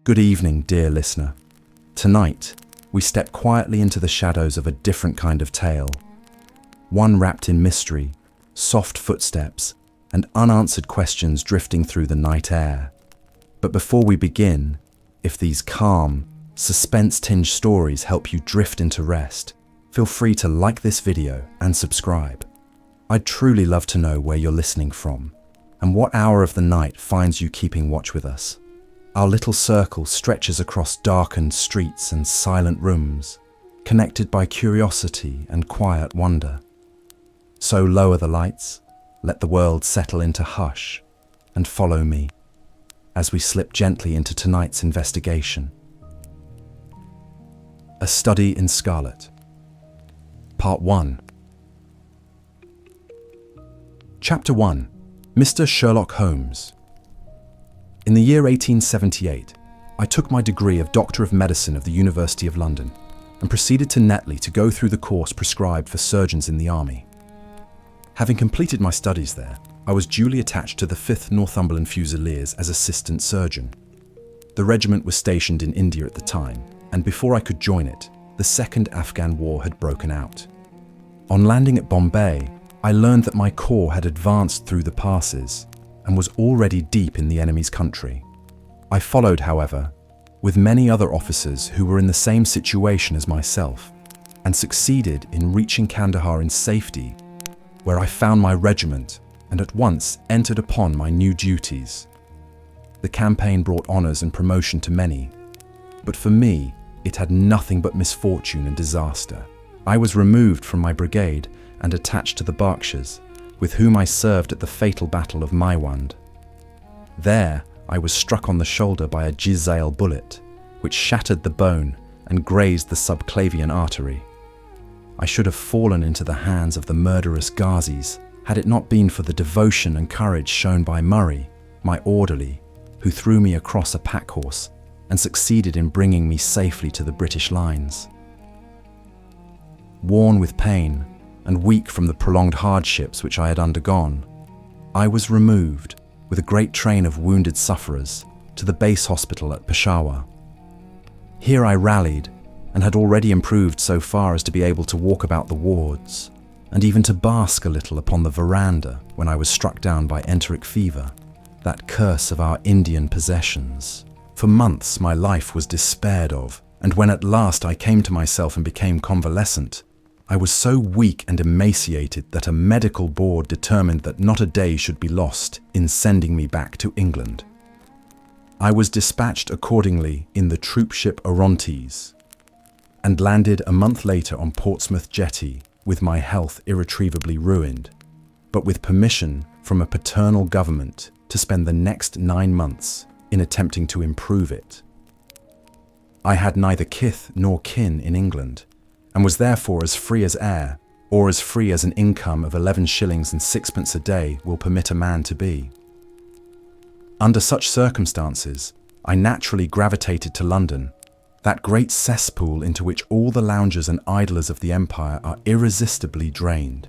Good evening, dear listener. Tonight, we step quietly into the shadows of a different kind of tale. One wrapped in mystery, soft footsteps, and unanswered questions drifting through the night air. But before we begin, if these calm, suspense-tinged stories help you drift into rest, feel free to like this video and subscribe. I'd truly love to know where you're listening from and what hour of the night finds you keeping watch with us. Our little circle stretches across darkened streets and silent rooms, connected by curiosity and quiet wonder. So lower the lights, let the world settle into hush, and follow me as we slip gently into tonight's investigation. A Study in Scarlet. Part 1. Chapter 1. Mr. Sherlock Holmes. In the year 1878, I took my degree of Doctor of Medicine of the University of London and proceeded to Netley to go through the course prescribed for surgeons in the army. Having completed my studies there, I was duly attached to the 5th Northumberland Fusiliers as assistant surgeon. The regiment was stationed in India at the time, and before I could join it, the Second Afghan War had broken out. On landing at Bombay, I learned that my corps had advanced through the passes and was already deep in the enemy's country. I followed, however, with many other officers who were in the same situation as myself, and succeeded in reaching Kandahar in safety, where I found my regiment and at once entered upon my new duties. The campaign brought honours and promotion to many, but for me, it had nothing but misfortune and disaster. I was removed from my brigade and attached to the Berkshires, with whom I served at the fatal Battle of Maiwand. There, I was struck on the shoulder by a Jizail bullet, which shattered the bone and grazed the subclavian artery. I should have fallen into the hands of the murderous Ghazis had it not been for the devotion and courage shown by Murray, my orderly, who threw me across a pack horse and succeeded in bringing me safely to the British lines. Worn with pain and weak from the prolonged hardships which I had undergone, I was removed, with a great train of wounded sufferers, to the base hospital at Peshawar. Here I rallied, and had already improved so far as to be able to walk about the wards, and even to bask a little upon the veranda when I was struck down by enteric fever, that curse of our Indian possessions. For months my life was despaired of, and when at last I came to myself and became convalescent, I was so weak and emaciated that a medical board determined that not a day should be lost in sending me back to England. I was dispatched accordingly in the troopship Orontes, and landed a month later on Portsmouth jetty with my health irretrievably ruined, but with permission from a paternal government to spend the next 9 months in attempting to improve it. I had neither kith nor kin in England, and was therefore as free as air, or as free as an income of 11 shillings and 6pence a day will permit a man to be. Under such circumstances, I naturally gravitated to London, that great cesspool into which all the loungers and idlers of the empire are irresistibly drained.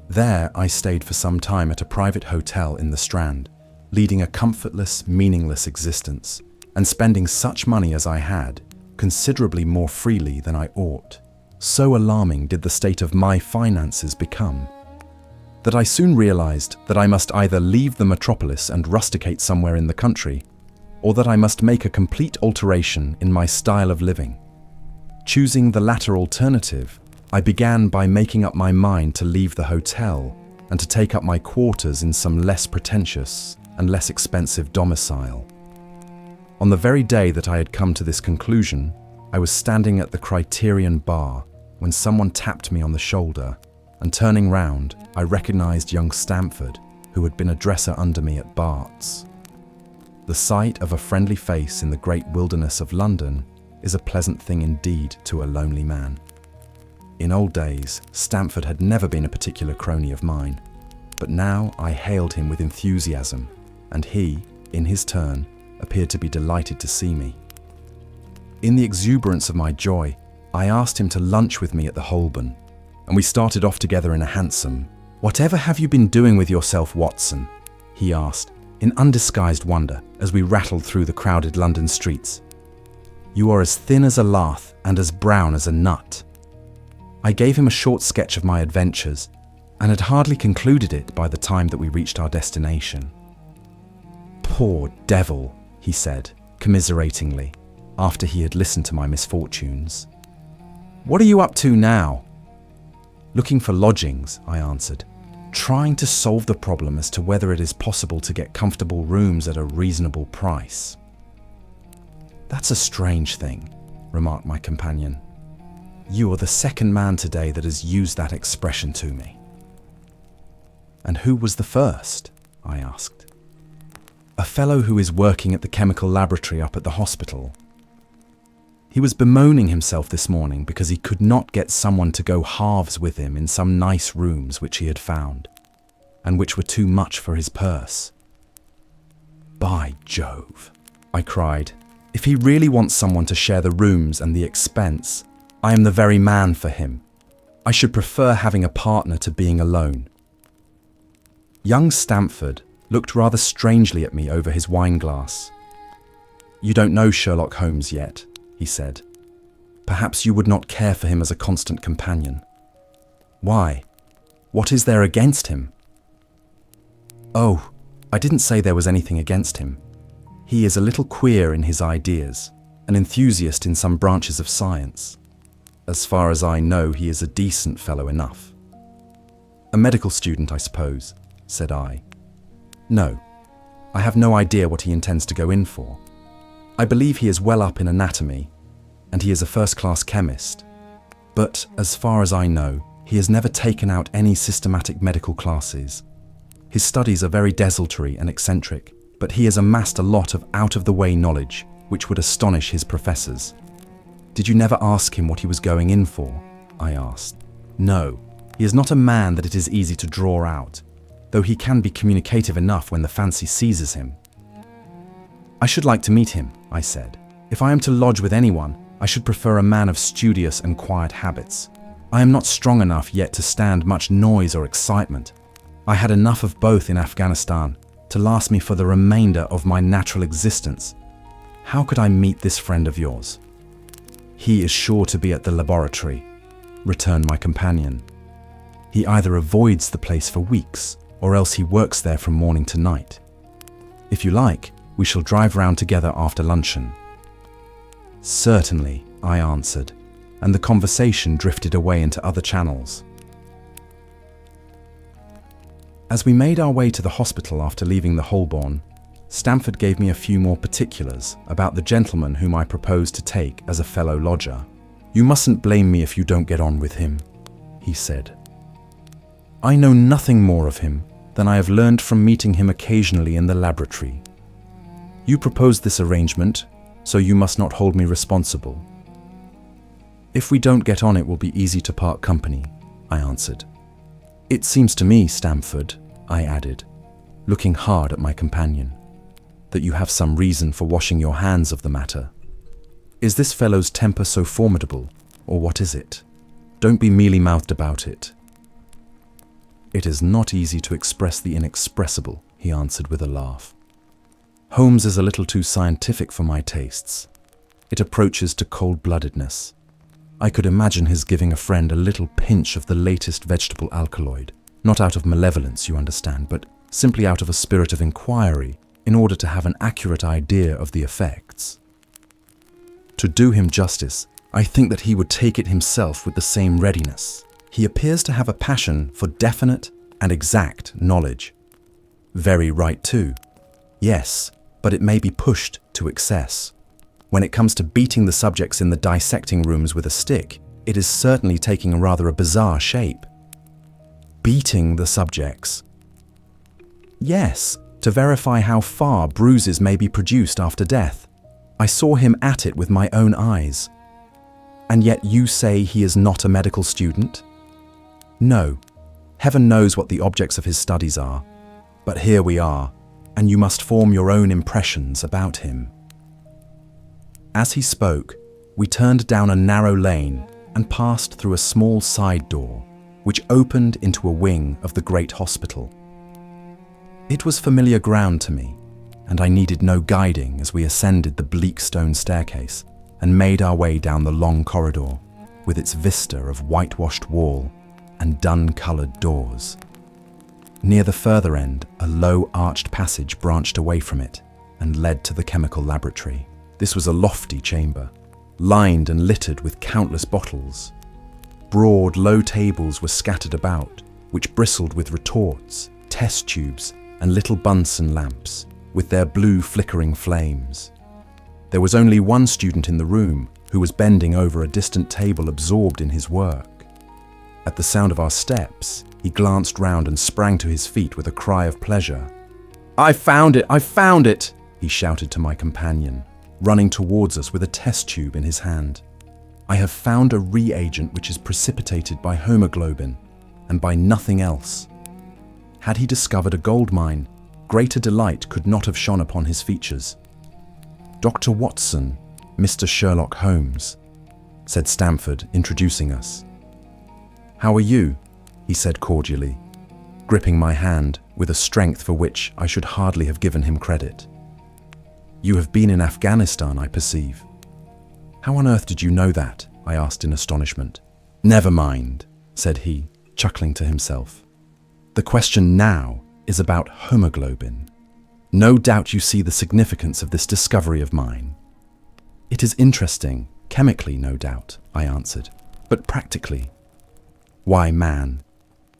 There I stayed for some time at a private hotel in the Strand, leading a comfortless, meaningless existence, and spending such money as I had, considerably more freely than I ought. So alarming did the state of my finances become, that I soon realized that I must either leave the metropolis and rusticate somewhere in the country, or that I must make a complete alteration in my style of living. Choosing the latter alternative, I began by making up my mind to leave the hotel and to take up my quarters in some less pretentious and less expensive domicile. On the very day that I had come to this conclusion, I was standing at the Criterion bar when someone tapped me on the shoulder, and turning round, I recognized young Stamford, who had been a dresser under me at Bart's. The sight of a friendly face in the great wilderness of London is a pleasant thing indeed to a lonely man. In old days, Stamford had never been a particular crony of mine, but now I hailed him with enthusiasm, and he, in his turn, appeared to be delighted to see me. In the exuberance of my joy, I asked him to lunch with me at the Holborn, and we started off together in a hansom. "Whatever have you been doing with yourself, Watson?" he asked, in undisguised wonder as we rattled through the crowded London streets. "You are as thin as a lath and as brown as a nut." I gave him a short sketch of my adventures and had hardly concluded it by the time that we reached our destination. "Poor devil," he said, commiseratingly, after he had listened to my misfortunes. "What are you up to now?" "Looking for lodgings," I answered, "trying to solve the problem as to whether it is possible to get comfortable rooms at a reasonable price." "That's a strange thing," remarked my companion. "You are the second man today that has used that expression to me." "And who was the first?" I asked. "A fellow who is working at the chemical laboratory up at the hospital. He was bemoaning himself this morning because he could not get someone to go halves with him in some nice rooms which he had found, and which were too much for his purse." "By Jove," I cried, "if he really wants someone to share the rooms and the expense, I am the very man for him. I should prefer having a partner to being alone." Young Stamford looked rather strangely at me over his wineglass. "You don't know Sherlock Holmes yet," he said. "Perhaps you would not care for him as a constant companion." "Why? What is there against him?" "Oh, I didn't say there was anything against him. He is a little queer in his ideas, an enthusiast in some branches of science. As far as I know, he is a decent fellow enough." "A medical student, I suppose," said I. "No, I have no idea what he intends to go in for. I believe he is well up in anatomy, and he is a first-class chemist. But as far as I know, he has never taken out any systematic medical classes. His studies are very desultory and eccentric, but he has amassed a lot of out-of-the-way knowledge which would astonish his professors." "Did you never ask him what he was going in for?" I asked. "No, he is not a man that it is easy to draw out, though he can be communicative enough when the fancy seizes him." "I should like to meet him," I said. "If I am to lodge with anyone, I should prefer a man of studious and quiet habits. I am not strong enough yet to stand much noise or excitement. I had enough of both in Afghanistan to last me for the remainder of my natural existence. How could I meet this friend of yours?" "He is sure to be at the laboratory," returned my companion. "He either avoids the place for weeks, or else he works there from morning to night. If you like, we shall drive round together after luncheon." "Certainly," I answered, and the conversation drifted away into other channels. As we made our way to the hospital after leaving the Holborn, Stamford gave me a few more particulars about the gentleman whom I proposed to take as a fellow lodger. "You mustn't blame me if you don't get on with him," he said. "I know nothing more of him than I have learned from meeting him occasionally in the laboratory. You proposed this arrangement, so you must not hold me responsible." "If we don't get on, it will be easy to part company," I answered. "It seems to me, Stamford," I added, looking hard at my companion, "that you have some reason for washing your hands of the matter. Is this fellow's temper so formidable, or what is it? Don't be mealy-mouthed about it." "It is not easy to express the inexpressible," he answered with a laugh. "Holmes is a little too scientific for my tastes. It approaches to cold-bloodedness. I could imagine his giving a friend a little pinch of the latest vegetable alkaloid, not out of malevolence, you understand, but simply out of a spirit of inquiry, in order to have an accurate idea of the effects. To do him justice, I think that he would take it himself with the same readiness. He appears to have a passion for definite and exact knowledge. Very right too. Yes, but it may be pushed to excess. When it comes to beating the subjects in the dissecting rooms with a stick, it is certainly taking rather a bizarre shape." "Beating the subjects?" "Yes, to verify how far bruises may be produced after death. I saw him at it with my own eyes." "And yet you say he is not a medical student?" "No. Heaven knows what the objects of his studies are. But here we are, and you must form your own impressions about him." As he spoke, we turned down a narrow lane and passed through a small side door, which opened into a wing of the great hospital. It was familiar ground to me, and I needed no guiding as we ascended the bleak stone staircase and made our way down the long corridor with its vista of whitewashed wall and dun-coloured doors. Near the further end, a low arched passage branched away from it and led to the chemical laboratory. This was a lofty chamber, lined and littered with countless bottles. Broad, low tables were scattered about, which bristled with retorts, test tubes, and little Bunsen lamps, with their blue flickering flames. There was only one student in the room who was bending over a distant table absorbed in his work. At the sound of our steps, he glanced round and sprang to his feet with a cry of pleasure. "I found it! I found it!" he shouted to my companion, running towards us with a test tube in his hand. "I have found a reagent which is precipitated by hemoglobin and by nothing else." Had he discovered a gold mine, greater delight could not have shone upon his features. "Dr. Watson, Mr. Sherlock Holmes," said Stamford, introducing us. "How are you?" he said cordially, gripping my hand with a strength for which I should hardly have given him credit. "You have been in Afghanistan, I perceive." "How on earth did you know that?" I asked in astonishment. "Never mind," said he, chuckling to himself. "The question now is about hemoglobin. No doubt you see the significance of this discovery of mine." "It is interesting, chemically, no doubt," I answered, "but practically?" "Why, man,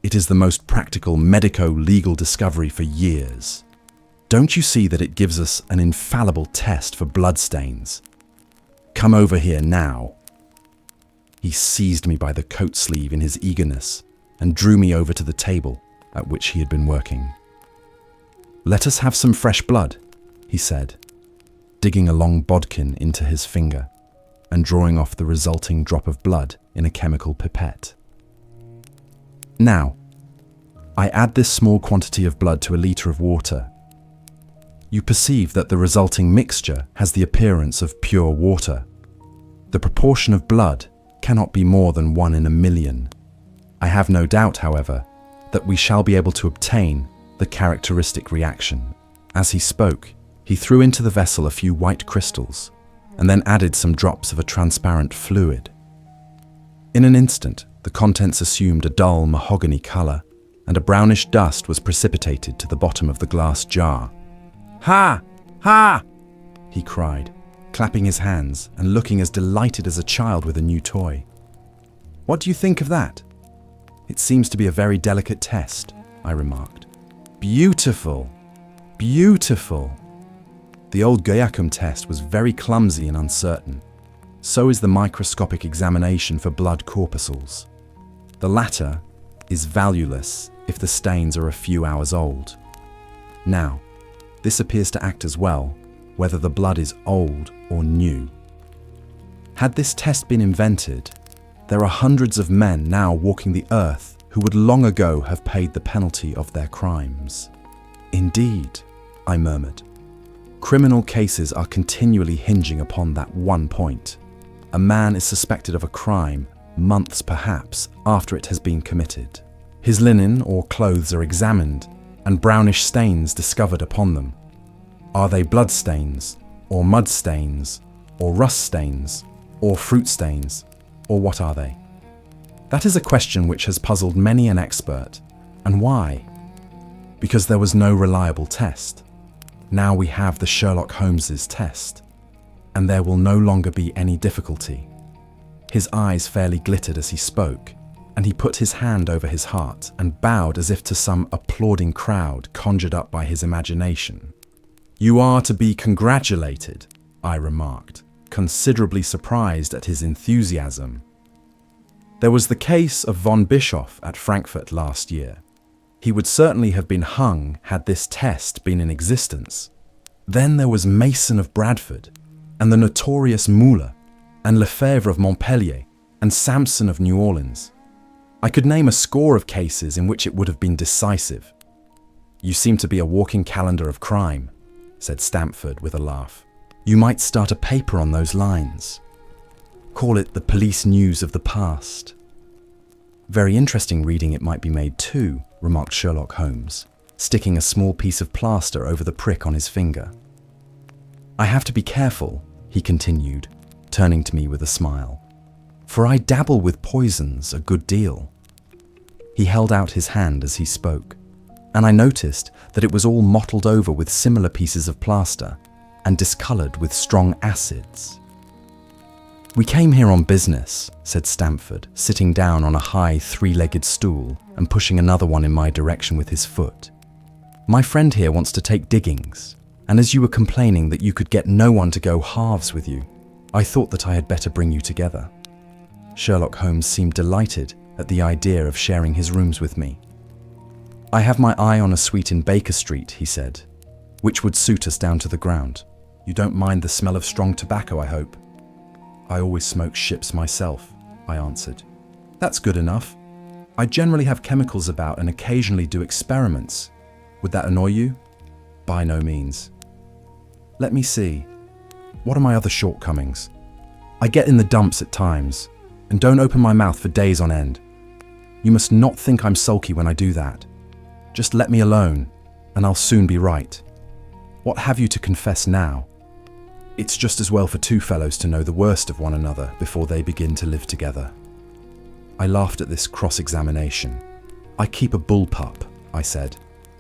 it is the most practical medico-legal discovery for years. Don't you see that it gives us an infallible test for bloodstains? Come over here now." He seized me by the coat sleeve in his eagerness and drew me over to the table at which he had been working. "Let us have some fresh blood," he said, digging a long bodkin into his finger and drawing off the resulting drop of blood in a chemical pipette. "Now, I add this small quantity of blood to a litre of water. You perceive that the resulting mixture has the appearance of pure water. The proportion of blood cannot be more than 1 in a million. I have no doubt, however, that we shall be able to obtain the characteristic reaction." As he spoke, he threw into the vessel a few white crystals and then added some drops of a transparent fluid. In an instant, the contents assumed a dull mahogany colour, and a brownish dust was precipitated to the bottom of the glass jar. "Ha! Ha!" he cried, clapping his hands and looking as delighted as a child with a new toy. "What do you think of that?" "It seems to be a very delicate test," I remarked. "Beautiful! Beautiful!" The old Guiacum test was very clumsy and uncertain. So is the microscopic examination for blood corpuscles. The latter is valueless if the stains are a few hours old. Now, this appears to act as well, whether the blood is old or new. Had this test been invented, there are hundreds of men now walking the earth who would long ago have paid the penalty of their crimes. "Indeed," I murmured. "Criminal cases are continually hinging upon that one point. A man is suspected of a crime months, perhaps, after it has been committed. His linen or clothes are examined and brownish stains discovered upon them. Are they blood stains, or mud stains, or rust stains, or fruit stains, or what are they? That is a question which has puzzled many an expert. And why? Because there was no reliable test. Now we have the Sherlock Holmes' test, and there will no longer be any difficulty." His eyes fairly glittered as he spoke, and he put his hand over his heart and bowed as if to some applauding crowd conjured up by his imagination. "You are to be congratulated," I remarked, considerably surprised at his enthusiasm. "There was the case of von Bischoff at Frankfurt last year. He would certainly have been hung had this test been in existence. Then there was Mason of Bradford, and the notorious Muller, and Lefebvre of Montpellier, and Sampson of New Orleans. I could name a score of cases in which it would have been decisive." "You seem to be a walking calendar of crime," said Stamford with a laugh. "You might start a paper on those lines. Call it the police news of the past." "Very interesting reading it might be made too," remarked Sherlock Holmes, sticking a small piece of plaster over the prick on his finger. "I have to be careful," he continued, turning to me with a smile, "for I dabble with poisons a good deal." He held out his hand as he spoke, and I noticed that it was all mottled over with similar pieces of plaster and discoloured with strong acids. "We came here on business," said Stamford, sitting down on a high three-legged stool and pushing another one in my direction with his foot. "My friend here wants to take diggings, and as you were complaining that you could get no one to go halves with you, I thought that I had better bring you together." Sherlock Holmes seemed delighted at the idea of sharing his rooms with me. "I have my eye on a suite in Baker Street," he said, "which would suit us down to the ground. You don't mind the smell of strong tobacco, I hope?" "I always smoke ships myself," I answered. "That's good enough. I generally have chemicals about and occasionally do experiments. Would that annoy you?" "By no means." "Let me see. What are my other shortcomings? I get in the dumps at times, and don't open my mouth for days on end. You must not think I'm sulky when I do that. Just let me alone, and I'll soon be right. What have you to confess now? It's just as well for two fellows to know the worst of one another before they begin to live together." I laughed at this cross-examination. "I keep a bullpup," I said,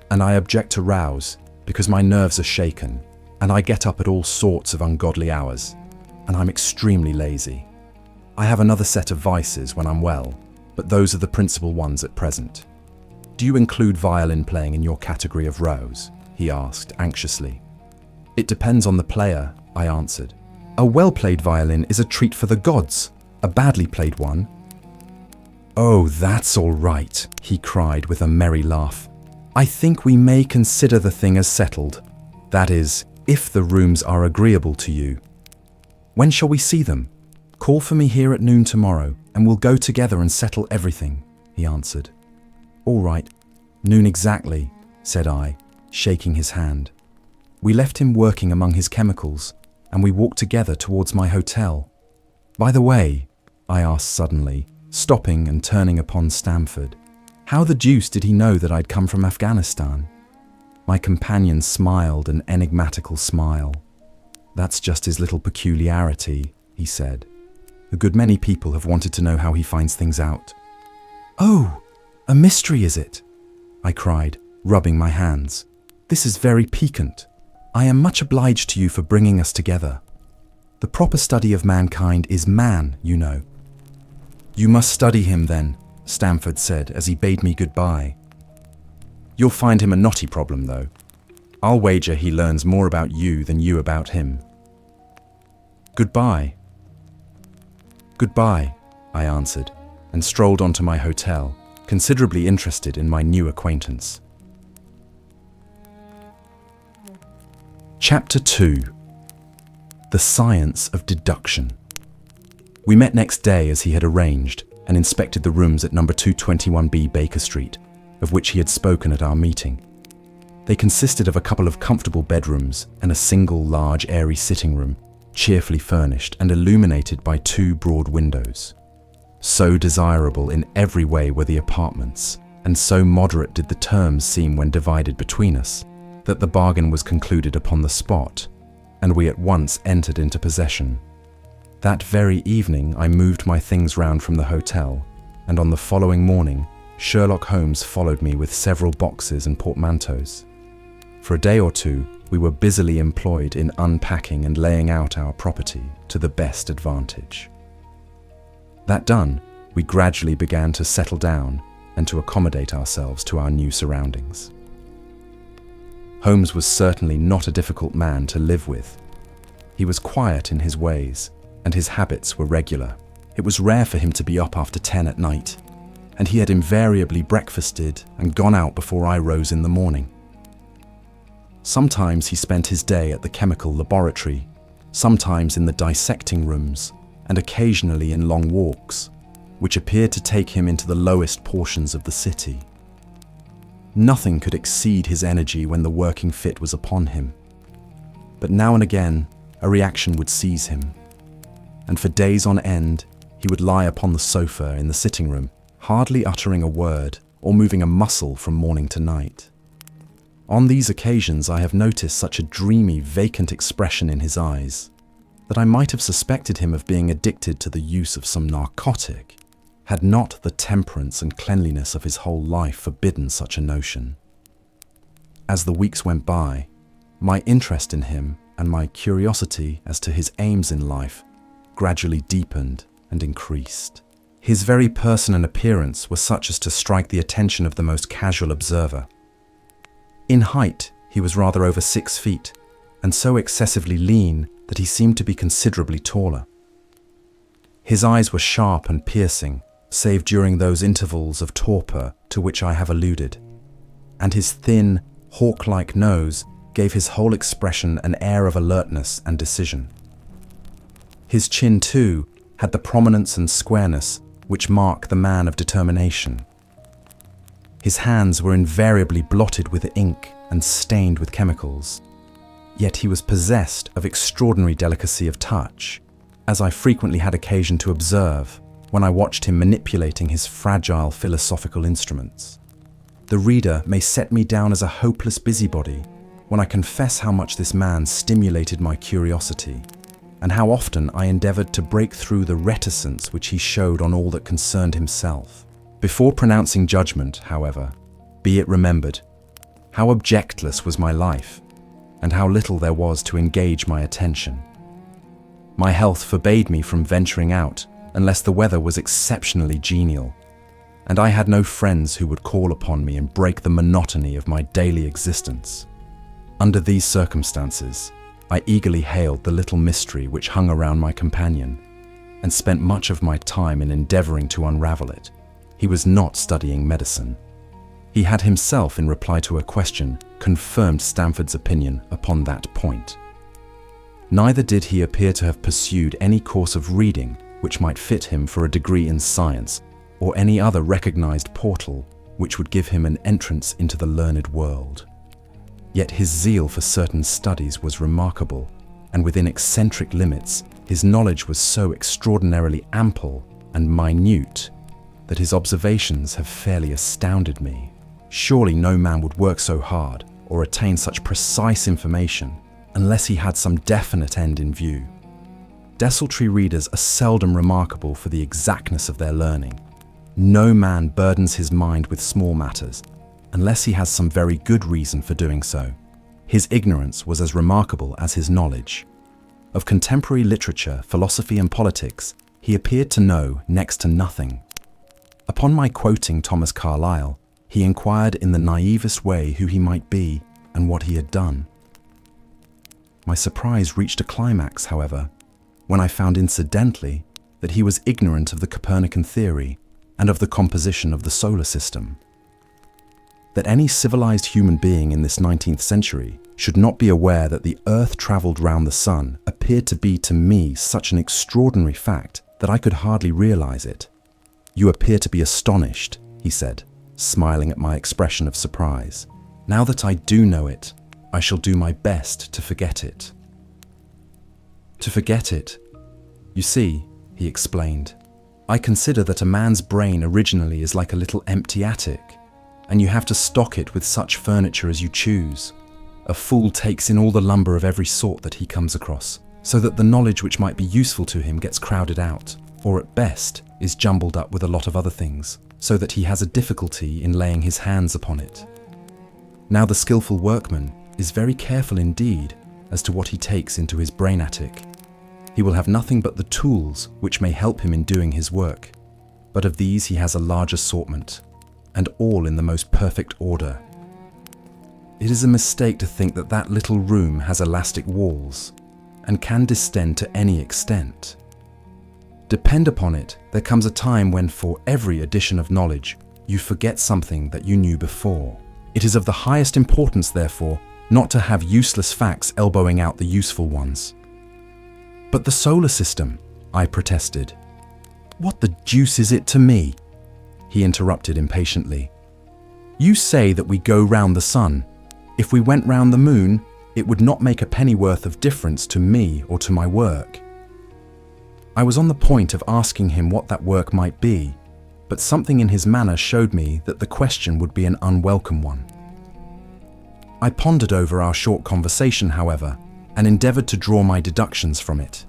"and I object to rows because my nerves are shaken, and I get up at all sorts of ungodly hours, and I'm extremely lazy. I have another set of vices when I'm well, but those are the principal ones at present." "Do you include violin playing in your category of rows?" he asked anxiously. "It depends on the player," I answered. "A well-played violin is a treat for the gods, a badly played one—" "Oh, that's all right," he cried with a merry laugh. "I think we may consider the thing as settled. That is, if the rooms are agreeable to you. When shall we see them? Call for me here at noon tomorrow, and we'll go together and settle everything," he answered. "All right, noon exactly," said I, shaking his hand. We left him working among his chemicals, and we walked together towards my hotel. "By the way," I asked suddenly, stopping and turning upon Stamford, "how the deuce did he know that I'd come from Afghanistan?" My companion smiled an enigmatical smile. "That's just his little peculiarity," he said. "A good many people have wanted to know how he finds things out." "Oh, a mystery, is it?" I cried, rubbing my hands. "This is very piquant. I am much obliged to you for bringing us together. The proper study of mankind is man, you know." "You must study him then," Stamford said as he bade me goodbye. "You'll find him a knotty problem, though. I'll wager he learns more about you than you about him." "Goodbye." "Goodbye," I answered, and strolled on to my hotel, considerably interested in my new acquaintance. Chapter 2. The Science of Deduction. We met next day as he had arranged and inspected the rooms at number 221B Baker Street, of which he had spoken at our meeting. They consisted of a couple of comfortable bedrooms and a single large airy sitting room, cheerfully furnished and illuminated by two broad windows. So desirable in every way were the apartments, and so moderate did the terms seem when divided between us, that the bargain was concluded upon the spot, and we at once entered into possession. That very evening I moved my things round from the hotel, and on the following morning Sherlock Holmes followed me with several boxes and portmanteaus. For a day or two we were busily employed in unpacking and laying out our property to the best advantage. That done, we gradually began to settle down and to accommodate ourselves to our new surroundings. Holmes was certainly not a difficult man to live with. He was quiet in his ways, and his habits were regular. It was rare for him to be up after 10 at night, and he had invariably breakfasted and gone out before I rose in the morning. Sometimes he spent his day at the chemical laboratory, sometimes in the dissecting rooms, and occasionally in long walks, which appeared to take him into the lowest portions of the city. Nothing could exceed his energy when the working fit was upon him. But now and again, a reaction would seize him, and for days on end, he would lie upon the sofa in the sitting room, hardly uttering a word or moving a muscle from morning to night. On these occasions I have noticed such a dreamy, vacant expression in his eyes that I might have suspected him of being addicted to the use of some narcotic, had not the temperance and cleanliness of his whole life forbidden such a notion. As the weeks went by, my interest in him and my curiosity as to his aims in life gradually deepened and increased. His very person and appearance were such as to strike the attention of the most casual observer. In height, he was rather over 6 feet, and so excessively lean that he seemed to be considerably taller. His eyes were sharp and piercing, save during those intervals of torpor to which I have alluded, and his thin, hawk-like nose gave his whole expression an air of alertness and decision. His chin, too, had the prominence and squareness which mark the man of determination. His hands were invariably blotted with ink and stained with chemicals, yet he was possessed of extraordinary delicacy of touch, as I frequently had occasion to observe when I watched him manipulating his fragile philosophical instruments. The reader may set me down as a hopeless busybody when I confess how much this man stimulated my curiosity, and how often I endeavored to break through the reticence which he showed on all that concerned himself. Before pronouncing judgment, however, be it remembered how objectless was my life, and how little there was to engage my attention. My health forbade me from venturing out unless the weather was exceptionally genial, and I had no friends who would call upon me and break the monotony of my daily existence. Under these circumstances, I eagerly hailed the little mystery which hung around my companion, and spent much of my time in endeavoring to unravel it. He was not studying medicine. He had himself, in reply to a question, confirmed Stamford's opinion upon that point. Neither did he appear to have pursued any course of reading which might fit him for a degree in science, or any other recognized portal which would give him an entrance into the learned world. Yet his zeal for certain studies was remarkable, and within eccentric limits, his knowledge was so extraordinarily ample and minute that his observations have fairly astounded me. Surely no man would work so hard or attain such precise information unless he had some definite end in view. Desultory readers are seldom remarkable for the exactness of their learning. No man burdens his mind with small matters unless he has some very good reason for doing so. His ignorance was as remarkable as his knowledge. Of contemporary literature, philosophy, and politics, he appeared to know next to nothing. Upon my quoting Thomas Carlyle, he inquired in the naivest way who he might be and what he had done. My surprise reached a climax, however, when I found incidentally that he was ignorant of the Copernican theory and of the composition of the solar system. That any civilized human being in this 19th century should not be aware that the Earth traveled round the Sun appeared to be to me such an extraordinary fact that I could hardly realize it. "You appear to be astonished," he said, smiling at my expression of surprise. "Now that I do know it, I shall do my best to forget it." "To forget it? You see," he explained, "I consider that a man's brain originally is like a little empty attic, and you have to stock it with such furniture as you choose. A fool takes in all the lumber of every sort that he comes across, so that the knowledge which might be useful to him gets crowded out, or at best is jumbled up with a lot of other things, so that he has a difficulty in laying his hands upon it. Now the skillful workman is very careful indeed as to what he takes into his brain attic. He will have nothing but the tools which may help him in doing his work, but of these he has a large assortment, and all in the most perfect order. It is a mistake to think that that little room has elastic walls, and can distend to any extent. Depend upon it, there comes a time when for every addition of knowledge, you forget something that you knew before. It is of the highest importance, therefore, not to have useless facts elbowing out the useful ones." "But the solar system," I protested. "What the deuce is it to me?" he interrupted impatiently. "You say that we go round the sun. If we went round the moon, it would not make a pennyworth of difference to me or to my work." I was on the point of asking him what that work might be, but something in his manner showed me that the question would be an unwelcome one. I pondered over our short conversation, however, and endeavored to draw my deductions from it.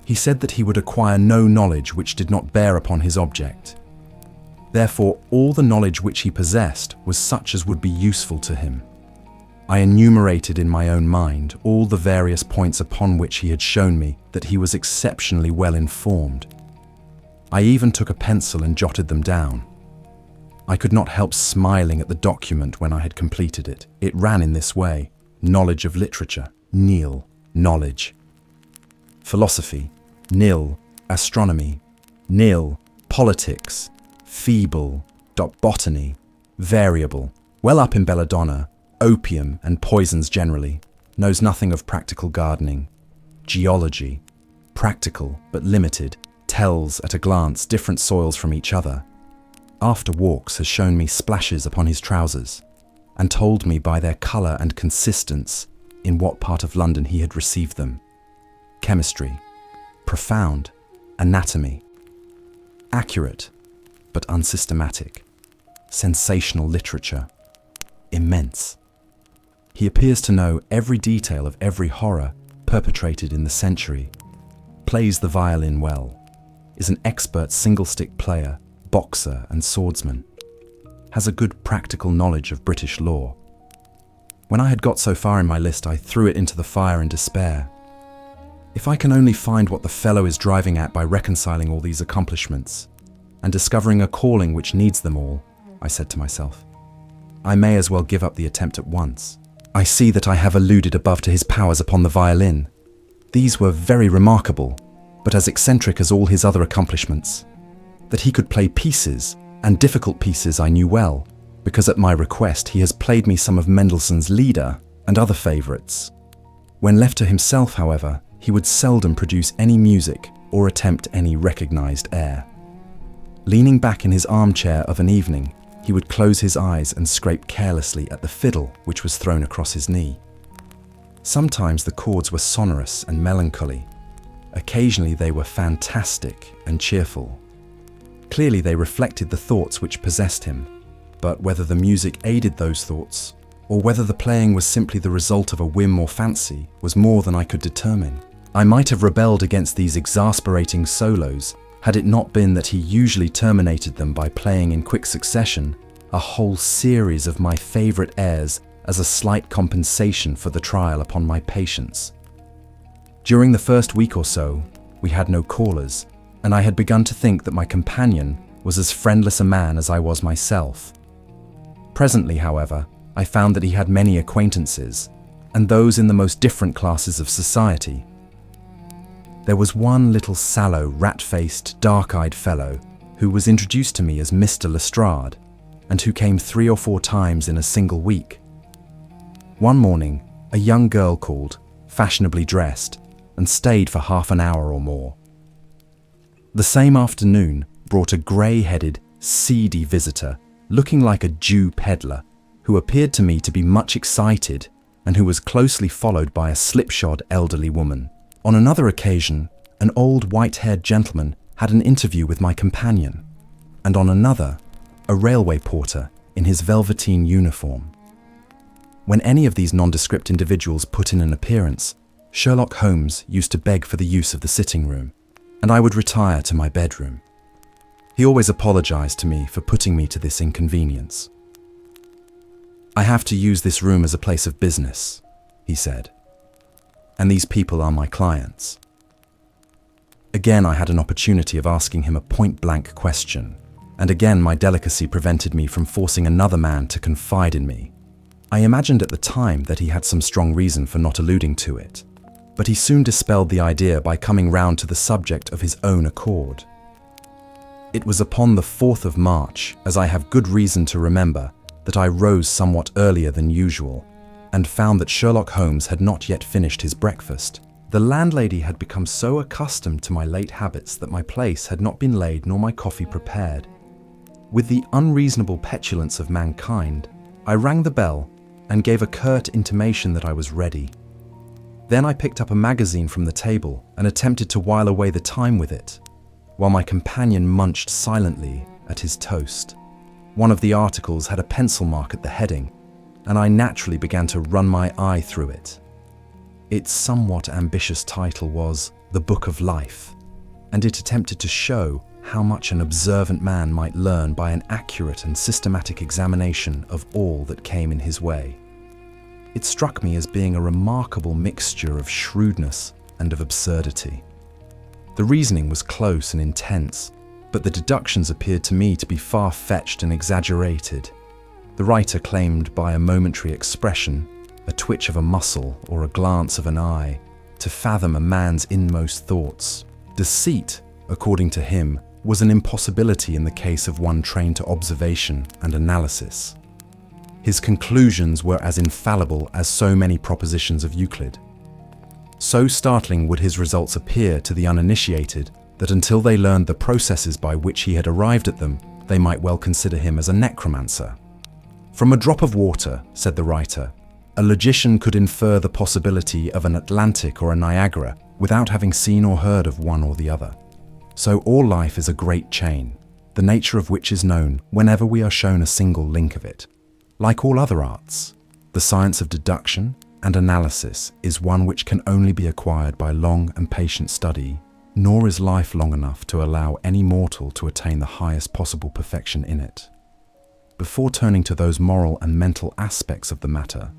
He said that he would acquire no knowledge which did not bear upon his object. Therefore, all the knowledge which he possessed was such as would be useful to him. I enumerated in my own mind all the various points upon which he had shown me that he was exceptionally well informed. I even took a pencil and jotted them down. I could not help smiling at the document when I had completed it. It ran in this way: knowledge of literature, nil, knowledge. Philosophy, nil, astronomy, nil, politics, feeble, botany, variable, well up in belladonna, opium and poisons generally, knows nothing of practical gardening, geology, practical but limited, tells at a glance different soils from each other. After walks has shown me splashes upon his trousers, and told me by their colour and consistence in what part of London he had received them. Chemistry, profound, anatomy, accurate but unsystematic, sensational literature, immense. He appears to know every detail of every horror perpetrated in the century, plays the violin well, is an expert single-stick player, boxer and swordsman, has a good practical knowledge of British law. When I had got so far in my list, I threw it into the fire in despair. If I can only find what the fellow is driving at by reconciling all these accomplishments, and discovering a calling which needs them all, I said to myself, I may as well give up the attempt at once. I see that I have alluded above to his powers upon the violin. These were very remarkable, but as eccentric as all his other accomplishments. That he could play pieces, and difficult pieces, I knew well, because at my request he has played me some of Mendelssohn's Lieder and other favourites. When left to himself, however, he would seldom produce any music or attempt any recognised air. Leaning back in his armchair of an evening, he would close his eyes and scrape carelessly at the fiddle which was thrown across his knee. Sometimes the chords were sonorous and melancholy. Occasionally they were fantastic and cheerful. Clearly they reflected the thoughts which possessed him, but whether the music aided those thoughts, or whether the playing was simply the result of a whim or fancy, was more than I could determine. I might have rebelled against these exasperating solos had it not been that he usually terminated them by playing in quick succession a whole series of my favourite airs as a slight compensation for the trial upon my patience. During the first week or so, we had no callers, and I had begun to think that my companion was as friendless a man as I was myself. Presently, however, I found that he had many acquaintances, and those in the most different classes of society. There was one little sallow, rat-faced, dark-eyed fellow who was introduced to me as Mr. Lestrade, and who came 3 or 4 times in a single week. One morning, a young girl called, fashionably dressed, and stayed for half an hour or more. The same afternoon brought a grey-headed, seedy visitor, looking like a Jew peddler, who appeared to me to be much excited, and who was closely followed by a slipshod elderly woman. On another occasion, an old white-haired gentleman had an interview with my companion, and on another, a railway porter in his velveteen uniform. When any of these nondescript individuals put in an appearance, Sherlock Holmes used to beg for the use of the sitting room, and I would retire to my bedroom. He always apologized to me for putting me to this inconvenience. I have to use this room as a place of business, he said, and these people are my clients. Again, I had an opportunity of asking him a point-blank question, and again my delicacy prevented me from forcing another man to confide in me. I imagined at the time that he had some strong reason for not alluding to it, but he soon dispelled the idea by coming round to the subject of his own accord. It was upon the 4th of March, as I have good reason to remember, that I rose somewhat earlier than usual, and found that Sherlock Holmes had not yet finished his breakfast. The landlady had become so accustomed to my late habits that my place had not been laid nor my coffee prepared. With the unreasonable petulance of mankind, I rang the bell and gave a curt intimation that I was ready. Then I picked up a magazine from the table and attempted to while away the time with it, while my companion munched silently at his toast. One of the articles had a pencil mark at the heading, and I naturally began to run my eye through it. Its somewhat ambitious title was The Book of Life, and it attempted to show how much an observant man might learn by an accurate and systematic examination of all that came in his way. It struck me as being a remarkable mixture of shrewdness and of absurdity. The reasoning was close and intense, but the deductions appeared to me to be far-fetched and exaggerated. The writer claimed by a momentary expression, a twitch of a muscle or a glance of an eye, to fathom a man's inmost thoughts. Deceit, according to him, was an impossibility in the case of one trained to observation and analysis. His conclusions were as infallible as so many propositions of Euclid. So startling would his results appear to the uninitiated that until they learned the processes by which he had arrived at them, they might well consider him as a necromancer. From a drop of water, said the writer, a logician could infer the possibility of an Atlantic or a Niagara without having seen or heard of one or the other. So all life is a great chain, the nature of which is known whenever we are shown a single link of it. Like all other arts, the science of deduction and analysis is one which can only be acquired by long and patient study, nor is life long enough to allow any mortal to attain the highest possible perfection in it. Before turning to those moral and mental aspects of the matter,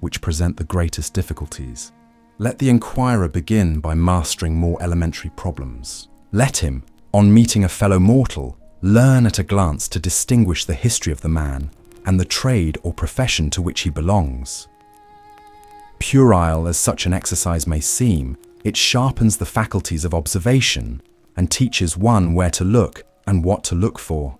which present the greatest difficulties, let the inquirer begin by mastering more elementary problems. Let him, on meeting a fellow mortal, learn at a glance to distinguish the history of the man and the trade or profession to which he belongs. Puerile as such an exercise may seem, it sharpens the faculties of observation and teaches one where to look and what to look for.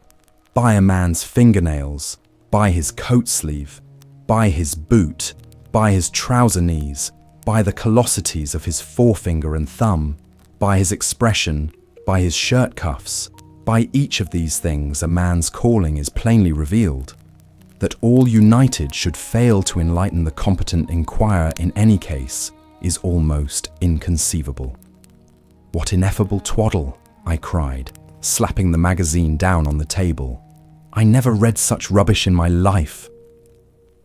By a man's fingernails, by his coat sleeve, by his boot, by his trouser knees, by the callosities of his forefinger and thumb, by his expression, by his shirt cuffs, by each of these things a man's calling is plainly revealed. That all united should fail to enlighten the competent inquirer in any case is almost inconceivable. What ineffable twaddle, I cried, slapping the magazine down on the table. I never read such rubbish in my life.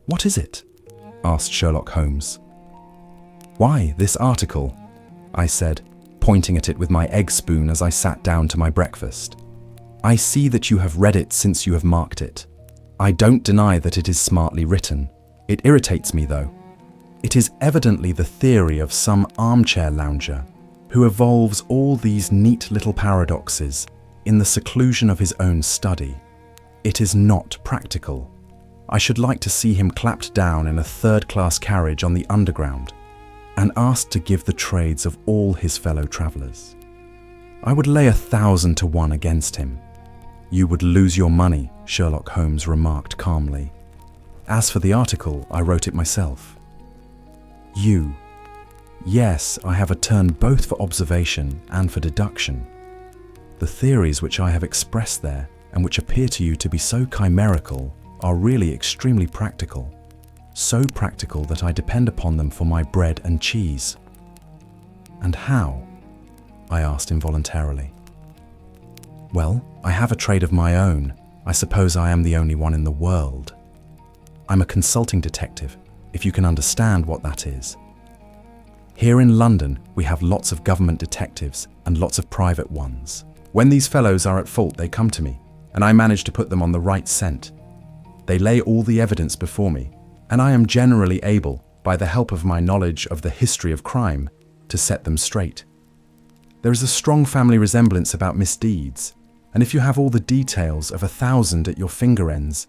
What is it? Asked Sherlock Holmes. Why, this article, I said, pointing at it with my egg spoon as I sat down to my breakfast. I see that you have read it since you have marked it. I don't deny that it is smartly written. It irritates me, though. It is evidently the theory of some armchair lounger who evolves all these neat little paradoxes in the seclusion of his own study. It is not practical. I should like to see him clapped down in a third-class carriage on the Underground and asked to give the trades of all his fellow travellers. I would lay 1,000 to 1 against him. You would lose your money, Sherlock Holmes remarked calmly. As for the article, I wrote it myself. You. Yes, I have a turn both for observation and for deduction. The theories which I have expressed there, and which appear to you to be so chimerical, are really extremely practical. So practical that I depend upon them for my bread and cheese. And how? I asked involuntarily. Well, I have a trade of my own. I suppose I am the only one in the world. I'm a consulting detective, if you can understand what that is. Here in London, we have lots of government detectives and lots of private ones. When these fellows are at fault, they come to me, and I manage to put them on the right scent. They lay all the evidence before me, and I am generally able, by the help of my knowledge of the history of crime, to set them straight. There is a strong family resemblance about misdeeds, and if you have all the details of 1,000 at your finger ends,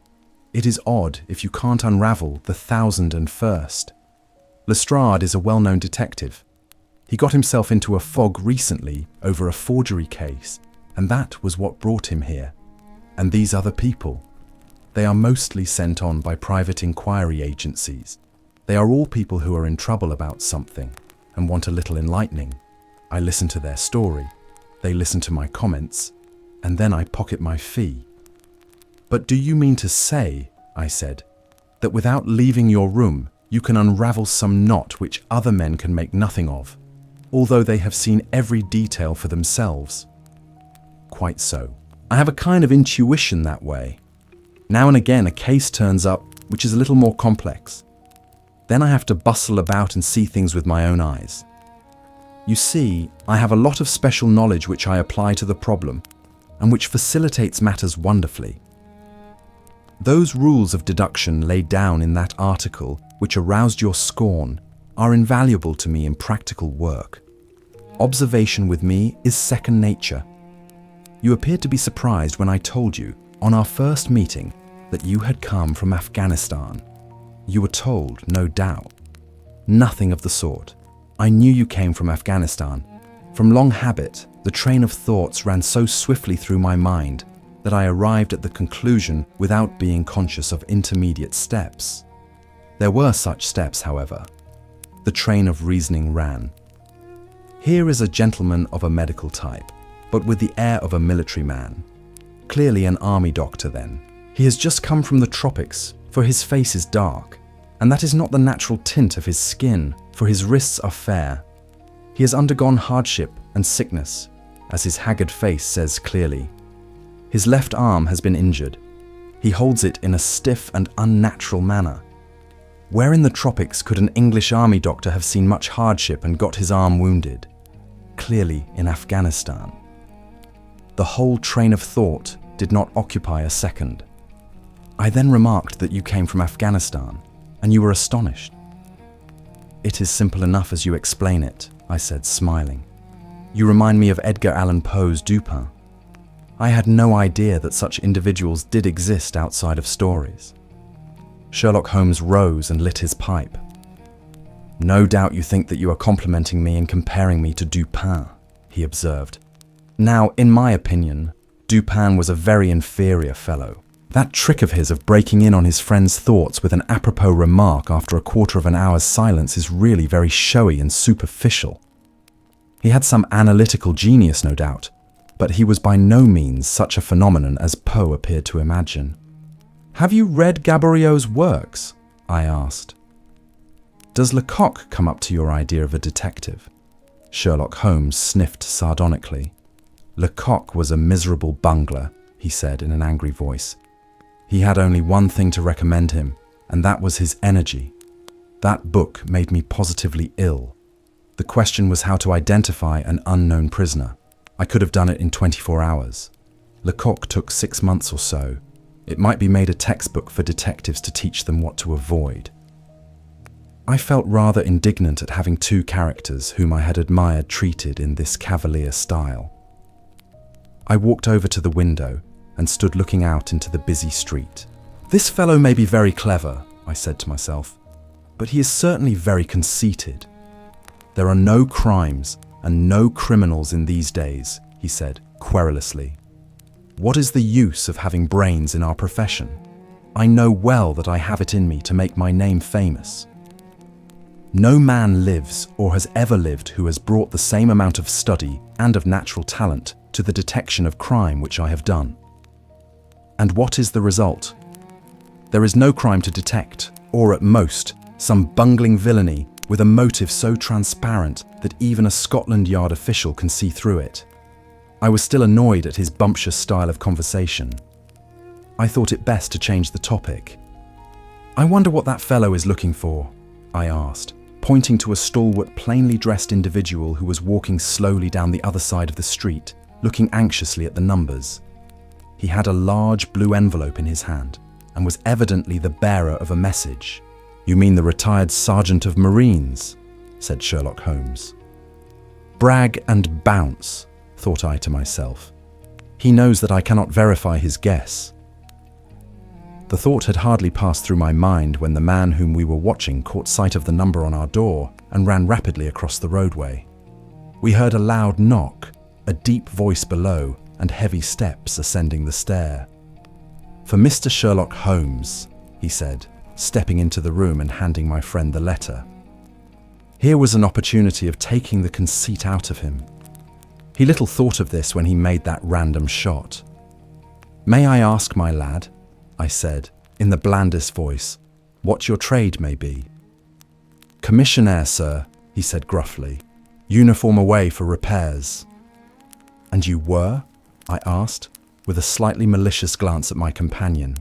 it is odd if you can't unravel the 1,001st. Lestrade is a well-known detective. He got himself into a fog recently over a forgery case, and that was what brought him here. And these other people, they are mostly sent on by private inquiry agencies. They are all people who are in trouble about something and want a little enlightening. I listen to their story, they listen to my comments, and then I pocket my fee. But do you mean to say, I said, that without leaving your room, you can unravel some knot which other men can make nothing of, although they have seen every detail for themselves? Quite so. I have a kind of intuition that way. Now and again a case turns up which is a little more complex. Then I have to bustle about and see things with my own eyes. You see, I have a lot of special knowledge which I apply to the problem, and which facilitates matters wonderfully. Those rules of deduction laid down in that article which aroused your scorn are invaluable to me in practical work. Observation with me is second nature. You appeared to be surprised when I told you, on our first meeting, that you had come from Afghanistan. You were told, no doubt. Nothing of the sort. I knew you came from Afghanistan. From long habit, the train of thoughts ran so swiftly through my mind that I arrived at the conclusion without being conscious of intermediate steps. There were such steps, however. The train of reasoning ran. Here is a gentleman of a medical type, but with the air of a military man. Clearly an army doctor then. He has just come from the tropics, for his face is dark, and that is not the natural tint of his skin, for his wrists are fair. He has undergone hardship and sickness, as his haggard face says clearly. His left arm has been injured. He holds it in a stiff and unnatural manner. Where in the tropics could an English army doctor have seen much hardship and got his arm wounded? Clearly in Afghanistan. The whole train of thought did not occupy a second. I then remarked that you came from Afghanistan, and you were astonished. It is simple enough as you explain it, I said, smiling. You remind me of Edgar Allan Poe's Dupin. I had no idea that such individuals did exist outside of stories. Sherlock Holmes rose and lit his pipe. No doubt you think that you are complimenting me in comparing me to Dupin, he observed. Now, in my opinion, Dupin was a very inferior fellow. That trick of his of breaking in on his friend's thoughts with an apropos remark after a quarter of an hour's silence is really very showy and superficial. He had some analytical genius, no doubt, but he was by no means such a phenomenon as Poe appeared to imagine. Have you read Gaboriau's works? I asked. Does Lecoq come up to your idea of a detective? Sherlock Holmes sniffed sardonically. Lecoq was a miserable bungler, he said in an angry voice. He had only one thing to recommend him, and that was his energy. That book made me positively ill. The question was how to identify an unknown prisoner. I could have done it in 24 hours. Lecoq took 6 months or so. It might be made a textbook for detectives to teach them what to avoid. I felt rather indignant at having two characters whom I had admired treated in this cavalier style. I walked over to the window and stood looking out into the busy street. This fellow may be very clever, I said to myself, but he is certainly very conceited. There are no crimes and no criminals in these days, he said querulously. What is the use of having brains in our profession? I know well that I have it in me to make my name famous. No man lives or has ever lived who has brought the same amount of study and of natural talent to the detection of crime which I have done. And what is the result? There is no crime to detect, or at most, some bungling villainy with a motive so transparent that even a Scotland Yard official can see through it. I was still annoyed at his bumptious style of conversation. I thought it best to change the topic. I wonder what that fellow is looking for, I asked, pointing to a stalwart, plainly dressed individual who was walking slowly down the other side of the street, looking anxiously at the numbers. He had a large blue envelope in his hand and was evidently the bearer of a message. You mean the retired Sergeant of Marines, said Sherlock Holmes. Brag and bounce, thought I to myself. He knows that I cannot verify his guess. The thought had hardly passed through my mind when the man whom we were watching caught sight of the number on our door and ran rapidly across the roadway. We heard a loud knock, a deep voice below, and heavy steps ascending the stair. For Mr. Sherlock Holmes, he said, stepping into the room and handing my friend the letter. Here was an opportunity of taking the conceit out of him. He little thought of this when he made that random shot. May I ask, my lad, I said, in the blandest voice, what your trade may be? Commissionaire, sir, he said gruffly. Uniform away for repairs. And you were? I asked, with a slightly malicious glance at my companion.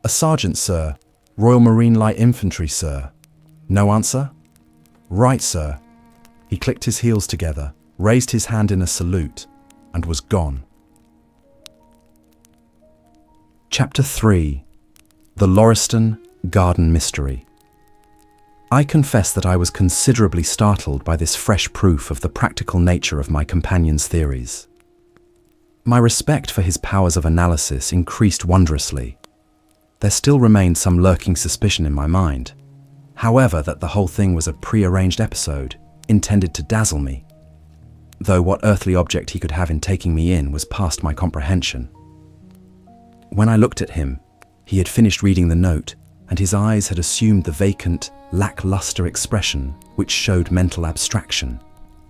A sergeant, sir, Royal Marine Light Infantry, sir. No answer? Right, sir. He clicked his heels together, raised his hand in a salute, and was gone. Chapter 3. The Lauriston Garden Mystery. I confess that I was considerably startled by this fresh proof of the practical nature of my companion's theories. My respect for his powers of analysis increased wondrously. There still remained some lurking suspicion in my mind, however, that the whole thing was a pre-arranged episode intended to dazzle me, though what earthly object he could have in taking me in was past my comprehension. When I looked at him, he had finished reading the note, and his eyes had assumed the vacant, lackluster expression which showed mental abstraction.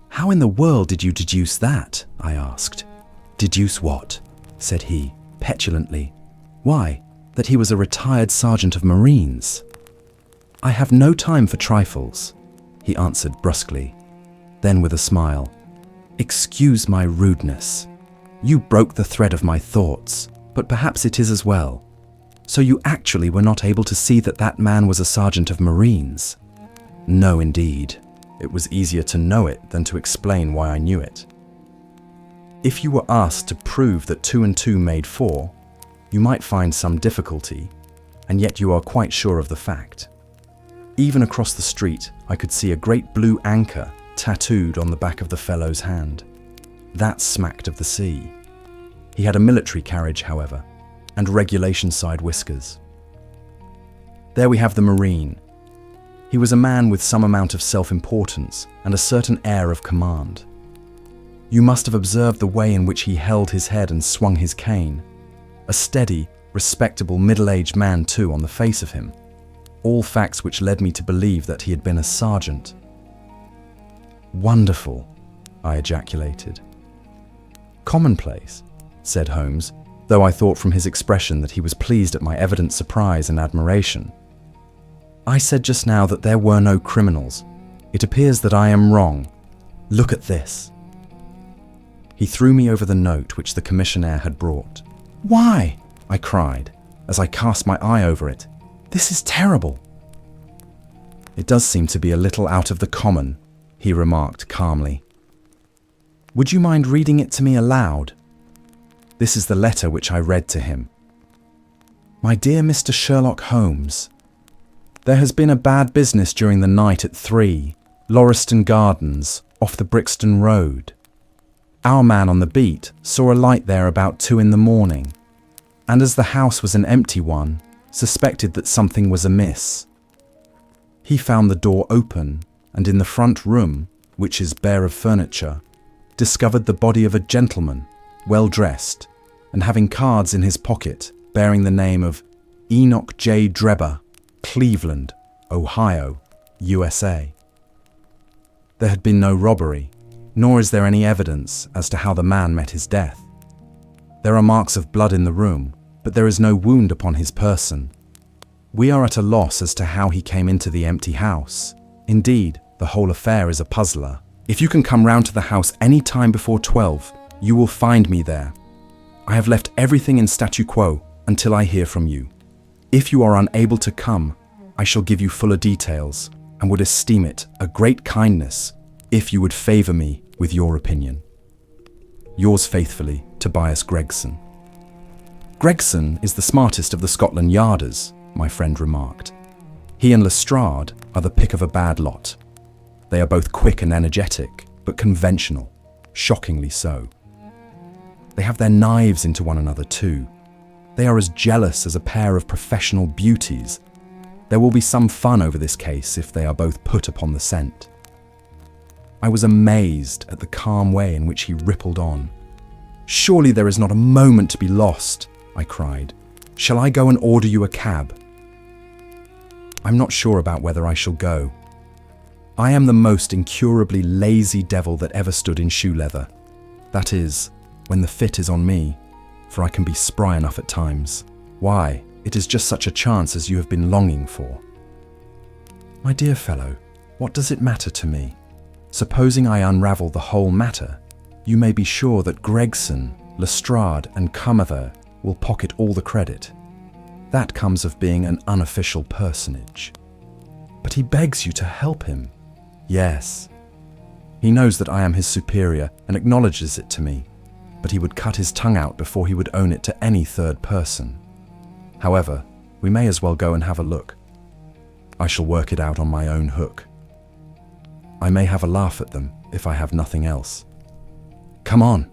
"How in the world did you deduce that?" I asked. "Deduce what?" said he, petulantly. "Why, that he was a retired sergeant of Marines." "I have no time for trifles," he answered brusquely. Then with a smile, "Excuse my rudeness. You broke the thread of my thoughts, but perhaps it is as well. So you actually were not able to see that that man was a sergeant of Marines?" "No, indeed. It was easier to know it than to explain why I knew it. If you were asked to prove that 2 and 2 made 4, you might find some difficulty, and yet you are quite sure of the fact. Even across the street, I could see a great blue anchor tattooed on the back of the fellow's hand. That smacked of the sea. He had a military carriage, however, and regulation side whiskers. There we have the Marine. He was a man with some amount of self-importance and a certain air of command. You must have observed the way in which he held his head and swung his cane. A steady, respectable middle-aged man too on the face of him. All facts which led me to believe that he had been a sergeant. "Wonderful," I ejaculated. "Commonplace," said Holmes, though I thought from his expression that he was pleased at my evident surprise and admiration. "I said just now that there were no criminals. It appears that I am wrong. Look at this." He threw me over the note which the commissionaire had brought. "Why?" I cried, as I cast my eye over it. "This is terrible." "It does seem to be a little out of the common," he remarked calmly. "Would you mind reading it to me aloud?" This is the letter which I read to him. "My dear Mr. Sherlock Holmes, there has been a bad business during the night at 3, Lauriston Gardens, off the Brixton Road. Our man on the beat saw a light there about 2 in the morning, and as the house was an empty one, suspected that something was amiss. He found the door open, and in the front room, which is bare of furniture, discovered the body of a gentleman, well dressed, and having cards in his pocket bearing the name of Enoch J. Drebber, Cleveland, Ohio, USA. There had been no robbery, nor is there any evidence as to how the man met his death. There are marks of blood in the room, but there is no wound upon his person. We are at a loss as to how he came into the empty house. Indeed, the whole affair is a puzzler. If you can come round to the house any time before 12, you will find me there. I have left everything in statu quo until I hear from you. If you are unable to come, I shall give you fuller details and would esteem it a great kindness if you would favour me with your opinion. Yours faithfully, Tobias Gregson. Gregson is the smartest of the Scotland Yarders, my friend remarked. He and Lestrade are the pick of a bad lot. They are both quick and energetic, but conventional, shockingly so. They have their knives into one another too. They are as jealous as a pair of professional beauties. There will be some fun over this case if they are both put upon the scent. I was amazed at the calm way in which he rippled on. "Surely there is not a moment to be lost," I cried. "Shall I go and order you a cab?" "I'm not sure about whether I shall go. I am the most incurably lazy devil that ever stood in shoe leather. That is, when the fit is on me, for I can be spry enough at times. Why, it is just such a chance as you have been longing for." "My dear fellow, what does it matter to me? Supposing I unravel the whole matter, you may be sure that Gregson, Lestrade and Comather will pocket all the credit. That comes of being an unofficial personage. But he begs you to help him. Yes. He knows that I am his superior and acknowledges it to me, but he would cut his tongue out before he would own it to any third person. However, we may as well go and have a look. I shall work it out on my own hook. I may have a laugh at them if I have nothing else. Come on.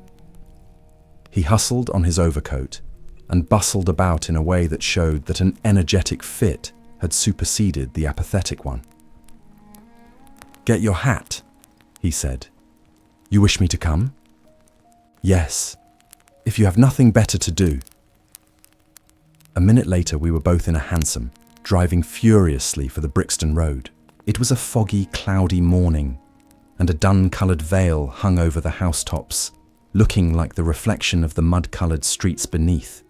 He hustled on his overcoat and bustled about in a way that showed that an energetic fit had superseded the apathetic one. Get your hat, he said. You wish me to come? Yes, if you have nothing better to do. A minute later we were both in a hansom, driving furiously for the Brixton Road. It was a foggy, cloudy morning, and a dun-coloured veil hung over the housetops, looking like the reflection of the mud-coloured streets beneath.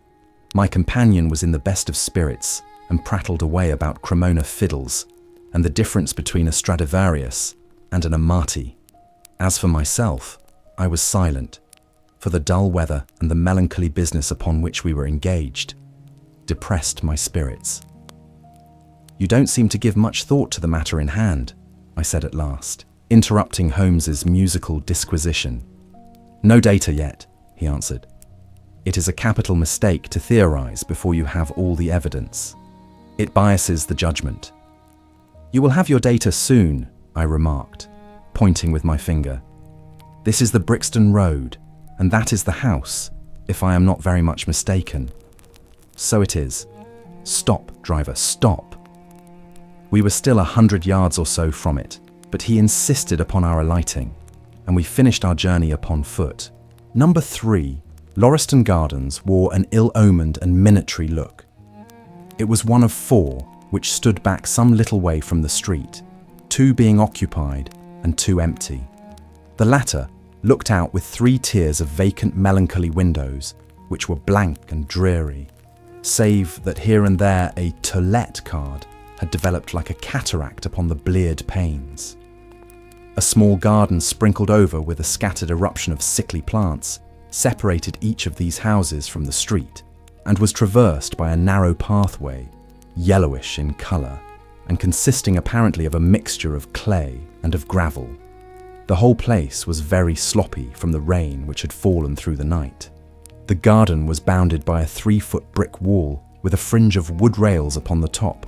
My companion was in the best of spirits and prattled away about Cremona fiddles and the difference between a Stradivarius and an Amati. As for myself, I was silent, for the dull weather and the melancholy business upon which we were engaged depressed my spirits. You don't seem to give much thought to the matter in hand, I said at last, interrupting Holmes's musical disquisition. No data yet, he answered. It is a capital mistake to theorize before you have all the evidence. It biases the judgment. You will have your data soon, I remarked, pointing with my finger. This is the Brixton Road, and that is the house, if I am not very much mistaken. So it is. Stop, driver, stop. We were still 100 yards or so from it, but he insisted upon our alighting, and we finished our journey upon foot. Number 3, Lauriston Gardens, wore an ill-omened and minatory look. It was one of 4, which stood back some little way from the street, 2 being occupied and 2 empty. The latter looked out with 3 tiers of vacant melancholy windows, which were blank and dreary, save that here and there a "To Let" card had developed like a cataract upon the bleared panes. A small garden sprinkled over with a scattered eruption of sickly plants separated each of these houses from the street, and was traversed by a narrow pathway, yellowish in colour, and consisting apparently of a mixture of clay and of gravel. The whole place was very sloppy from the rain which had fallen through the night. The garden was bounded by a 3-foot brick wall with a fringe of wood rails upon the top,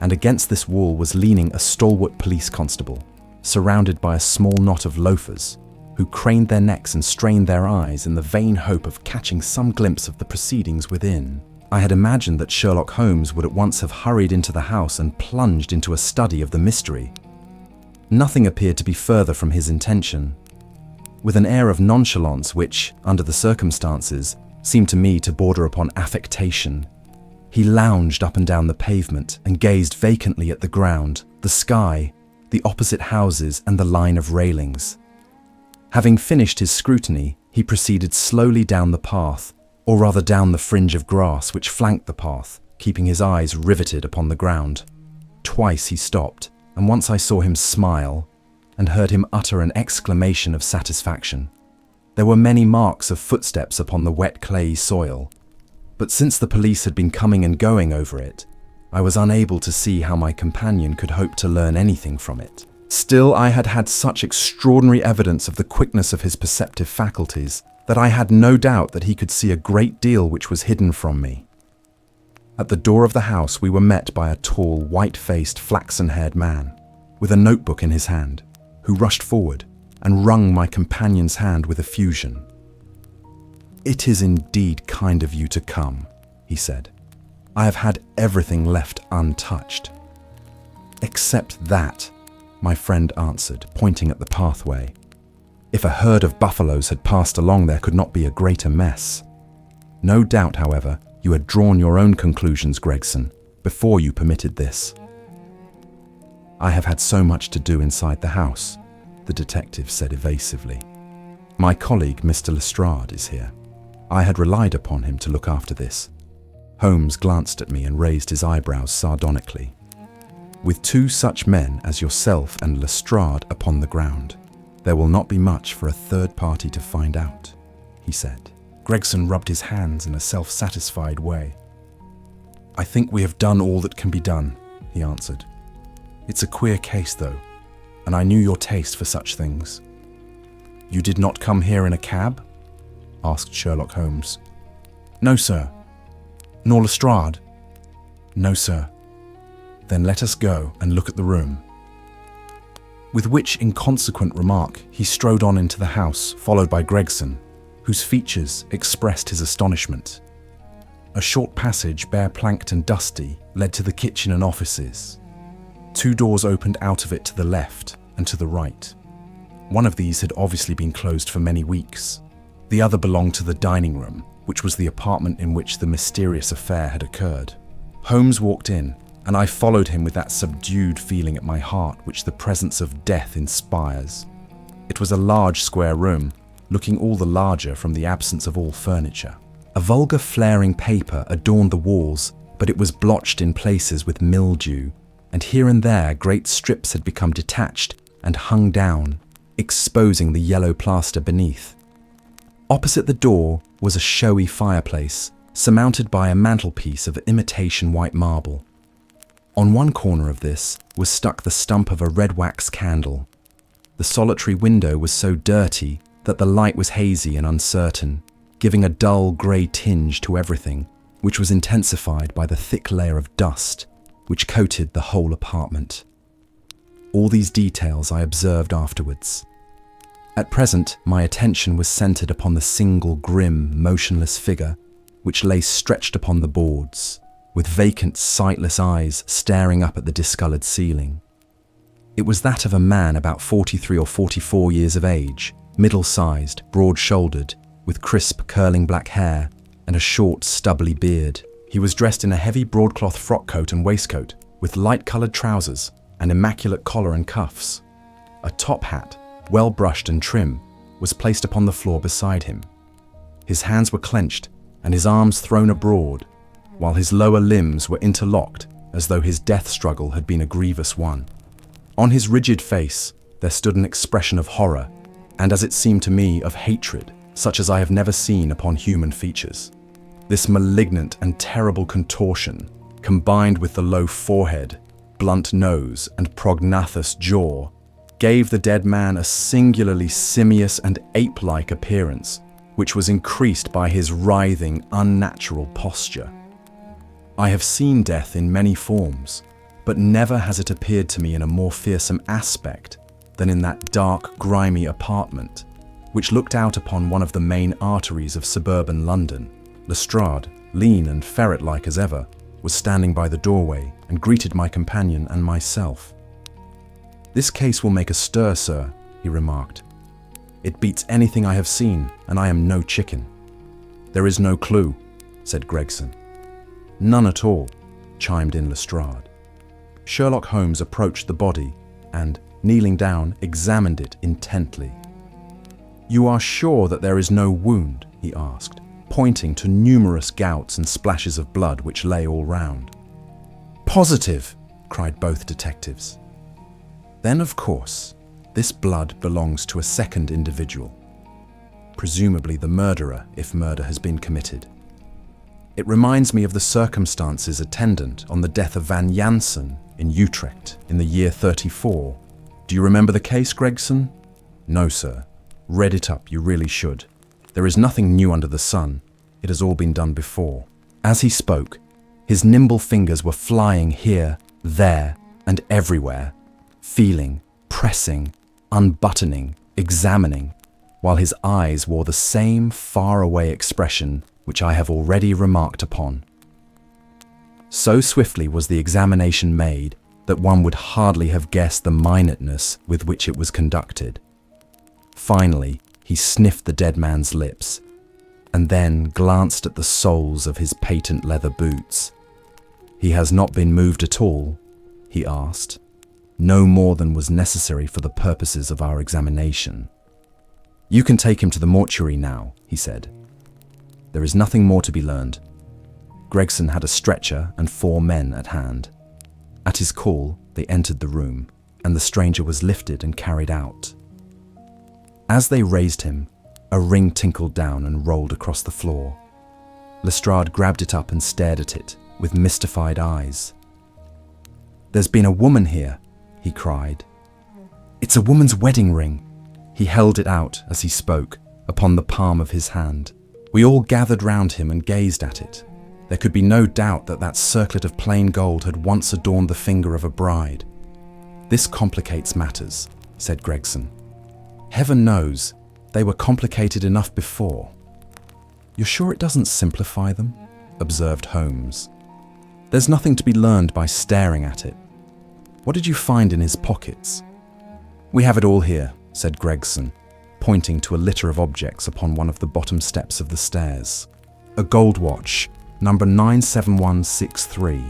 and against this wall was leaning a stalwart police constable, surrounded by a small knot of loafers, who craned their necks and strained their eyes in the vain hope of catching some glimpse of the proceedings within. I had imagined that Sherlock Holmes would at once have hurried into the house and plunged into a study of the mystery. Nothing appeared to be further from his intention. With an air of nonchalance which, under the circumstances, seemed to me to border upon affectation, he lounged up and down the pavement and gazed vacantly at the ground, the sky, the opposite houses and the line of railings. Having finished his scrutiny, he proceeded slowly down the path, or rather down the fringe of grass which flanked the path, keeping his eyes riveted upon the ground. Twice he stopped, and once I saw him smile, and heard him utter an exclamation of satisfaction. There were many marks of footsteps upon the wet clayey soil, but since the police had been coming and going over it, I was unable to see how my companion could hope to learn anything from it. Still, I had had such extraordinary evidence of the quickness of his perceptive faculties that I had no doubt that he could see a great deal which was hidden from me. At the door of the house we were met by a tall, white-faced, flaxen-haired man, with a notebook in his hand, who rushed forward and wrung my companion's hand with effusion. "It is indeed kind of you to come," he said. "I have had everything left untouched." "Except that," my friend answered, pointing at the pathway. "If a herd of buffaloes had passed along, there could not be a greater mess. No doubt, however, you had drawn your own conclusions, Gregson, before you permitted this." "I have had so much to do inside the house," the detective said evasively. "My colleague, Mr. Lestrade, is here. I had relied upon him to look after this." Holmes glanced at me and raised his eyebrows sardonically. "With 2 such men as yourself and Lestrade upon the ground, there will not be much for a third party to find out," he said. Gregson rubbed his hands in a self-satisfied way. "I think we have done all that can be done," he answered. "It's a queer case, though, and I knew your taste for such things." "You did not come here in a cab?" asked Sherlock Holmes. "No, sir." "Nor Lestrade?" "No, sir." "Then let us go and look at the room." With which inconsequent remark, he strode on into the house, followed by Gregson, whose features expressed his astonishment. A short passage, bare-planked and dusty, led to the kitchen and offices. 2 doors opened out of it to the left and to the right. One of these had obviously been closed for many weeks. The other belonged to the dining room, which was the apartment in which the mysterious affair had occurred. Holmes walked in, and I followed him with that subdued feeling at my heart which the presence of death inspires. It was a large square room, looking all the larger from the absence of all furniture. A vulgar flaring paper adorned the walls, but it was blotched in places with mildew, and here and there great strips had become detached and hung down, exposing the yellow plaster beneath. Opposite the door was a showy fireplace, surmounted by a mantelpiece of imitation white marble. On one corner of this was stuck the stump of a red wax candle. The solitary window was so dirty that the light was hazy and uncertain, giving a dull grey tinge to everything, which was intensified by the thick layer of dust which coated the whole apartment. All these details I observed afterwards. At present, my attention was centred upon the single grim, motionless figure which lay stretched upon the boards, with vacant, sightless eyes staring up at the discoloured ceiling. It was that of a man about 43 or 44 years of age, middle-sized, broad-shouldered, with crisp, curling black hair and a short, stubbly beard. He was dressed in a heavy broadcloth frock coat and waistcoat, with light-coloured trousers, an immaculate collar and cuffs. A top hat, well brushed and trim, was placed upon the floor beside him. His hands were clenched and his arms thrown abroad, while his lower limbs were interlocked as though his death struggle had been a grievous one. On his rigid face there stood an expression of horror, and as it seemed to me, of hatred, such as I have never seen upon human features. This malignant and terrible contortion, combined with the low forehead, blunt nose, and prognathous jaw, gave the dead man a singularly simious and ape-like appearance, which was increased by his writhing, unnatural posture. I have seen death in many forms, but never has it appeared to me in a more fearsome aspect than in that dark, grimy apartment, which looked out upon one of the main arteries of suburban London. Lestrade, lean and ferret-like as ever, was standing by the doorway and greeted my companion and myself. "This case will make a stir, sir," he remarked. "It beats anything I have seen, and I am no chicken." "There is no clue," said Gregson. "None at all," chimed in Lestrade. Sherlock Holmes approached the body and, kneeling down, examined it intently. "You are sure that there is no wound?" he asked, pointing to numerous gouts and splashes of blood which lay all round. "Positive!" cried both detectives. "Then, of course, this blood belongs to a second individual, presumably the murderer if murder has been committed. It reminds me of the circumstances attendant on the death of Van Jansen in Utrecht in the year 34. Do you remember the case, Gregson?" "No, sir. Read it up, you really should. There is nothing new under the sun. It has all been done before." As he spoke, his nimble fingers were flying here, there, and everywhere, feeling, pressing, unbuttoning, examining, while his eyes wore the same far-away expression which I have already remarked upon. So swiftly was the examination made that one would hardly have guessed the minuteness with which it was conducted. Finally, he sniffed the dead man's lips, and then glanced at the soles of his patent leather boots. "He has not been moved at all?" he asked. "No more than was necessary for the purposes of our examination." "You can take him to the mortuary now," he said. "There is nothing more to be learned." Gregson had a stretcher and 4 men at hand. At his call, they entered the room, and the stranger was lifted and carried out. As they raised him, a ring tinkled down and rolled across the floor. Lestrade grabbed it up and stared at it, with mystified eyes. "There's been a woman here," he cried. "It's a woman's wedding ring." He held it out as he spoke, upon the palm of his hand. We all gathered round him and gazed at it. There could be no doubt that that circlet of plain gold had once adorned the finger of a bride. "This complicates matters," said Gregson. "Heaven knows, they were complicated enough before." "You're sure it doesn't simplify them?" observed Holmes. "There's nothing to be learned by staring at it. What did you find in his pockets?" "We have it all here," said Gregson, pointing to a litter of objects upon one of the bottom steps of the stairs. "A gold watch, number 97163,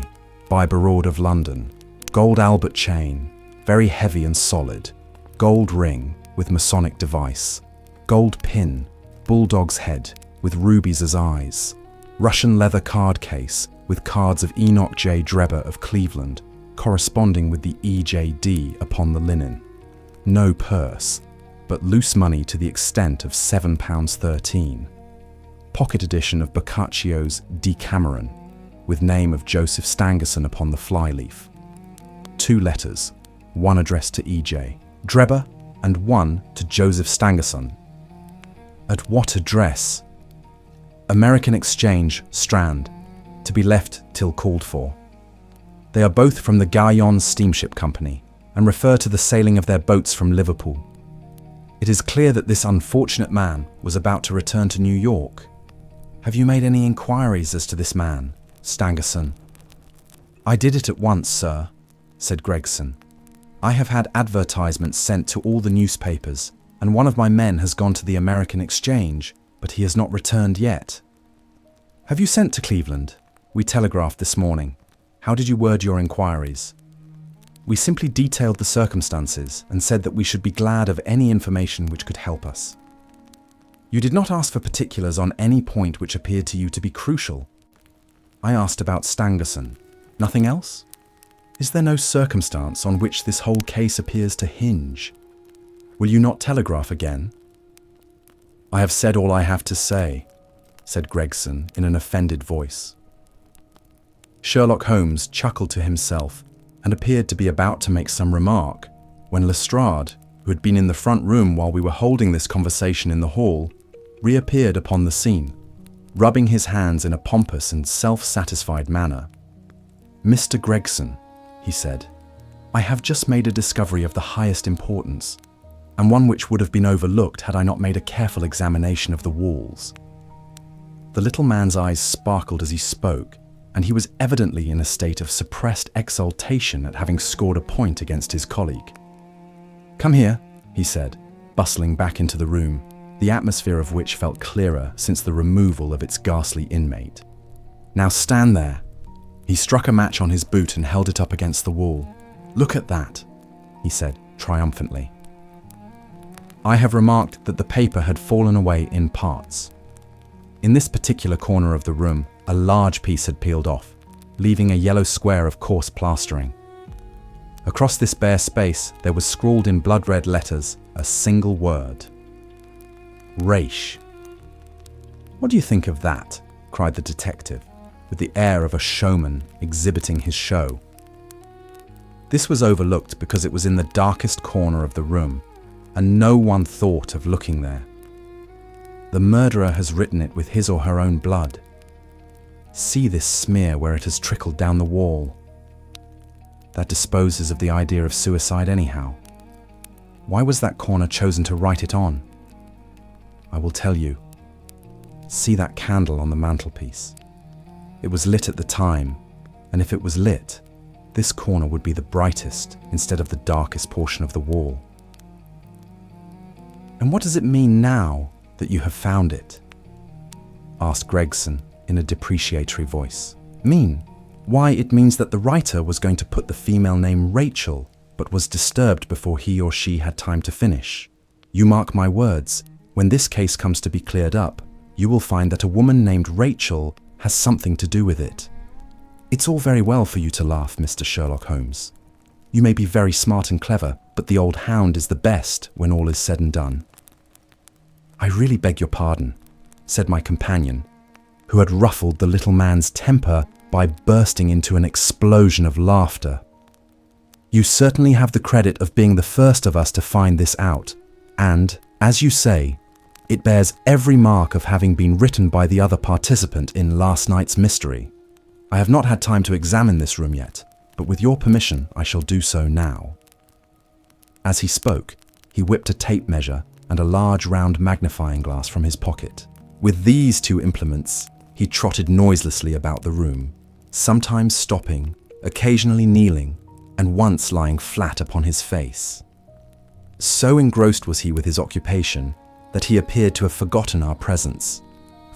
by Barraud of London. Gold Albert chain, very heavy and solid. Gold ring with Masonic device. Gold pin, bulldog's head with rubies as eyes. Russian leather card case with cards of Enoch J. Drebber of Cleveland, corresponding with the EJD upon the linen. No purse, but loose money to the extent of £7.13. Pocket edition of Boccaccio's Decameron, with name of Joseph Stangerson upon the flyleaf. 2 letters, one addressed to E.J. Drebber and one to Joseph Stangerson. At what address? American Exchange, Strand, to be left till called for. They are both from the Gaillon Steamship Company and refer to the sailing of their boats from Liverpool. It is clear that this unfortunate man was about to return to New York. Have you made any inquiries as to this man, Stangerson?" "I did it at once, sir," said Gregson. "I have had advertisements sent to all the newspapers, and one of my men has gone to the American Exchange, but he has not returned yet." "Have you sent to Cleveland? We telegraphed this morning. How did you word your inquiries?" "We simply detailed the circumstances and said that we should be glad of any information which could help us." "You did not ask for particulars on any point which appeared to you to be crucial?" "I asked about Stangerson. Nothing else? Is there no circumstance on which this whole case appears to hinge? Will you not telegraph again?" "I have said all I have to say," said Gregson in an offended voice. Sherlock Holmes chuckled to himself and appeared to be about to make some remark, when Lestrade, who had been in the front room while we were holding this conversation in the hall, reappeared upon the scene, rubbing his hands in a pompous and self-satisfied manner. "Mr. Gregson," he said, "I have just made a discovery of the highest importance, and one which would have been overlooked had I not made a careful examination of the walls." The little man's eyes sparkled as he spoke, and he was evidently in a state of suppressed exultation at having scored a point against his colleague. "Come here," he said, bustling back into the room, the atmosphere of which felt clearer since the removal of its ghastly inmate. "Now stand there." He struck a match on his boot and held it up against the wall. "Look at that," he said triumphantly. I have remarked that the paper had fallen away in parts. In this particular corner of the room, a large piece had peeled off, leaving a yellow square of coarse plastering. Across this bare space, there was scrawled in blood-red letters a single word: Raish. "What do you think of that?" cried the detective, with the air of a showman exhibiting his show. This was overlooked because it was in the darkest corner of the room, and no one thought of looking there. The murderer has written it with his or her own blood. See this smear where it has trickled down the wall. That disposes of the idea of suicide anyhow. Why was that corner chosen to write it on? I will tell you. See that candle on the mantelpiece. It was lit at the time, and if it was lit, this corner would be the brightest instead of the darkest portion of the wall. "And what does it mean now that you have found it?" asked Gregson in a depreciatory voice. "Mean? Why, it means that the writer was going to put the female name Rachel, but was disturbed before he or she had time to finish. You mark my words, when this case comes to be cleared up, you will find that a woman named Rachel has something to do with it. It's all very well for you to laugh, Mr. Sherlock Holmes. You may be very smart and clever, but the old hound is the best when all is said and done." "I really beg your pardon," said my companion, who had ruffled the little man's temper by bursting into an explosion of laughter. "You certainly have the credit of being the first of us to find this out, and, as you say, it bears every mark of having been written by the other participant in last night's mystery. I have not had time to examine this room yet, but with your permission, I shall do so now." As he spoke, he whipped a tape measure and a large round magnifying glass from his pocket. With these two implements, he trotted noiselessly about the room, sometimes stopping, occasionally kneeling, and once lying flat upon his face. So engrossed was he with his occupation that he appeared to have forgotten our presence,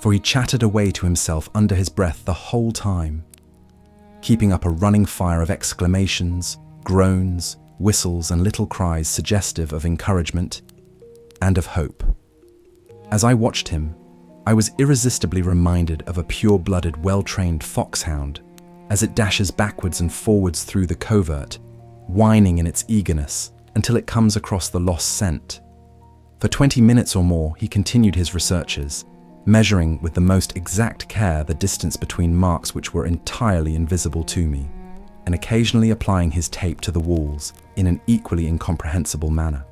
for he chattered away to himself under his breath the whole time, keeping up a running fire of exclamations, groans, whistles, and little cries suggestive of encouragement and of hope. As I watched him, I was irresistibly reminded of a pure-blooded, well-trained foxhound as it dashes backwards and forwards through the covert, whining in its eagerness until it comes across the lost scent. For 20 minutes or more, he continued his researches, measuring with the most exact care the distance between marks which were entirely invisible to me, and occasionally applying his tape to the walls in an equally incomprehensible manner.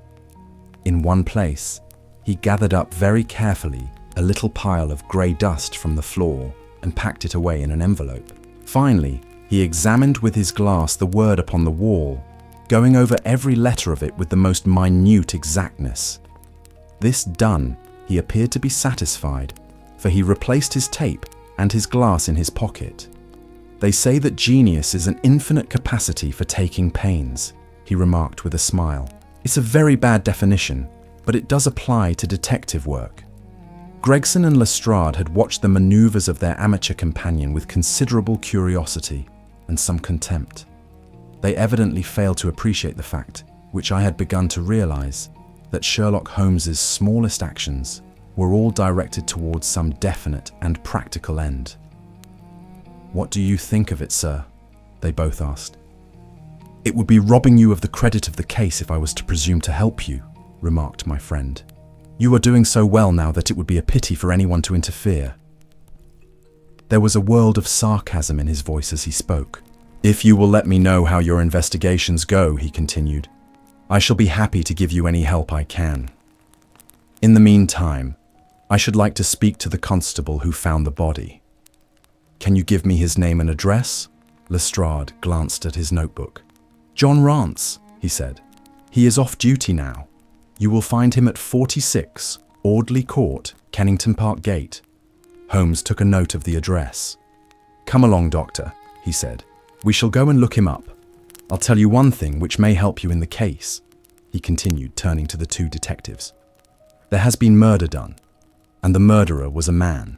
In one place, he gathered up very carefully a little pile of grey dust from the floor and packed it away in an envelope. Finally, he examined with his glass the word upon the wall, going over every letter of it with the most minute exactness. This done, he appeared to be satisfied, for he replaced his tape and his glass in his pocket. "They say that genius is an infinite capacity for taking pains," he remarked with a smile. "It's a very bad definition, but it does apply to detective work." Gregson and Lestrade had watched the maneuvers of their amateur companion with considerable curiosity and some contempt. They evidently failed to appreciate the fact, which I had begun to realize, that Sherlock Holmes's smallest actions were all directed towards some definite and practical end. "What do you think of it, sir?" they both asked. "It would be robbing you of the credit of the case if I was to presume to help you," remarked my friend. "You are doing so well now that it would be a pity for anyone to interfere." There was a world of sarcasm in his voice as he spoke. "If you will let me know how your investigations go," he continued, "I shall be happy to give you any help I can. In the meantime, I should like to speak to the constable who found the body. Can you give me his name and address?" Lestrade glanced at his notebook. "John Rance," he said. "He is off duty now. You will find him at 46 Audley Court, Kennington Park Gate." Holmes took a note of the address. "Come along, Doctor," he said. "We shall go and look him up. I'll tell you one thing which may help you in the case," he continued, turning to the two detectives. "There has been murder done, and the murderer was a man.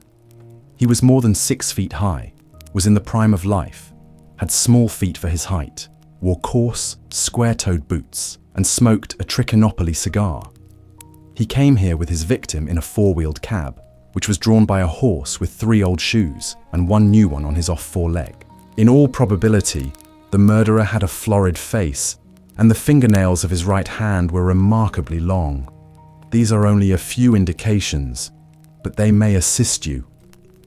He was more than 6 feet high, was in the prime of life, had small feet for his height, wore coarse, square-toed boots, and smoked a Trichinopoly cigar. He came here with his victim in a 4-wheeled cab, which was drawn by a horse with 3 old shoes and 1 new one on his off foreleg. In all probability, the murderer had a florid face, and the fingernails of his right hand were remarkably long. These are only a few indications, but they may assist you."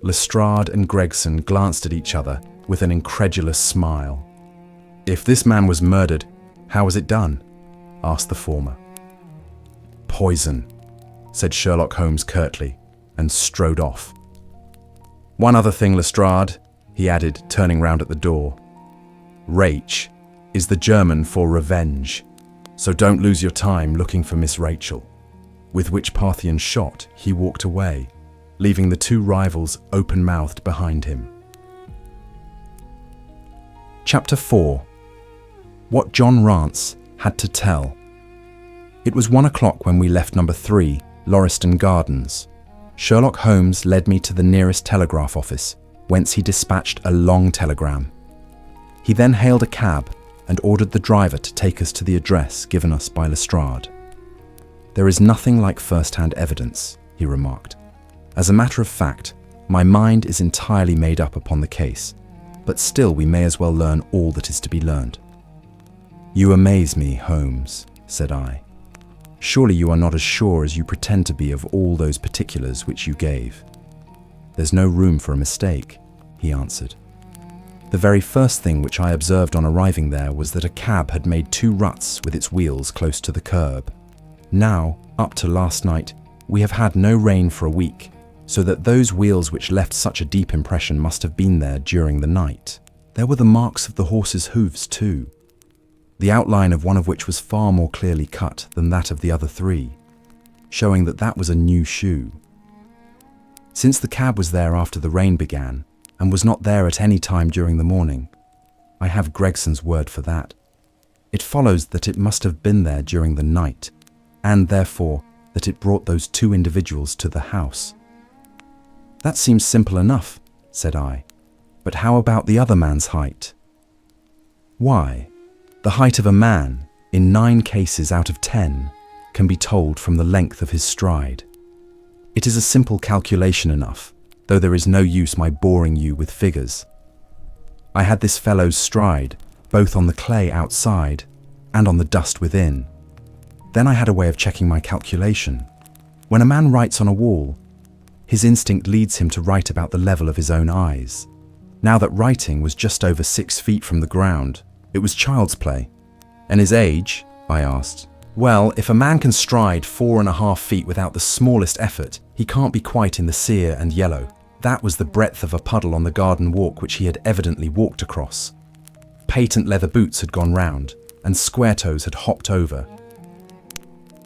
Lestrade and Gregson glanced at each other with an incredulous smile. "If this man was murdered, how was it done?" asked the former. "Poison," said Sherlock Holmes curtly, and strode off. "One other thing, Lestrade," he added, turning round at the door. "Rach is the German for revenge, so don't lose your time looking for Miss Rachel." With which Parthian shot, he walked away, leaving the two rivals open-mouthed behind him. Chapter 4. What John Rance had to tell. It was 1 o'clock when we left number 3, Lauriston Gardens. Sherlock Holmes led me to the nearest telegraph office, whence he dispatched a long telegram. He then hailed a cab and ordered the driver to take us to the address given us by Lestrade. "There is nothing like first-hand evidence," he remarked. "As a matter of fact, my mind is entirely made up upon the case, but still we may as well learn all that is to be learned." "You amaze me, Holmes," said I. "Surely you are not as sure as you pretend to be of all those particulars which you gave." "There's no room for a mistake," he answered. The very first thing which I observed on arriving there was that a cab had made 2 ruts with its wheels close to the curb. Now, up to last night, we have had no rain for a week, so that those wheels which left such a deep impression must have been there during the night. There were the marks of the horse's hooves too, the outline of one of which was far more clearly cut than that of the other 3, showing that that was a new shoe. Since the cab was there after the rain began, and was not there at any time during the morning, I have Gregson's word for that. It follows that it must have been there during the night, and therefore that it brought those 2 individuals to the house. That seems simple enough, said I, but how about the other man's height? Why, the height of a man, in 9 cases out of 10, can be told from the length of his stride. It is a simple calculation enough, though there is no use my boring you with figures. I had this fellow's stride, both on the clay outside and on the dust within. Then I had a way of checking my calculation. When a man writes on a wall, his instinct leads him to write about the level of his own eyes. Now that writing was just over 6 feet from the ground, it was child's play. And his age? I asked. Well, if a man can stride 4.5 feet without the smallest effort, he can't be quite in the sere and yellow. That was the breadth of a puddle on the garden walk which he had evidently walked across. Patent leather boots had gone round, and square toes had hopped over.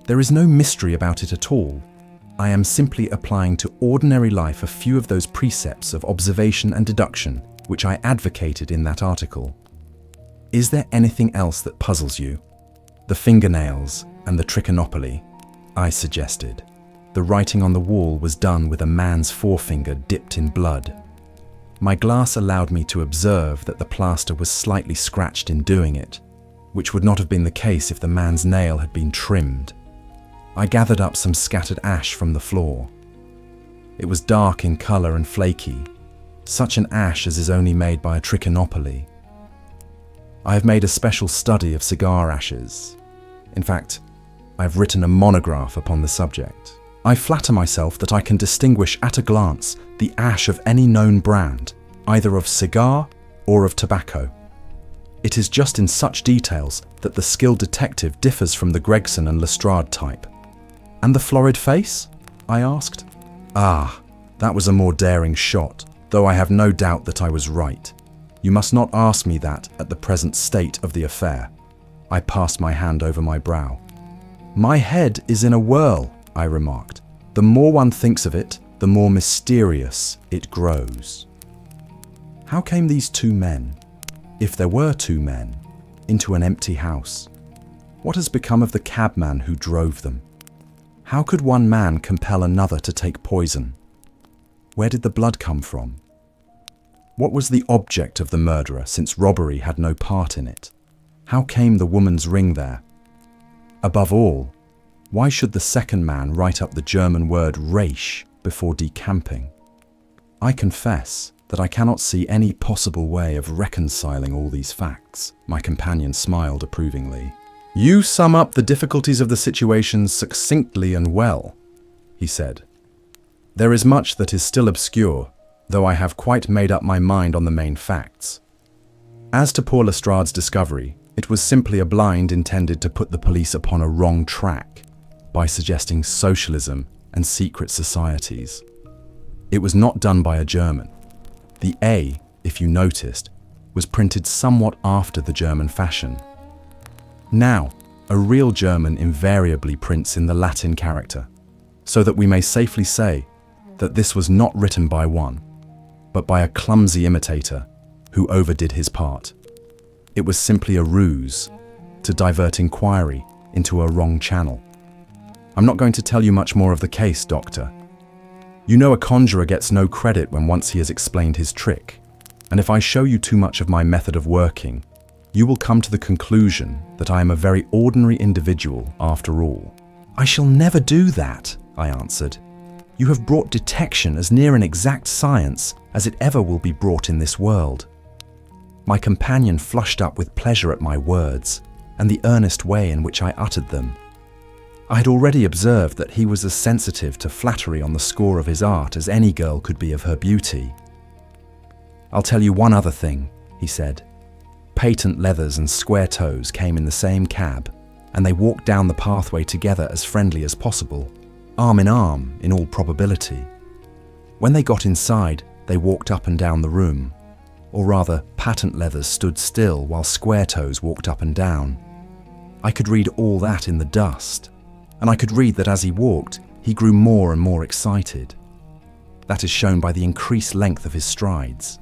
There is no mystery about it at all. I am simply applying to ordinary life a few of those precepts of observation and deduction which I advocated in that article. Is there anything else that puzzles you? The fingernails and the trichinopoly, I suggested. The writing on the wall was done with a man's forefinger dipped in blood. My glass allowed me to observe that the plaster was slightly scratched in doing it, which would not have been the case if the man's nail had been trimmed. I gathered up some scattered ash from the floor. It was dark in colour and flaky, such an ash as is only made by a trichinopoly. I have made a special study of cigar ashes. In fact, I have written a monograph upon the subject. I flatter myself that I can distinguish at a glance the ash of any known brand, either of cigar or of tobacco. It is just in such details that the skilled detective differs from the Gregson and Lestrade type. And the florid face? I asked. Ah, that was a more daring shot, though I have no doubt that I was right. You must not ask me that at the present state of the affair. I passed my hand over my brow. My head is in a whirl, I remarked. The more one thinks of it, the more mysterious it grows. How came these 2 men, if there were 2 men, into an empty house? What has become of the cabman who drove them? How could one man compel another to take poison? Where did the blood come from? What was the object of the murderer, since robbery had no part in it? How came the woman's ring there? Above all, why should the second man write up the German word Reich before decamping? I confess that I cannot see any possible way of reconciling all these facts. My companion smiled approvingly. You sum up the difficulties of the situation succinctly and well, he said. There is much that is still obscure, though I have quite made up my mind on the main facts. As to poor Lestrade's discovery, it was simply a blind intended to put the police upon a wrong track by suggesting socialism and secret societies. It was not done by a German. The A, if you noticed, was printed somewhat after the German fashion. Now, a real German invariably prints in the Latin character, so that we may safely say that this was not written by one, but by a clumsy imitator who overdid his part. It was simply a ruse to divert inquiry into a wrong channel. I'm not going to tell you much more of the case, Doctor. You know a conjurer gets no credit when once he has explained his trick, and if I show you too much of my method of working, you will come to the conclusion that I am a very ordinary individual after all. I shall never do that, I answered. You have brought detection as near an exact science as it ever will be brought in this world. My companion flushed up with pleasure at my words and the earnest way in which I uttered them. I had already observed that he was as sensitive to flattery on the score of his art as any girl could be of her beauty. I'll tell you one other thing, he said. Patent leathers and square toes came in the same cab, and they walked down the pathway together as friendly as possible, arm in all probability. When they got inside, they walked up and down the room. Or rather, patent leathers stood still while square toes walked up and down. I could read all that in the dust, and I could read that as he walked, he grew more and more excited. That is shown by the increased length of his strides.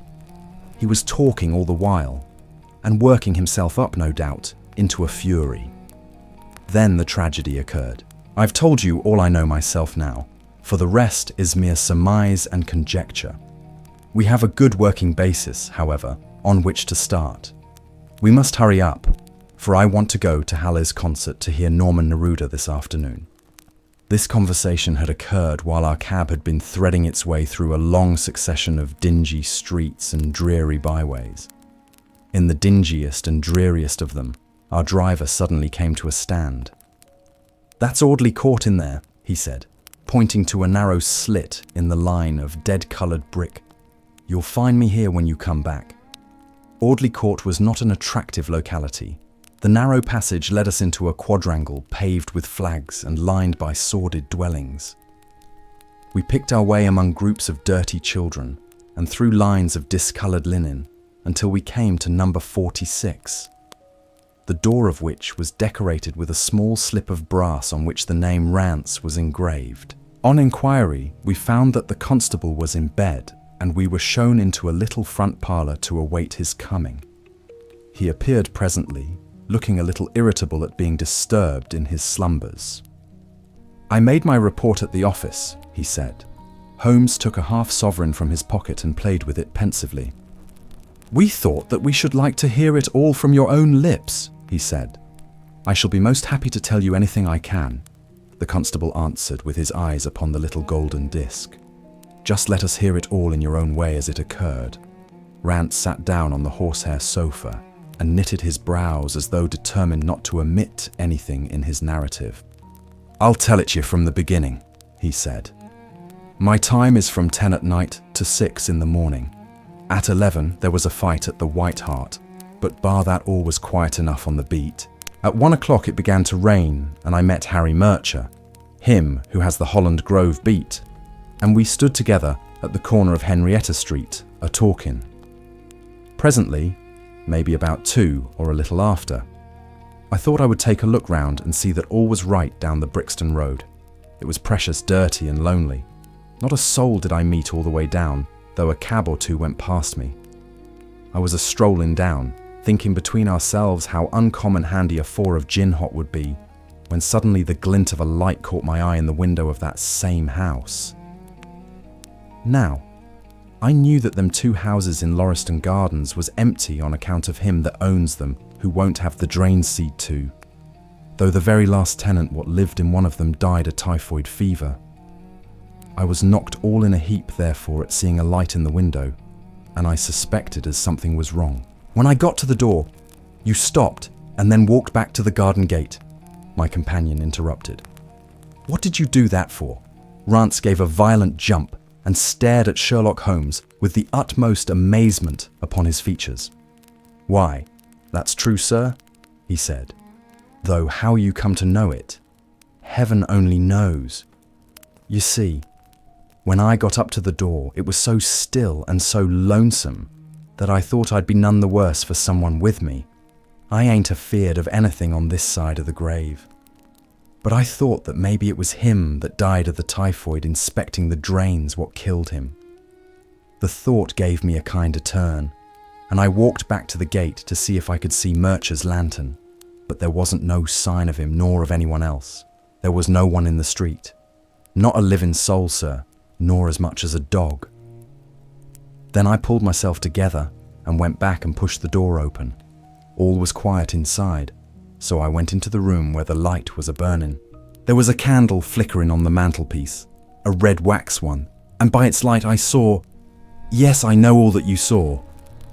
He was talking all the while, and working himself up, no doubt, into a fury. Then the tragedy occurred. I've told you all I know myself now, for the rest is mere surmise and conjecture. We have a good working basis, however, on which to start. We must hurry up, for I want to go to Halle's concert to hear Norman Neruda this afternoon. This conversation had occurred while our cab had been threading its way through a long succession of dingy streets and dreary byways. In the dingiest and dreariest of them, our driver suddenly came to a stand. "That's Audley Court in there," he said, pointing to a narrow slit in the line of dead-coloured brick. "You'll find me here when you come back." Audley Court was not an attractive locality. The narrow passage led us into a quadrangle paved with flags and lined by sordid dwellings. We picked our way among groups of dirty children and through lines of discoloured linen until we came to number 46, the door of which was decorated with a small slip of brass on which the name Rance was engraved. On inquiry, we found that the constable was in bed, and we were shown into a little front parlour to await his coming. He appeared presently, looking a little irritable at being disturbed in his slumbers. "I made my report at the office," he said. Holmes took a half-sovereign from his pocket and played with it pensively. "We thought that we should like to hear it all from your own lips," he said. "I shall be most happy to tell you anything I can," the constable answered with his eyes upon the little golden disc. "Just let us hear it all in your own way as it occurred." Rance sat down on the horsehair sofa and knitted his brows as though determined not to omit anything in his narrative. "I'll tell it you from the beginning," he said. "My time is from 10 at night to 6 in the morning. At 11 there was a fight at the White Hart, but bar that all was quiet enough on the beat. At 1 o'clock it began to rain, and I met Harry Murcher, him who has the Holland Grove beat, and we stood together at the corner of Henrietta Street, a-talkin'. Presently, maybe about 2 or a little after, I thought I would take a look round and see that all was right down the Brixton Road. It was precious dirty and lonely. Not a soul did I meet all the way down, though a cab or two went past me. I was a-strolling down, thinking between ourselves how uncommon handy a 4 of gin hot would be, when suddenly the glint of a light caught my eye in the window of that same house. Now, I knew that them 2 houses in Lauriston Gardens was empty on account of him that owns them, who won't have the drain seed to, though the very last tenant what lived in one of them died of typhoid fever. I was knocked all in a heap, therefore, at seeing a light in the window, and I suspected as something was wrong. When I got to the door, you stopped and then walked back to the garden gate, my companion interrupted. What did you do that for? Rance gave a violent jump and stared at Sherlock Holmes with the utmost amazement upon his features. "Why, that's true, sir," he said, "though how you come to know it, heaven only knows. You see, when I got up to the door, it was so still and so lonesome that I thought I'd be none the worse for someone with me. I ain't afeared of anything on this side of the grave. But I thought that maybe it was him that died of the typhoid inspecting the drains what killed him. The thought gave me a kind of turn, and I walked back to the gate to see if I could see Murcher's lantern, but there wasn't no sign of him nor of anyone else. There was no one in the street. Not a living soul, sir, nor as much as a dog. Then I pulled myself together and went back and pushed the door open. All was quiet inside, so I went into the room where the light was a-burning. There was a candle flickering on the mantelpiece, a red wax one, and by its light I saw— Yes, I know all that you saw.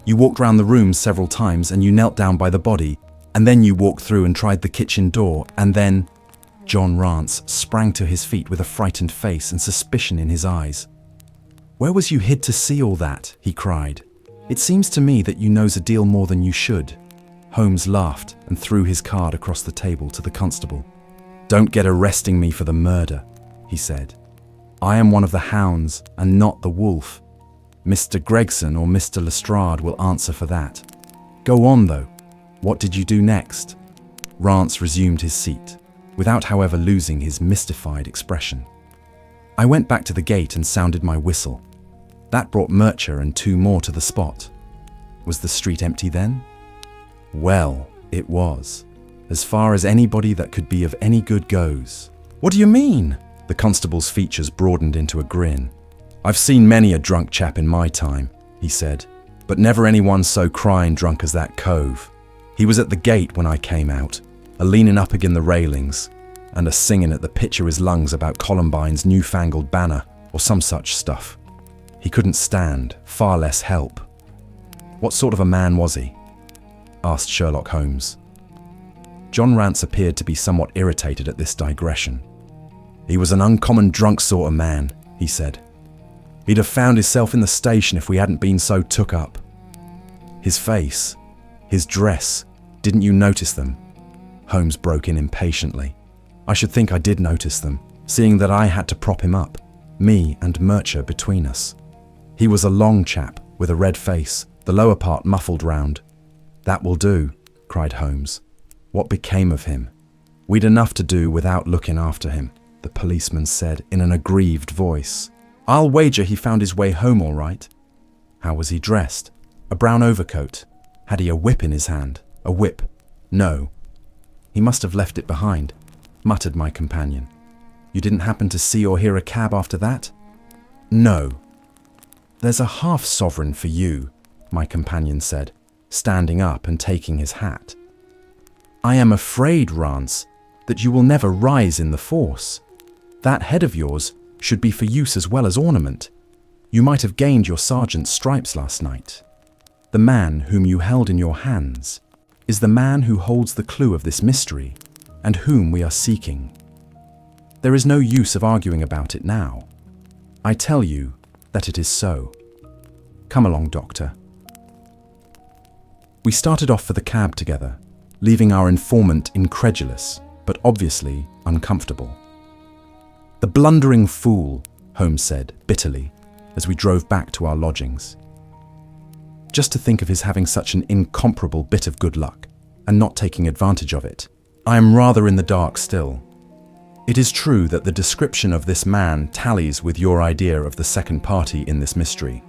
You walked round the room several times and you knelt down by the body, and then you walked through and tried the kitchen door, and then— John Rance sprang to his feet with a frightened face and suspicion in his eyes. "Where was you hid to see all that?" he cried. It seems to me that you knows a deal more than you should." Holmes laughed and threw his card across the table to the constable. "Don't get arresting me for the murder," he said. "I am one of the hounds and not the wolf. Mr. Gregson or Mr. Lestrade will answer for that. Go on, though. What did you do next?" Rance resumed his seat, without, however, losing his mystified expression. "I went back to the gate and sounded my whistle. That brought Murcher and 2 more to the spot. Was the street empty then? Well, it was. As far as anybody that could be of any good goes." "What do you mean?" The constable's features broadened into a grin. "I've seen many a drunk chap in my time," he said, "but never anyone so crying drunk as that cove. He was at the gate when I came out, a-leaning up agin the railings, and a-singing at the pitch of his lungs about Columbine's newfangled banner, or some such stuff. He couldn't stand, far less help." "What sort of a man was he?" asked Sherlock Holmes. John Rance appeared to be somewhat irritated at this digression. "He was an uncommon drunk sort of man," he said. "He'd have found himself in the station if we hadn't been so took up. His face, his dress, didn't you notice them?" Holmes broke in impatiently. "I should think I did notice them, seeing that I had to prop him up, me and Murcher between us. He was a long chap, with a red face, the lower part muffled round." "That will do," cried Holmes. "What became of him?" "We'd enough to do without looking after him," the policeman said in an aggrieved voice. "I'll wager he found his way home all right." "How was he dressed?" "A brown overcoat." "Had he a whip in his hand?" "A whip? No." "He must have left it behind," muttered my companion. "You didn't happen to see or hear a cab after that?" "No." "There's a half-sovereign for you," my companion said, standing up and taking his hat. "I am afraid, Rance, that you will never rise in the force. That head of yours should be for use as well as ornament. You might have gained your sergeant's stripes last night. The man whom you held in your hands is the man who holds the clue of this mystery and whom we are seeking. There is no use of arguing about it now. I tell you that it is so. Come along, Doctor." We started off for the cab together, leaving our informant incredulous, but obviously uncomfortable. "The blundering fool," Holmes said bitterly, as we drove back to our lodgings. "Just to think of his having such an incomparable bit of good luck, and not taking advantage of it. I am rather in the dark still. It is true that the description of this man tallies with your idea of the second party in this mystery.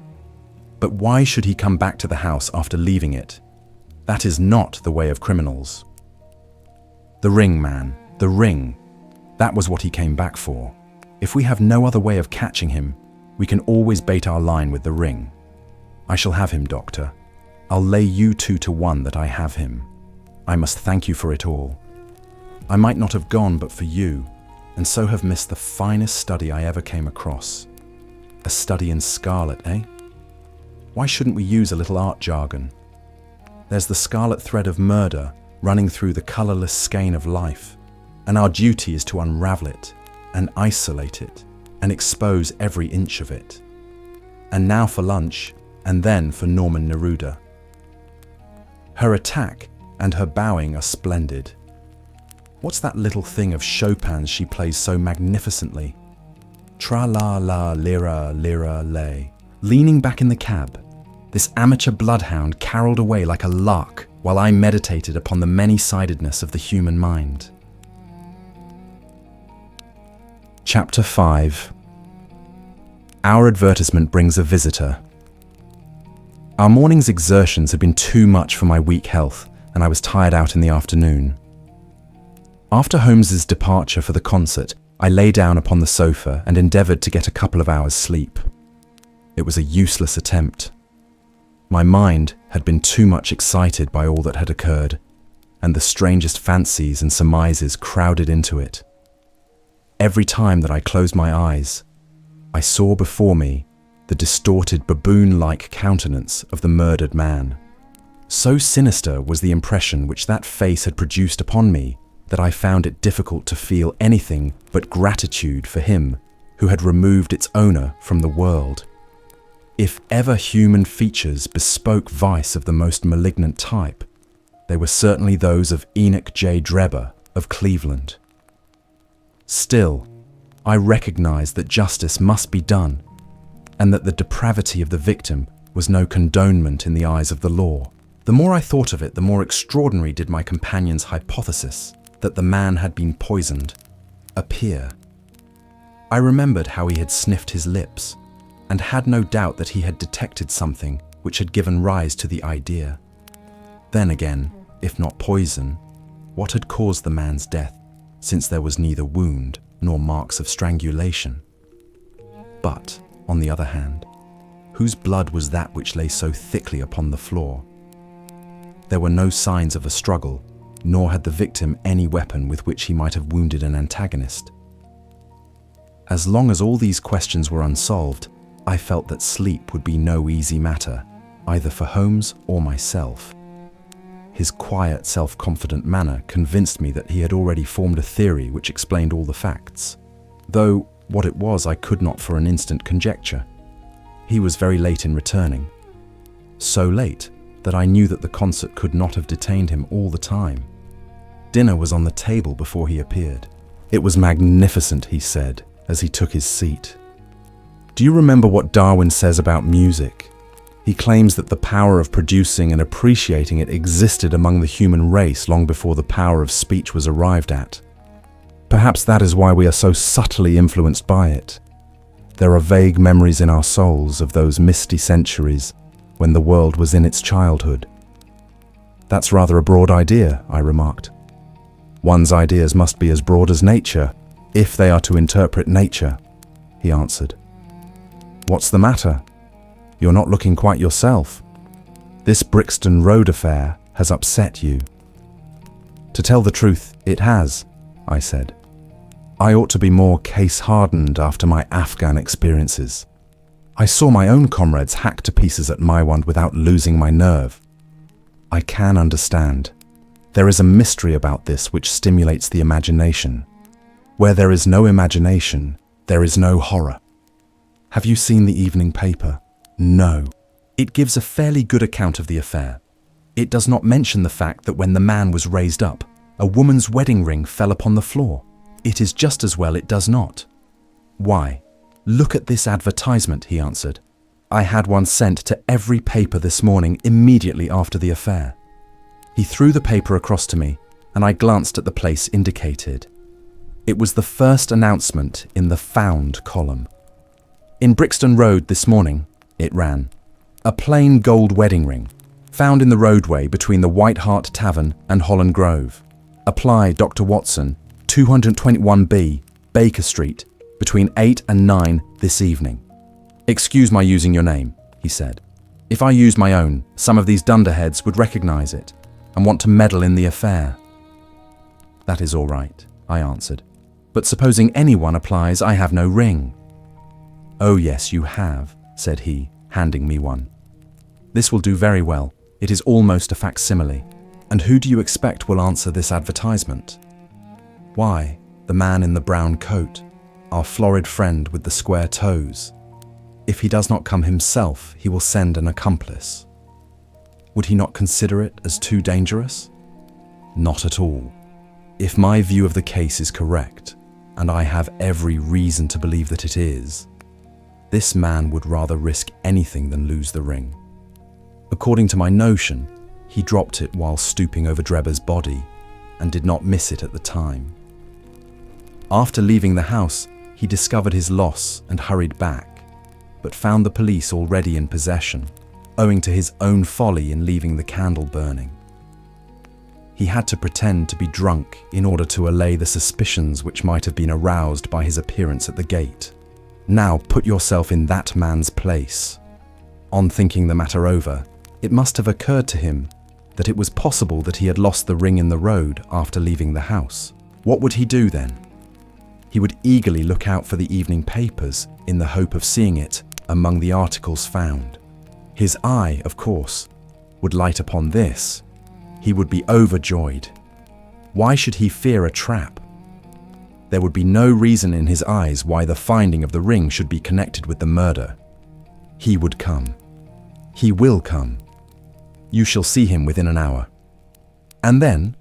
But why should he come back to the house after leaving it? That is not the way of criminals. The ring, man, the ring. That was what he came back for. If we have no other way of catching him, we can always bait our line with the ring. I shall have him, Doctor. I'll lay you 2 to 1 that I have him. I must thank you for it all. I might not have gone but for you, and so have missed the finest study I ever came across. A study in Scarlet, eh? Why shouldn't we use a little art jargon? There's the scarlet thread of murder running through the colourless skein of life, and our duty is to unravel it, and isolate it, and expose every inch of it. And now for lunch, and then for Norman Neruda. Her attack and her bowing are splendid. What's that little thing of Chopin's she plays so magnificently? Tra-la-la, lira, lira, lay. Leaning back in the cab, this amateur bloodhound caroled away like a lark while I meditated upon the many-sidedness of the human mind. Chapter 5. Our advertisement brings a visitor. Our morning's exertions had been too much for my weak health, and I was tired out in the afternoon. After Holmes's departure for the concert, I lay down upon the sofa and endeavoured to get a couple of hours' sleep. It was a useless attempt. My mind had been too much excited by all that had occurred, and the strangest fancies and surmises crowded into it. Every time that I closed my eyes, I saw before me the distorted baboon-like countenance of the murdered man. So sinister was the impression which that face had produced upon me that I found it difficult to feel anything but gratitude for him who had removed its owner from the world. If ever human features bespoke vice of the most malignant type, they were certainly those of Enoch J. Drebber of Cleveland. Still, I recognized that justice must be done, and that the depravity of the victim was no condonement in the eyes of the law. The more I thought of it, the more extraordinary did my companion's hypothesis that the man had been poisoned appear. I remembered how he had sniffed his lips, and had no doubt that he had detected something which had given rise to the idea. Then again, if not poison, what had caused the man's death, since there was neither wound nor marks of strangulation? But, on the other hand, whose blood was that which lay so thickly upon the floor? There were no signs of a struggle, nor had the victim any weapon with which he might have wounded an antagonist. As long as all these questions were unsolved, I felt that sleep would be no easy matter, either for Holmes or myself. His quiet, self-confident manner convinced me that he had already formed a theory which explained all the facts, though what it was I could not for an instant conjecture. He was very late in returning, so late that I knew that the concert could not have detained him all the time. Dinner was on the table before he appeared. It was magnificent, he said, as he took his seat. Do you remember what Darwin says about music? He claims that the power of producing and appreciating it existed among the human race long before the power of speech was arrived at. Perhaps that is why we are so subtly influenced by it. There are vague memories in our souls of those misty centuries when the world was in its childhood. That's rather a broad idea, I remarked. One's ideas must be as broad as nature, if they are to interpret nature, he answered. What's the matter? You're not looking quite yourself. This Brixton Road affair has upset you. To tell the truth, it has, I said. I ought to be more case-hardened after my Afghan experiences. I saw my own comrades hacked to pieces at Maiwand without losing my nerve. I can understand. There is a mystery about this which stimulates the imagination. Where there is no imagination, there is no horror. Have you seen the evening paper? No. It gives a fairly good account of the affair. It does not mention the fact that when the man was raised up, a woman's wedding ring fell upon the floor. It is just as well it does not. Why? Look at this advertisement, he answered. I had one sent to every paper this morning immediately after the affair. He threw the paper across to me, and I glanced at the place indicated. It was the first announcement in the Found column. In Brixton Road this morning, it ran, a plain gold wedding ring, found in the roadway between the White Hart Tavern and Holland Grove. Apply Dr. Watson, 221B, Baker Street, between 8 and 9 this evening. Excuse my using your name, he said. If I used my own, some of these dunderheads would recognize it and want to meddle in the affair. That is all right, I answered. But supposing anyone applies, I have no ring. Oh yes, you have, said he, handing me one. This will do very well. It is almost a facsimile. And who do you expect will answer this advertisement? Why, the man in the brown coat, our florid friend with the square toes. If he does not come himself, he will send an accomplice. Would he not consider it as too dangerous? Not at all. If my view of the case is correct, and I have every reason to believe that it is, this man would rather risk anything than lose the ring. According to my notion, he dropped it while stooping over Drebber's body and did not miss it at the time. After leaving the house, he discovered his loss and hurried back, but found the police already in possession, owing to his own folly in leaving the candle burning. He had to pretend to be drunk in order to allay the suspicions which might have been aroused by his appearance at the gate. Now put yourself in that man's place. On thinking the matter over, it must have occurred to him that it was possible that he had lost the ring in the road after leaving the house. What would he do then? He would eagerly look out for the evening papers in the hope of seeing it among the articles found. His eye, of course, would light upon this. He would be overjoyed. Why should he fear a trap? There would be no reason in his eyes why the finding of the ring should be connected with the murder. He would come. He will come. You shall see him within an hour. And then?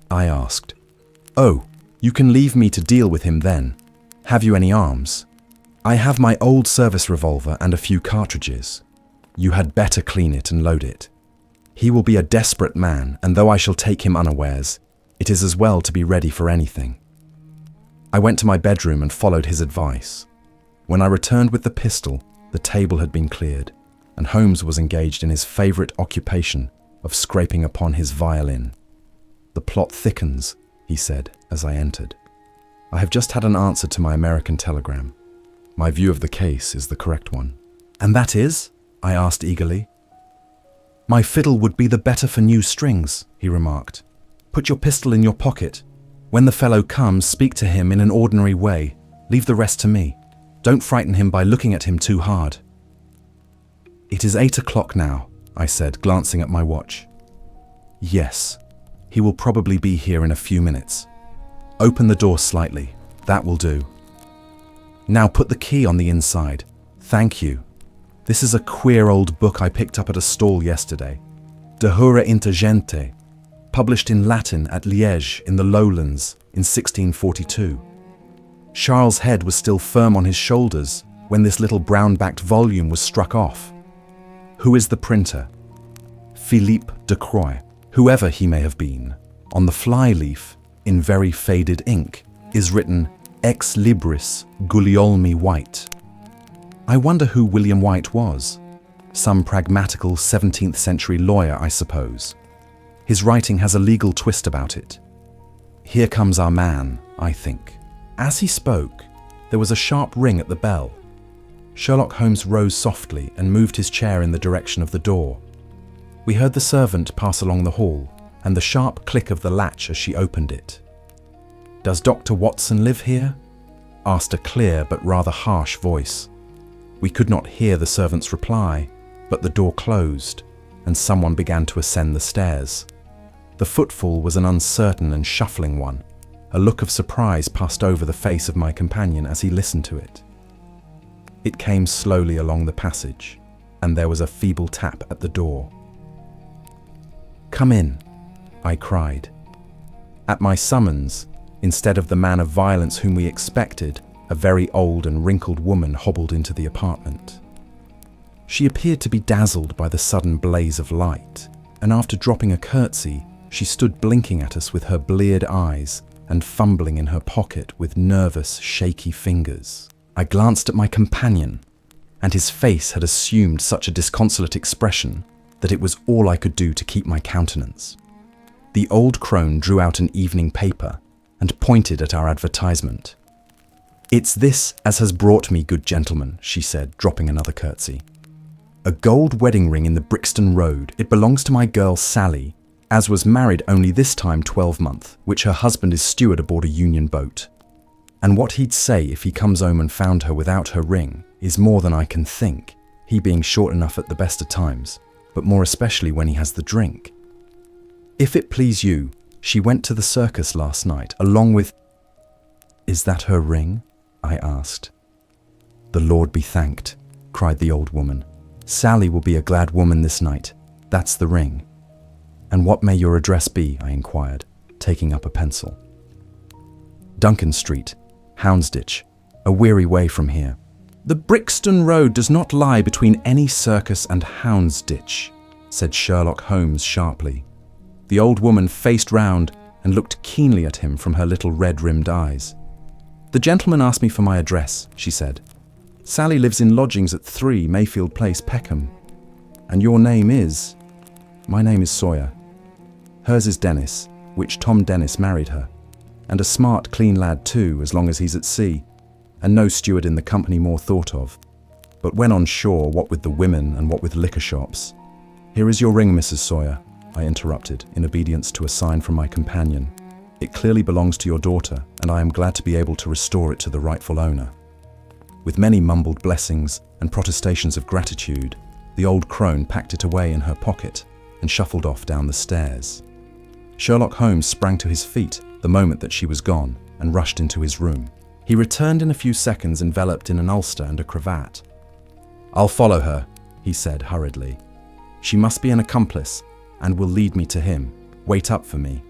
I asked. Oh, you can leave me to deal with him then. Have you any arms? I have my old service revolver and a few cartridges. You had better clean it and load it. He will be a desperate man, and though I shall take him unawares, it is as well to be ready for anything. I went to my bedroom and followed his advice. When I returned with the pistol, the table had been cleared, and Holmes was engaged in his favourite occupation of scraping upon his violin. The plot thickens, he said as I entered. I have just had an answer to my American telegram. My view of the case is the correct one. And that is? I asked eagerly. My fiddle would be the better for new strings, he remarked. Put your pistol in your pocket. When the fellow comes, speak to him in an ordinary way. Leave the rest to me. Don't frighten him by looking at him too hard. It is 8 o'clock now, I said, glancing at my watch. Yes, he will probably be here in a few minutes. Open the door slightly. That will do. Now put the key on the inside. Thank you. This is a queer old book I picked up at a stall yesterday. De Jure Intelligente, published in Latin at Liège in the Lowlands in 1642. Charles' head was still firm on his shoulders when this little brown-backed volume was struck off. Who is the printer? Philippe de Croix, whoever he may have been. On the fly-leaf, in very faded ink, is written Ex Libris Guglielmi White. I wonder who William White was. Some pragmatical 17th century lawyer, I suppose. His writing has a legal twist about it. Here comes our man, I think. As he spoke, there was a sharp ring at the bell. Sherlock Holmes rose softly and moved his chair in the direction of the door. We heard the servant pass along the hall and the sharp click of the latch as she opened it. "Does Dr. Watson live here?" asked a clear but rather harsh voice. We could not hear the servant's reply, but the door closed and someone began to ascend the stairs. The footfall was an uncertain and shuffling one. A look of surprise passed over the face of my companion as he listened to it. It came slowly along the passage, and there was a feeble tap at the door. "Come in," I cried. At my summons, instead of the man of violence whom we expected, a very old and wrinkled woman hobbled into the apartment. She appeared to be dazzled by the sudden blaze of light, and after dropping a curtsy, she stood blinking at us with her bleared eyes and fumbling in her pocket with nervous, shaky fingers. I glanced at my companion, and his face had assumed such a disconsolate expression that it was all I could do to keep my countenance. The old crone drew out an evening paper and pointed at our advertisement. "It's this as has brought me, good gentleman," she said, dropping another curtsy. "A gold wedding ring in the Brixton Road. It belongs to my girl Sally, as was married only this time 12 months, which her husband is steward aboard a Union boat. And what he'd say if he comes home and found her without her ring is more than I can think, he being short enough at the best of times, but more especially when he has the drink. If it please you, she went to the circus last night, along with—" "Is that her ring?" I asked. "The Lord be thanked," cried the old woman. "Sally will be a glad woman this night. That's the ring." "And what may your address be?" I inquired, taking up a pencil. "Duncan Street, Houndsditch, a weary way from here." "The Brixton Road does not lie between any circus and Houndsditch," said Sherlock Holmes sharply. The old woman faced round and looked keenly at him from her little red-rimmed eyes. "The gentleman asked me for my address," she said. "Sally lives in lodgings at 3 Mayfield Place, Peckham. And your name is—" "My name is Sawyer. Hers is Dennis, which Tom Dennis married her. And a smart, clean lad too, as long as he's at sea, and no steward in the company more thought of. But when on shore, what with the women and what with liquor shops—" "Here is your ring, Mrs. Sawyer," I interrupted, in obedience to a sign from my companion. "It clearly belongs to your daughter, and I am glad to be able to restore it to the rightful owner." With many mumbled blessings and protestations of gratitude, the old crone packed it away in her pocket and shuffled off down the stairs. Sherlock Holmes sprang to his feet the moment that she was gone and rushed into his room. He returned in a few seconds enveloped in an ulster and a cravat. "I'll follow her," he said hurriedly. "She must be an accomplice and will lead me to him. Wait up for me."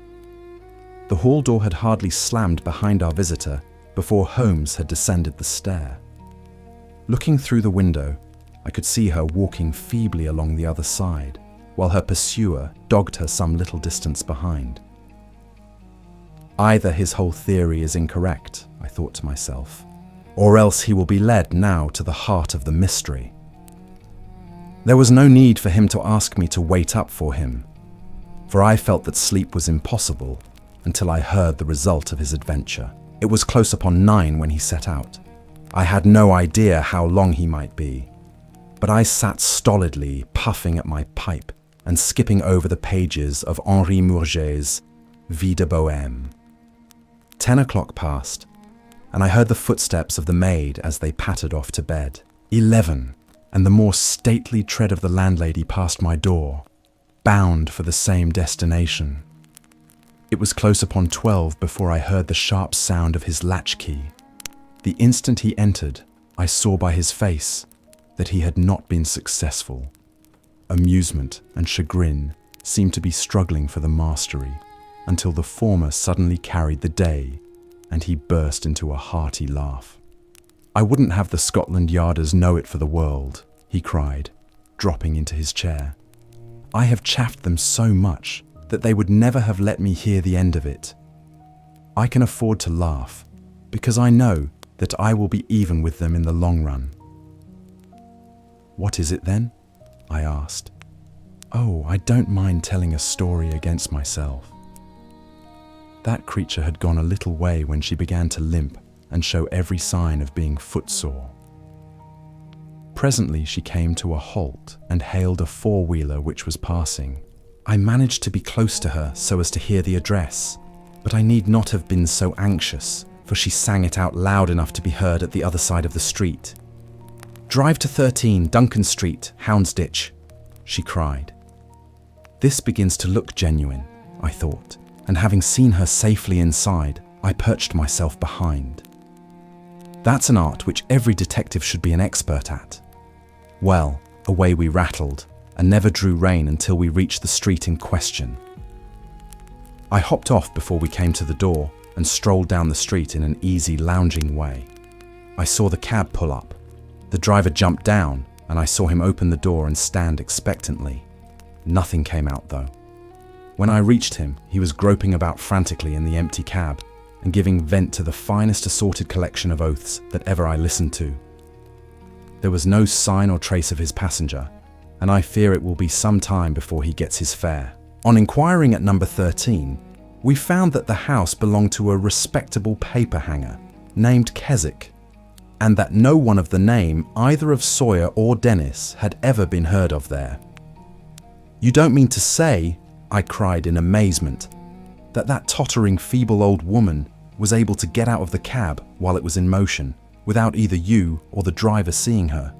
The hall door had hardly slammed behind our visitor before Holmes had descended the stair. Looking through the window, I could see her walking feebly along the other side, while her pursuer dogged her some little distance behind. Either his whole theory is incorrect, I thought to myself, or else he will be led now to the heart of the mystery. There was no need for him to ask me to wait up for him, for I felt that sleep was impossible until I heard the result of his adventure. It was close upon 9 when he set out. I had no idea how long he might be, but I sat stolidly puffing at my pipe and skipping over the pages of Henri Murger's Vie de Bohème. 10 o'clock passed, and I heard the footsteps of the maid as they pattered off to bed. 11, and the more stately tread of the landlady passed my door, bound for the same destination. It was close upon 12 before I heard the sharp sound of his latchkey. The instant he entered, I saw by his face that he had not been successful. Amusement and chagrin seemed to be struggling for the mastery, until the former suddenly carried the day, and he burst into a hearty laugh. "I wouldn't have the Scotland Yarders know it for the world," he cried, dropping into his chair. "I have chaffed them so much that they would never have let me hear the end of it. I can afford to laugh, because I know that I will be even with them in the long run." "What is it then?" I asked. "Oh, I don't mind telling a story against myself." That creature had gone a little way when she began to limp and show every sign of being footsore. Presently she came to a halt and hailed a four-wheeler which was passing. I managed to be close to her so as to hear the address, but I need not have been so anxious, for she sang it out loud enough to be heard at the other side of the street. "Drive to 13 Duncan Street, Houndsditch," she cried. This begins to look genuine, I thought, and having seen her safely inside, I perched myself behind. That's an art which every detective should be an expert at. Well, away we rattled, and never drew rein until we reached the street in question. I hopped off before we came to the door and strolled down the street in an easy, lounging way. I saw the cab pull up. The driver jumped down, and I saw him open the door and stand expectantly. Nothing came out, though. When I reached him, he was groping about frantically in the empty cab and giving vent to the finest assorted collection of oaths that ever I listened to. There was no sign or trace of his passenger, and I fear it will be some time before he gets his fare. On inquiring at number 13, we found that the house belonged to a respectable paper hanger named Keswick, and that no one of the name either of Sawyer or Dennis had ever been heard of there. "You don't mean to say," I cried in amazement, that tottering feeble old woman was able to get out of the cab while it was in motion, without either you or the driver seeing her?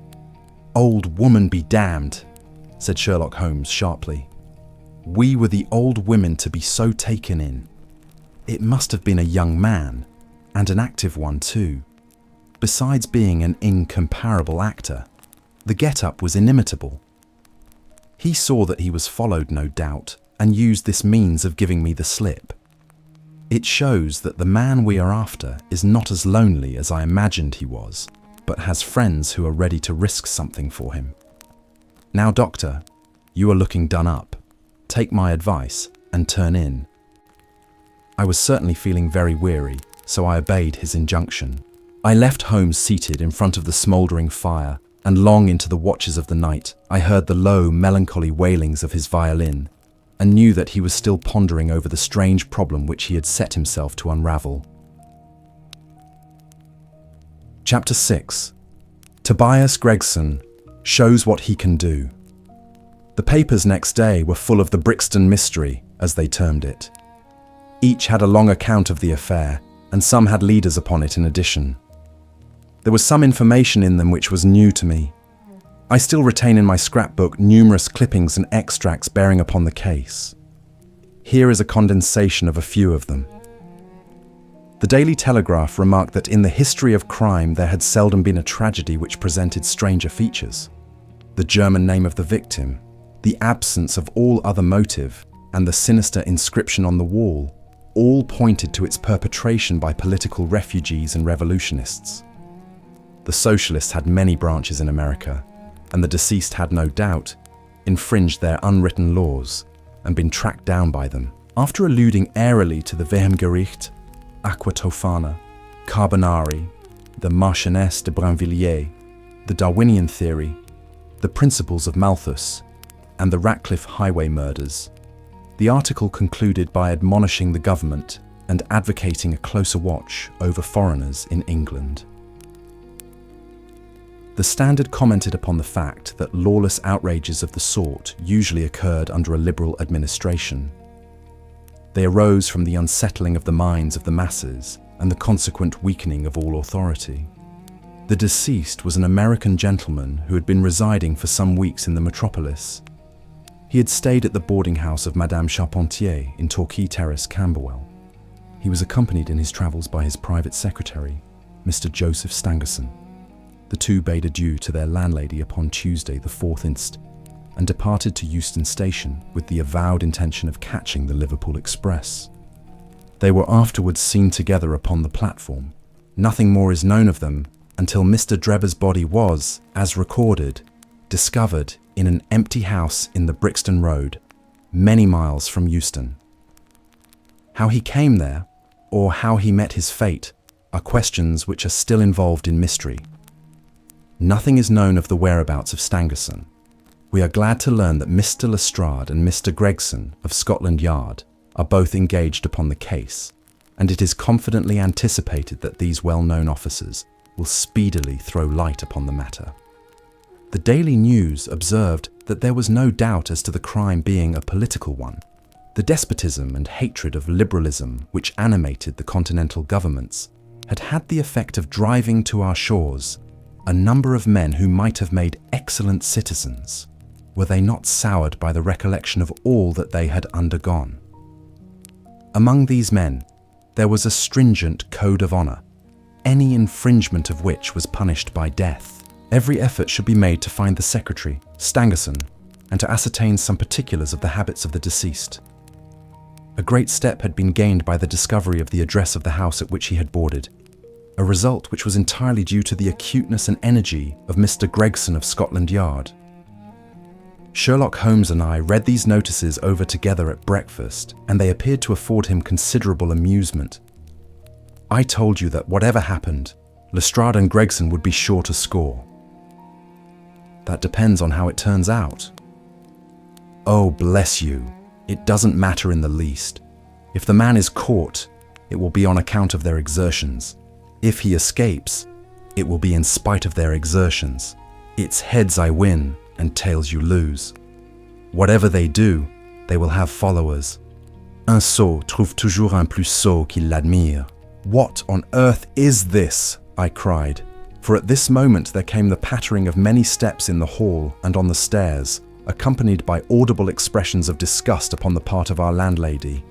"Old woman be damned," said Sherlock Holmes sharply. We were the old women to be so taken in. It must have been a young man, and an active one too. Besides being an incomparable actor, the get-up was inimitable. He saw that he was followed, no doubt, and used this means of giving me the slip. It shows that the man we are after is not as lonely as I imagined he was, but has friends who are ready to risk something for him. "Now, Doctor, you are looking done up. Take my advice and turn in." I was certainly feeling very weary, so I obeyed his injunction. I left Holmes seated in front of the smouldering fire, and long into the watches of the night I heard the low, melancholy wailings of his violin, and knew that he was still pondering over the strange problem which he had set himself to unravel. Chapter 6. Tobias Gregson shows what he can do. The papers next day were full of the Brixton mystery, as they termed it. Each had a long account of the affair, and some had leaders upon it in addition. There was some information in them which was new to me. I still retain in my scrapbook numerous clippings and extracts bearing upon the case. Here is a condensation of a few of them. The Daily Telegraph remarked that in the history of crime there had seldom been a tragedy which presented stranger features. the German name of the victim, the absence of all other motive, and the sinister inscription on the wall all pointed to its perpetration by political refugees and revolutionists. The socialists had many branches in America, and the deceased had no doubt infringed their unwritten laws and been tracked down by them. After alluding airily to the Vehmgericht, Aqua Tofana, Carbonari, the Marchioness de Brinvilliers, the Darwinian theory, the principles of Malthus, and the Ratcliffe highway murders, the article concluded by admonishing the government and advocating a closer watch over foreigners in England. The Standard commented upon the fact that lawless outrages of the sort usually occurred under a liberal administration. They arose from the unsettling of the minds of the masses and the consequent weakening of all authority. The deceased was an American gentleman who had been residing for some weeks in the metropolis. He had stayed at the boarding house of Madame Charpentier in Torquay Terrace, Camberwell. He was accompanied in his travels by his private secretary, Mr. Joseph Stangerson. The two bade adieu to their landlady upon Tuesday the 4th inst. And departed to Euston Station with the avowed intention of catching the Liverpool Express. They were afterwards seen together upon the platform. Nothing more is known of them until Mr. Drebber's body was, as recorded, discovered in an empty house in the Brixton Road, many miles from Euston. How he came there, or how he met his fate, are questions which are still involved in mystery. Nothing is known of the whereabouts of Stangerson. We are glad to learn that Mr. Lestrade and Mr. Gregson of Scotland Yard are both engaged upon the case, and it is confidently anticipated that these well-known officers will speedily throw light upon the matter. The Daily News observed that there was no doubt as to the crime being a political one. The despotism and hatred of liberalism which animated the continental governments had had the effect of driving to our shores a number of men who might have made excellent citizens, were they not soured by the recollection of all that they had undergone. Among these men, there was a stringent code of honour, any infringement of which was punished by death. Every effort should be made to find the secretary, Stangerson, and to ascertain some particulars of the habits of the deceased. A great step had been gained by the discovery of the address of the house at which he had boarded, a result which was entirely due to the acuteness and energy of Mr. Gregson of Scotland Yard. Sherlock Holmes and I read these notices over together at breakfast, and they appeared to afford him considerable amusement. I told you that whatever happened, Lestrade and Gregson would be sure to score. That depends on how it turns out. Oh, bless you, it doesn't matter in the least. If the man is caught, it will be on account of their exertions. If he escapes, it will be in spite of their exertions. It's heads I win and tails you lose. Whatever they do, they will have followers. Un sot trouve toujours un plus sot qui l'admire. What on earth is this? I cried, for at this moment there came the pattering of many steps in the hall and on the stairs, accompanied by audible expressions of disgust upon the part of our landlady.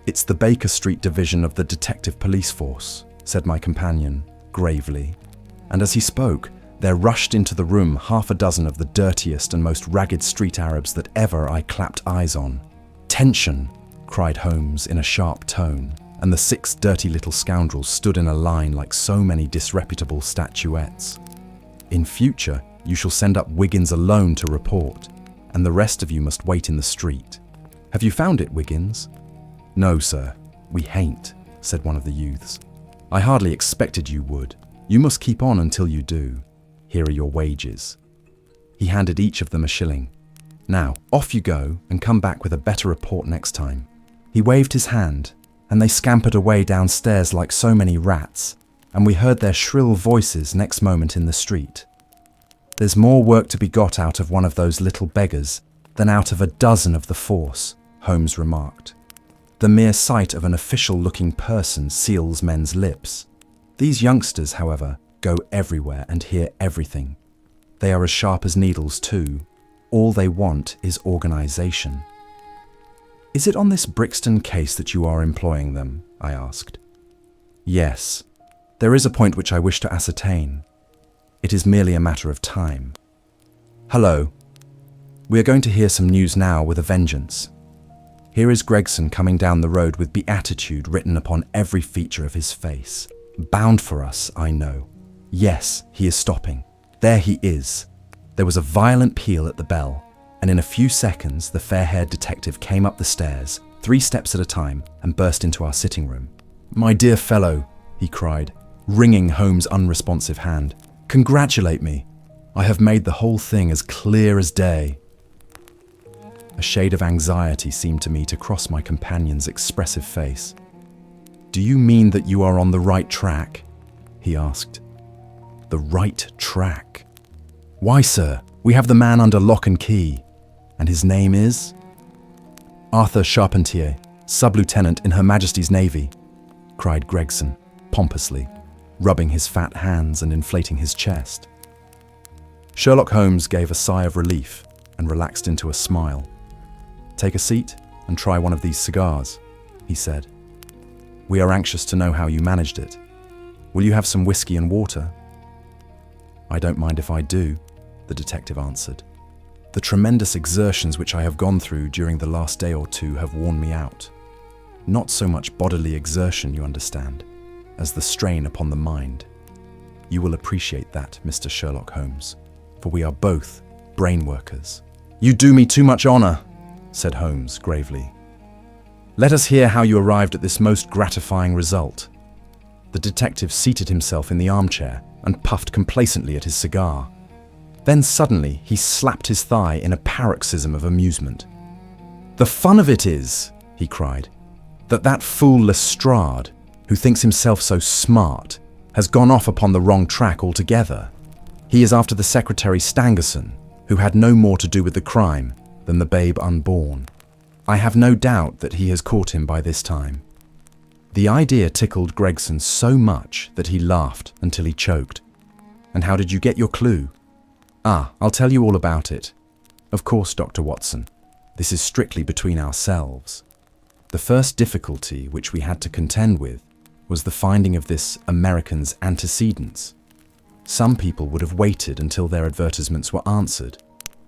It's the Baker Street division of the detective police force, said my companion, gravely, and as he spoke, there rushed into the room half a dozen of the dirtiest and most ragged street Arabs that ever I clapped eyes on. "Tension!" cried Holmes in a sharp tone, and the 6 dirty little scoundrels stood in a line like so many disreputable statuettes. "In future, you shall send up Wiggins alone to report, and the rest of you must wait in the street. Have you found it, Wiggins?" "No, sir, we hain't," said one of the youths. "I hardly expected you would. You must keep on until you do. Here are your wages." He handed each of them a shilling. "Now, off you go, and come back with a better report next time." He waved his hand, and they scampered away downstairs like so many rats, and we heard their shrill voices next moment in the street. "There's more work to be got out of one of those little beggars than out of a dozen of the force," Holmes remarked. "The mere sight of an official-looking person seals men's lips. These youngsters, however, go everywhere and hear everything. They are as sharp as needles too. All they want is organisation." "Is it on this Brixton case that you are employing them?" I asked. "Yes. There is a point which I wish to ascertain. It is merely a matter of time." Hello. We are going to hear some news now with a vengeance. Here is Gregson coming down the road with beatitude written upon every feature of his face. Bound for us, I know. Yes, he is stopping. There he is. There was a violent peal at the bell, and in a few seconds the fair-haired detective came up the stairs, 3 steps at a time, and burst into our sitting room. "My dear fellow," he cried, wringing Holmes' unresponsive hand. "Congratulate me. I have made the whole thing as clear as day." A shade of anxiety seemed to me to cross my companion's expressive face. "Do you mean that you are on the right track?" he asked. "The right track? Why, sir, we have the man under lock and key. And his name is?" "Arthur Charpentier, sub-lieutenant in Her Majesty's Navy," cried Gregson, pompously, rubbing his fat hands and inflating his chest. Sherlock Holmes gave a sigh of relief and relaxed into a smile. "Take a seat and try one of these cigars," he said. "We are anxious to know how you managed it. Will you have some whiskey and water?" "I don't mind if I do," the detective answered. "The tremendous exertions which I have gone through during the last day or two have worn me out. Not so much bodily exertion, you understand, as the strain upon the mind. You will appreciate that, Mr. Sherlock Holmes, for we are both brain workers." "You do me too much honor," said Holmes gravely. "Let us hear how you arrived at this most gratifying result." The detective seated himself in the armchair and puffed complacently at his cigar. Then suddenly he slapped his thigh in a paroxysm of amusement. "The fun of it is," he cried, that fool Lestrade, who thinks himself so smart, has gone off upon the wrong track altogether. He is after the Secretary Stangerson, who had no more to do with the crime than the babe unborn. I have no doubt that he has caught him by this time." The idea tickled Gregson so much that he laughed until he choked. "And how did you get your clue?" "Ah, I'll tell you all about it. Of course, Dr. Watson, this is strictly between ourselves. The first difficulty which we had to contend with was the finding of this American's antecedents. Some people would have waited until their advertisements were answered,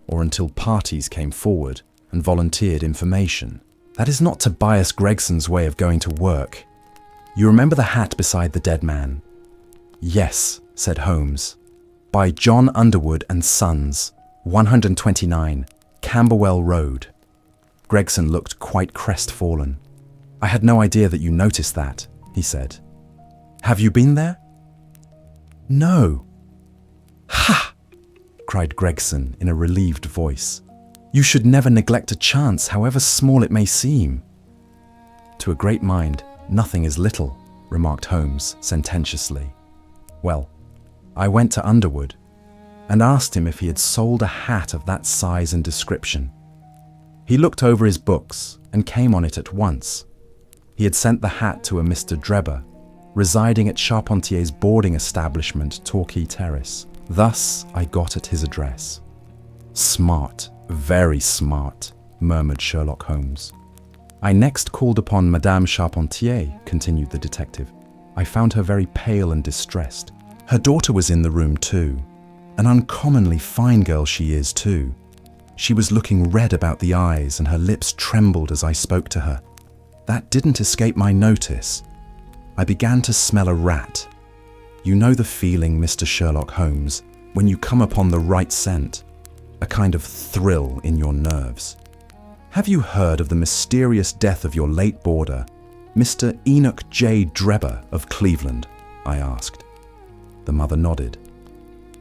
or until parties came forward and volunteered information. That is not Tobias Gregson's way of going to work. You remember the hat beside the dead man?" "Yes," said Holmes. "By John Underwood and Sons, 129, Camberwell Road." Gregson looked quite crestfallen. "I had no idea that you noticed that," he said. "Have you been there?" "No." "Ha!" cried Gregson in a relieved voice. "You should never neglect a chance, however small it may seem." "To a great mind, nothing is little," remarked Holmes sententiously. "Well, I went to Underwood and asked him if he had sold a hat of that size and description. He looked over his books and came on it at once. He had sent the hat to a Mr. Drebber, residing at Charpentier's boarding establishment, Torquay Terrace. Thus I got at his address." "Smart, very smart," murmured Sherlock Holmes. "I next called upon Madame Charpentier," continued the detective. "I found her very pale and distressed. Her daughter was in the room too. An uncommonly fine girl she is too. She was looking red about the eyes and her lips trembled as I spoke to her. That didn't escape my notice. I began to smell a rat. You know the feeling, Mr. Sherlock Holmes, when you come upon the right scent, a kind of thrill in your nerves. Have you heard of the mysterious death of your late boarder, Mr. Enoch J. Drebber of Cleveland?" I asked. The mother nodded.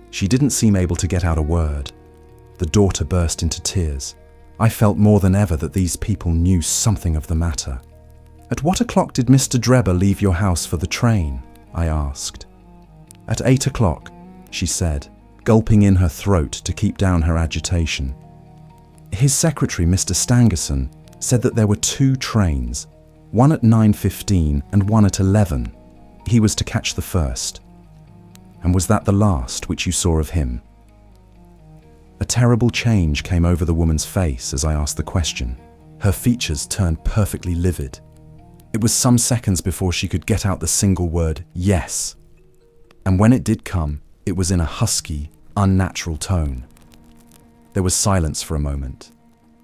She didn't seem able to get out a word. The daughter burst into tears. I felt more than ever that these people knew something of the matter. "At what o'clock did Mr. Drebber leave your house for the train?" I asked. "At 8 o'clock, she said, gulping in her throat to keep down her agitation. "His secretary, Mr. Stangerson, said that there were 2 trains, one at 9:15 and one at 11. He was to catch the first." "And was that the last which you saw of him?" A terrible change came over the woman's face as I asked the question. Her features turned perfectly livid. It was some seconds before she could get out the single word, "yes." And when it did come, it was in a husky, unnatural tone. There was silence for a moment,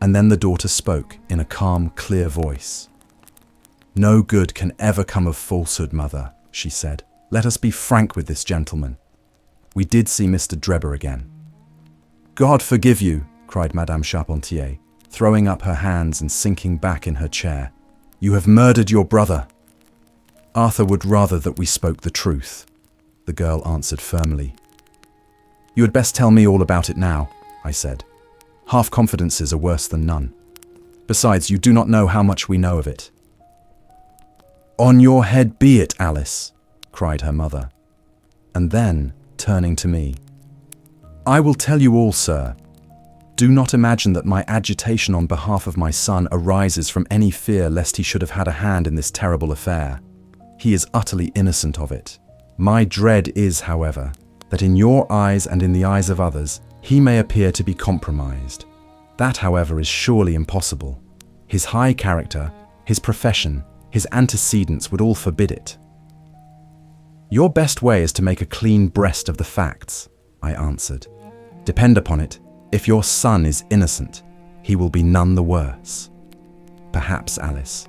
and then the daughter spoke in a calm, clear voice. "No good can ever come of falsehood, mother," she said. "Let us be frank with this gentleman. We did see Mr. Drebber again." "God forgive you," cried Madame Charpentier, throwing up her hands and sinking back in her chair. "You have murdered your brother." "Arthur would rather that we spoke the truth," the girl answered firmly. "You had best tell me all about it now," I said. "Half confidences are worse than none. Besides, you do not know how much we know of it." "On your head be it, Alice," cried her mother. And then, turning to me, "I will tell you all, sir. Do not imagine that my agitation on behalf of my son arises from any fear lest he should have had a hand in this terrible affair. He is utterly innocent of it. My dread is, however, that in your eyes and in the eyes of others, he may appear to be compromised. That, however, is surely impossible. His high character, his profession, his antecedents would all forbid it." "Your best way is to make a clean breast of the facts," I answered. "Depend upon it, if your son is innocent, he will be none the worse. Perhaps, Alice,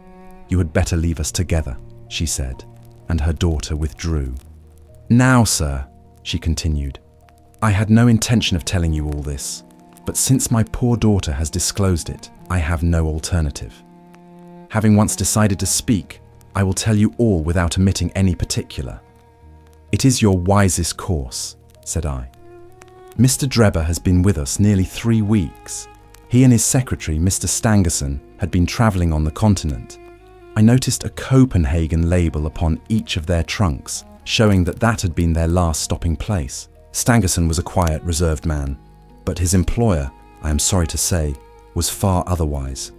you had better leave us together," she said, and her daughter withdrew. "Now, sir," she continued, "I had no intention of telling you all this, but since my poor daughter has disclosed it, I have no alternative. Having once decided to speak, I will tell you all without omitting any particular." "It is your wisest course," said I. "Mr. Drebber has been with us nearly 3 weeks. He and his secretary, Mr. Stangerson, had been travelling on the continent. I noticed a Copenhagen label upon each of their trunks, showing that that had been their last stopping place. Stangerson was a quiet, reserved man, but his employer, I am sorry to say, was far otherwise.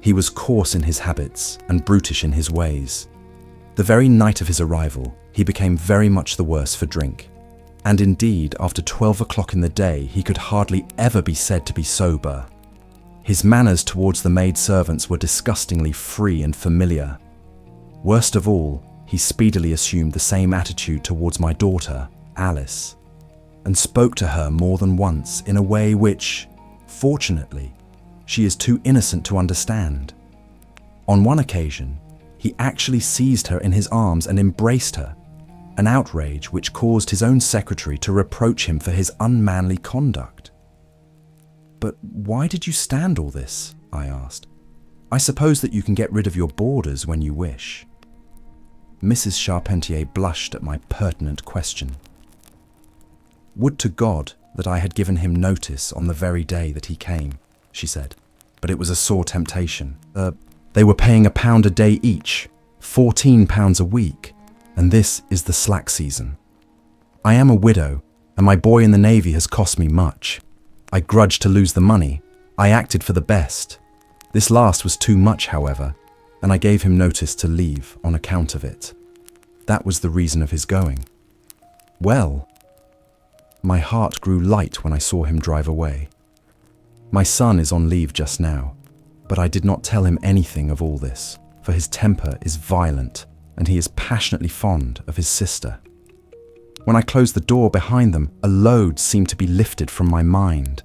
He was coarse in his habits and brutish in his ways. The very night of his arrival, he became very much the worse for drink. And indeed, after 12 o'clock in the day, he could hardly ever be said to be sober. His manners towards the maidservants were disgustingly free and familiar. Worst of all, he speedily assumed the same attitude towards my daughter, Alice, and spoke to her more than once in a way which, fortunately, she is too innocent to understand. On one occasion, he actually seized her in his arms and embraced her, an outrage which caused his own secretary to reproach him for his unmanly conduct. "But why did you stand all this?" I asked. "I suppose that you can get rid of your boarders when you wish." Mrs. Charpentier blushed at my pertinent question. "Would to God that I had given him notice on the very day that he came," she said, "but it was a sore temptation. They were paying £1 a day each, £14 a week, and this is the slack season. I am a widow, and my boy in the Navy has cost me much. I grudged to lose the money. I acted for the best. This last was too much, however, and I gave him notice to leave on account of it. That was the reason of his going. Well, my heart grew light when I saw him drive away. My son is on leave just now, but I did not tell him anything of all this, for his temper is violent, and he is passionately fond of his sister. When I closed the door behind them, a load seemed to be lifted from my mind.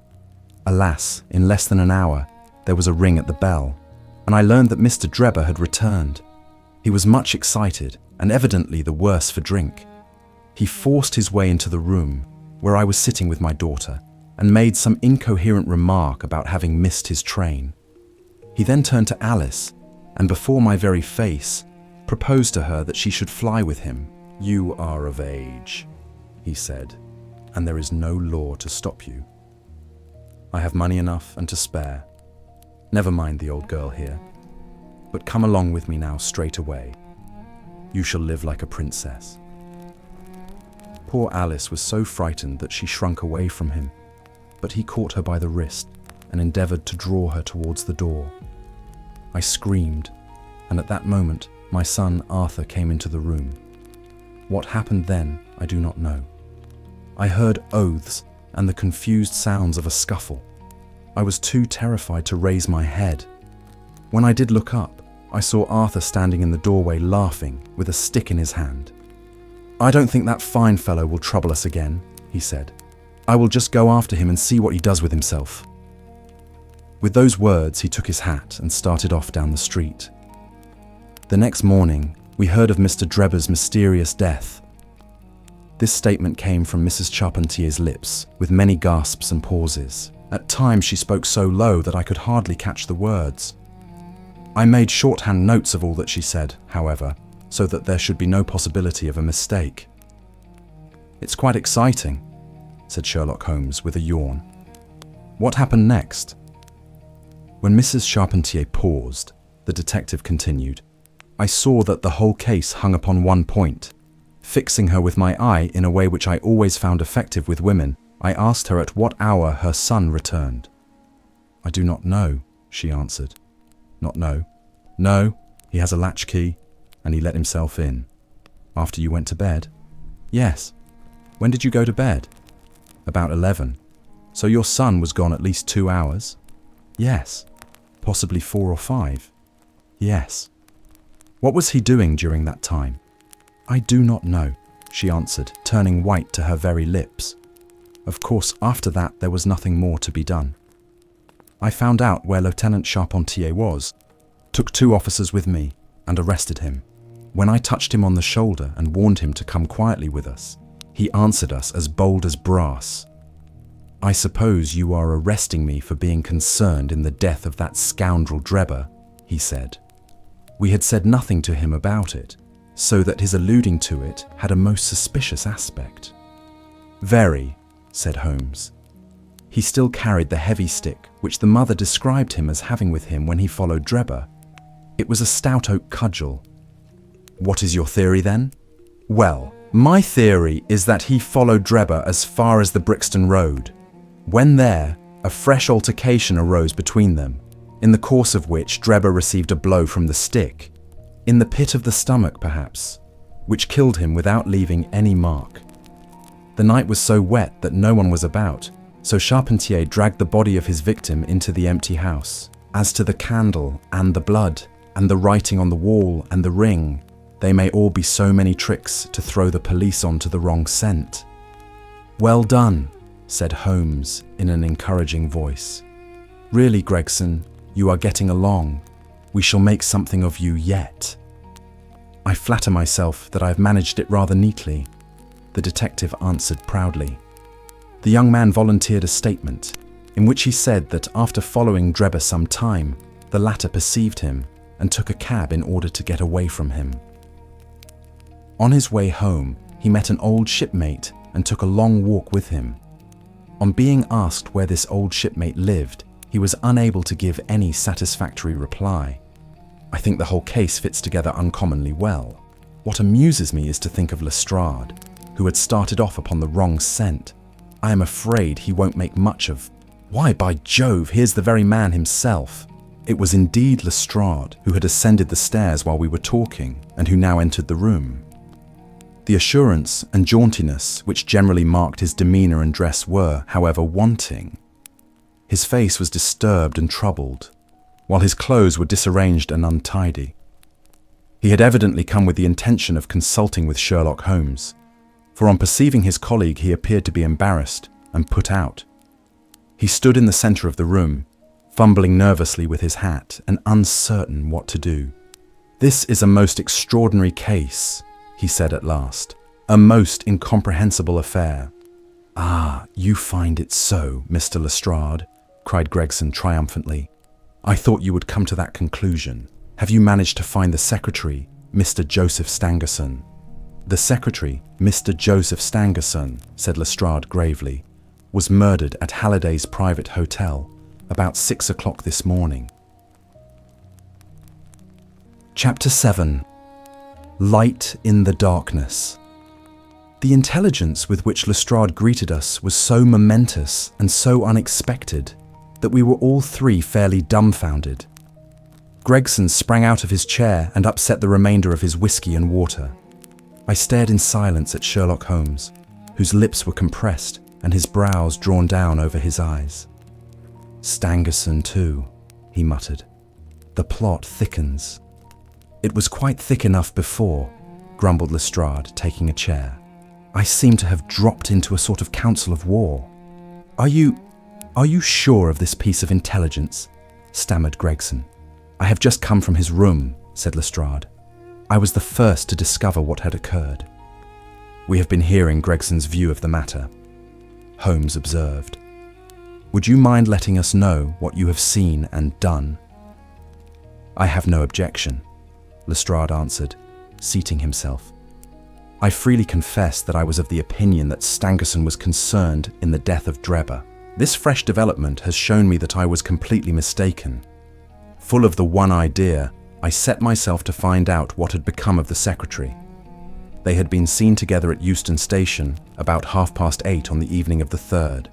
Alas, in less than an hour, there was a ring at the bell, and I learned that Mr. Drebber had returned. He was much excited, and evidently the worse for drink. He forced his way into the room, where I was sitting with my daughter, and made some incoherent remark about having missed his train. He then turned to Alice, and before my very face, proposed to her that she should fly with him. "You are of age," he said, "and there is no law to stop you. I have money enough and to spare. Never mind the old girl here, but come along with me now straight away. You shall live like a princess." Poor Alice was so frightened that she shrunk away from him, but he caught her by the wrist and endeavoured to draw her towards the door. I screamed, and at that moment my son Arthur came into the room. What happened then, I do not know. I heard oaths and the confused sounds of a scuffle. I was too terrified to raise my head. When I did look up, I saw Arthur standing in the doorway laughing with a stick in his hand. "I don't think that fine fellow will trouble us again," he said. "I will just go after him and see what he does with himself." With those words, he took his hat and started off down the street. The next morning, we heard of Mr. Drebber's mysterious death. This statement came from Mrs. Charpentier's lips, with many gasps and pauses. At times she spoke so low that I could hardly catch the words. I made shorthand notes of all that she said, however, so that there should be no possibility of a mistake. "It's quite exciting," said Sherlock Holmes with a yawn. "What happened next?" When Mrs. Charpentier paused, the detective continued, "I saw that the whole case hung upon one point. Fixing her with my eye in a way which I always found effective with women, I asked her at what hour her son returned. 'I do not know,' she answered. 'Not know?' 'No, he has a latchkey, and he let himself in.' 'After you went to bed?' 'Yes.' 'When did you go to bed?' 'About 11. So your son was gone at least 2 hours?' 'Yes.' 'Possibly 4 or 5? "'Yes.' 'What was he doing during that time?' 'I do not know,' she answered, turning white to her very lips. Of course, after that there was nothing more to be done. I found out where Lieutenant Charpentier was, took 2 officers with me, and arrested him. When I touched him on the shoulder and warned him to come quietly with us, he answered us as bold as brass. 'I suppose you are arresting me for being concerned in the death of that scoundrel Drebber,' he said. We had said nothing to him about it, so that his alluding to it had a most suspicious aspect. 'Very,' said Holmes. He still carried the heavy stick which the mother described him as having with him when he followed Drebber. It was a stout oak cudgel. 'What is your theory then?' 'Well, my theory is that he followed Drebber as far as the Brixton Road. When there, a fresh altercation arose between them, in the course of which Drebber received a blow from the stick, in the pit of the stomach perhaps, which killed him without leaving any mark. The night was so wet that no one was about, so Charpentier dragged the body of his victim into the empty house. As to the candle and the blood and the writing on the wall and the ring, they may all be so many tricks to throw the police on to the wrong scent.' 'Well done,' said Holmes in an encouraging voice. 'Really, Gregson, you are getting along. We shall make something of you yet.' 'I flatter myself that I have managed it rather neatly,' the detective answered proudly. The young man volunteered a statement, in which he said that after following Drebber some time, the latter perceived him and took a cab in order to get away from him. On his way home, he met an old shipmate and took a long walk with him. On being asked where this old shipmate lived, he was unable to give any satisfactory reply. I think the whole case fits together uncommonly well. What amuses me is to think of Lestrade, who had started off upon the wrong scent. I am afraid he won't make much of... Why, by Jove, here's the very man himself. It was indeed Lestrade who had ascended the stairs while we were talking, and who now entered the room. The assurance and jauntiness which generally marked his demeanour and dress were, however, wanting. His face was disturbed and troubled, while his clothes were disarranged and untidy. He had evidently come with the intention of consulting with Sherlock Holmes, for on perceiving his colleague he appeared to be embarrassed and put out. He stood in the centre of the room, fumbling nervously with his hat and uncertain what to do. "This is a most extraordinary case," he said at last, "a most incomprehensible affair." "Ah, you find it so, Mr. Lestrade," cried Gregson triumphantly. "I thought you would come to that conclusion. Have you managed to find the secretary, Mr. Joseph Stangerson?" "The secretary, Mr. Joseph Stangerson," said Lestrade gravely, "was murdered at Halliday's private hotel about 6 o'clock this morning." Chapter 7. Light in the Darkness. The intelligence with which Lestrade greeted us was so momentous and so unexpected that we were all three fairly dumbfounded. Gregson sprang out of his chair and upset the remainder of his whiskey and water. I stared in silence at Sherlock Holmes, whose lips were compressed and his brows drawn down over his eyes. "Stangerson too," he muttered. "The plot thickens." "It was quite thick enough before," grumbled Lestrade, taking a chair. "I seem to have dropped into a sort of council of war. Are you sure of this piece of intelligence?" stammered Gregson. "I have just come from his room," said Lestrade. "I was the first to discover what had occurred." "We have been hearing Gregson's view of the matter," Holmes observed. "Would you mind letting us know what you have seen and done?" "I have no objection," Lestrade answered, seating himself. "I freely confess that I was of the opinion that Stangerson was concerned in the death of Drebber. This fresh development has shown me that I was completely mistaken. Full of the one idea, I set myself to find out what had become of the secretary. They had been seen together at Euston Station about 8:30 on the evening of the 3rd.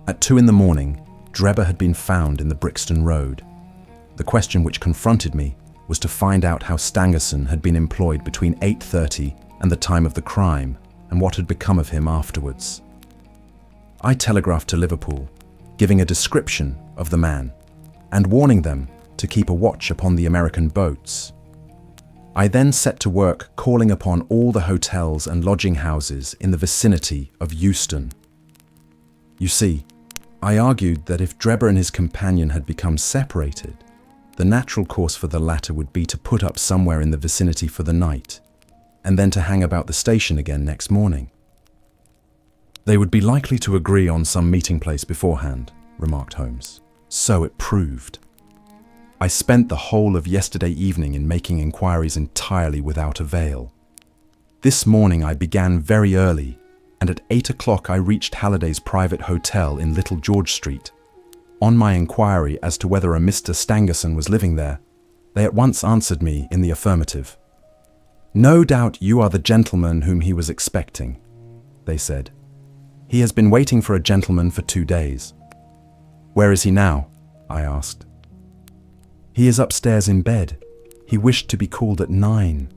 At 2 in the morning, Drebber had been found in the Brixton Road. The question which confronted me was to find out how Stangerson had been employed between 8:30 and the time of the crime, and what had become of him afterwards. I telegraphed to Liverpool, giving a description of the man, and warning them to keep a watch upon the American boats. I then set to work calling upon all the hotels and lodging houses in the vicinity of Euston. You see, I argued that if Drebber and his companion had become separated, the natural course for the latter would be to put up somewhere in the vicinity for the night, and then to hang about the station again next morning. "They would be likely to agree on some meeting place beforehand," remarked Holmes. "So it proved. I spent the whole of yesterday evening in making inquiries entirely without avail. This morning I began very early, and at 8 o'clock I reached Halliday's private hotel in Little George Street. On my inquiry as to whether a Mr. Stangerson was living there, they at once answered me in the affirmative. 'No doubt you are the gentleman whom he was expecting,' they said. 'He has been waiting for a gentleman for 2 days.' 'Where is he now?' I asked. 'He is upstairs in bed. He wished to be called at 9.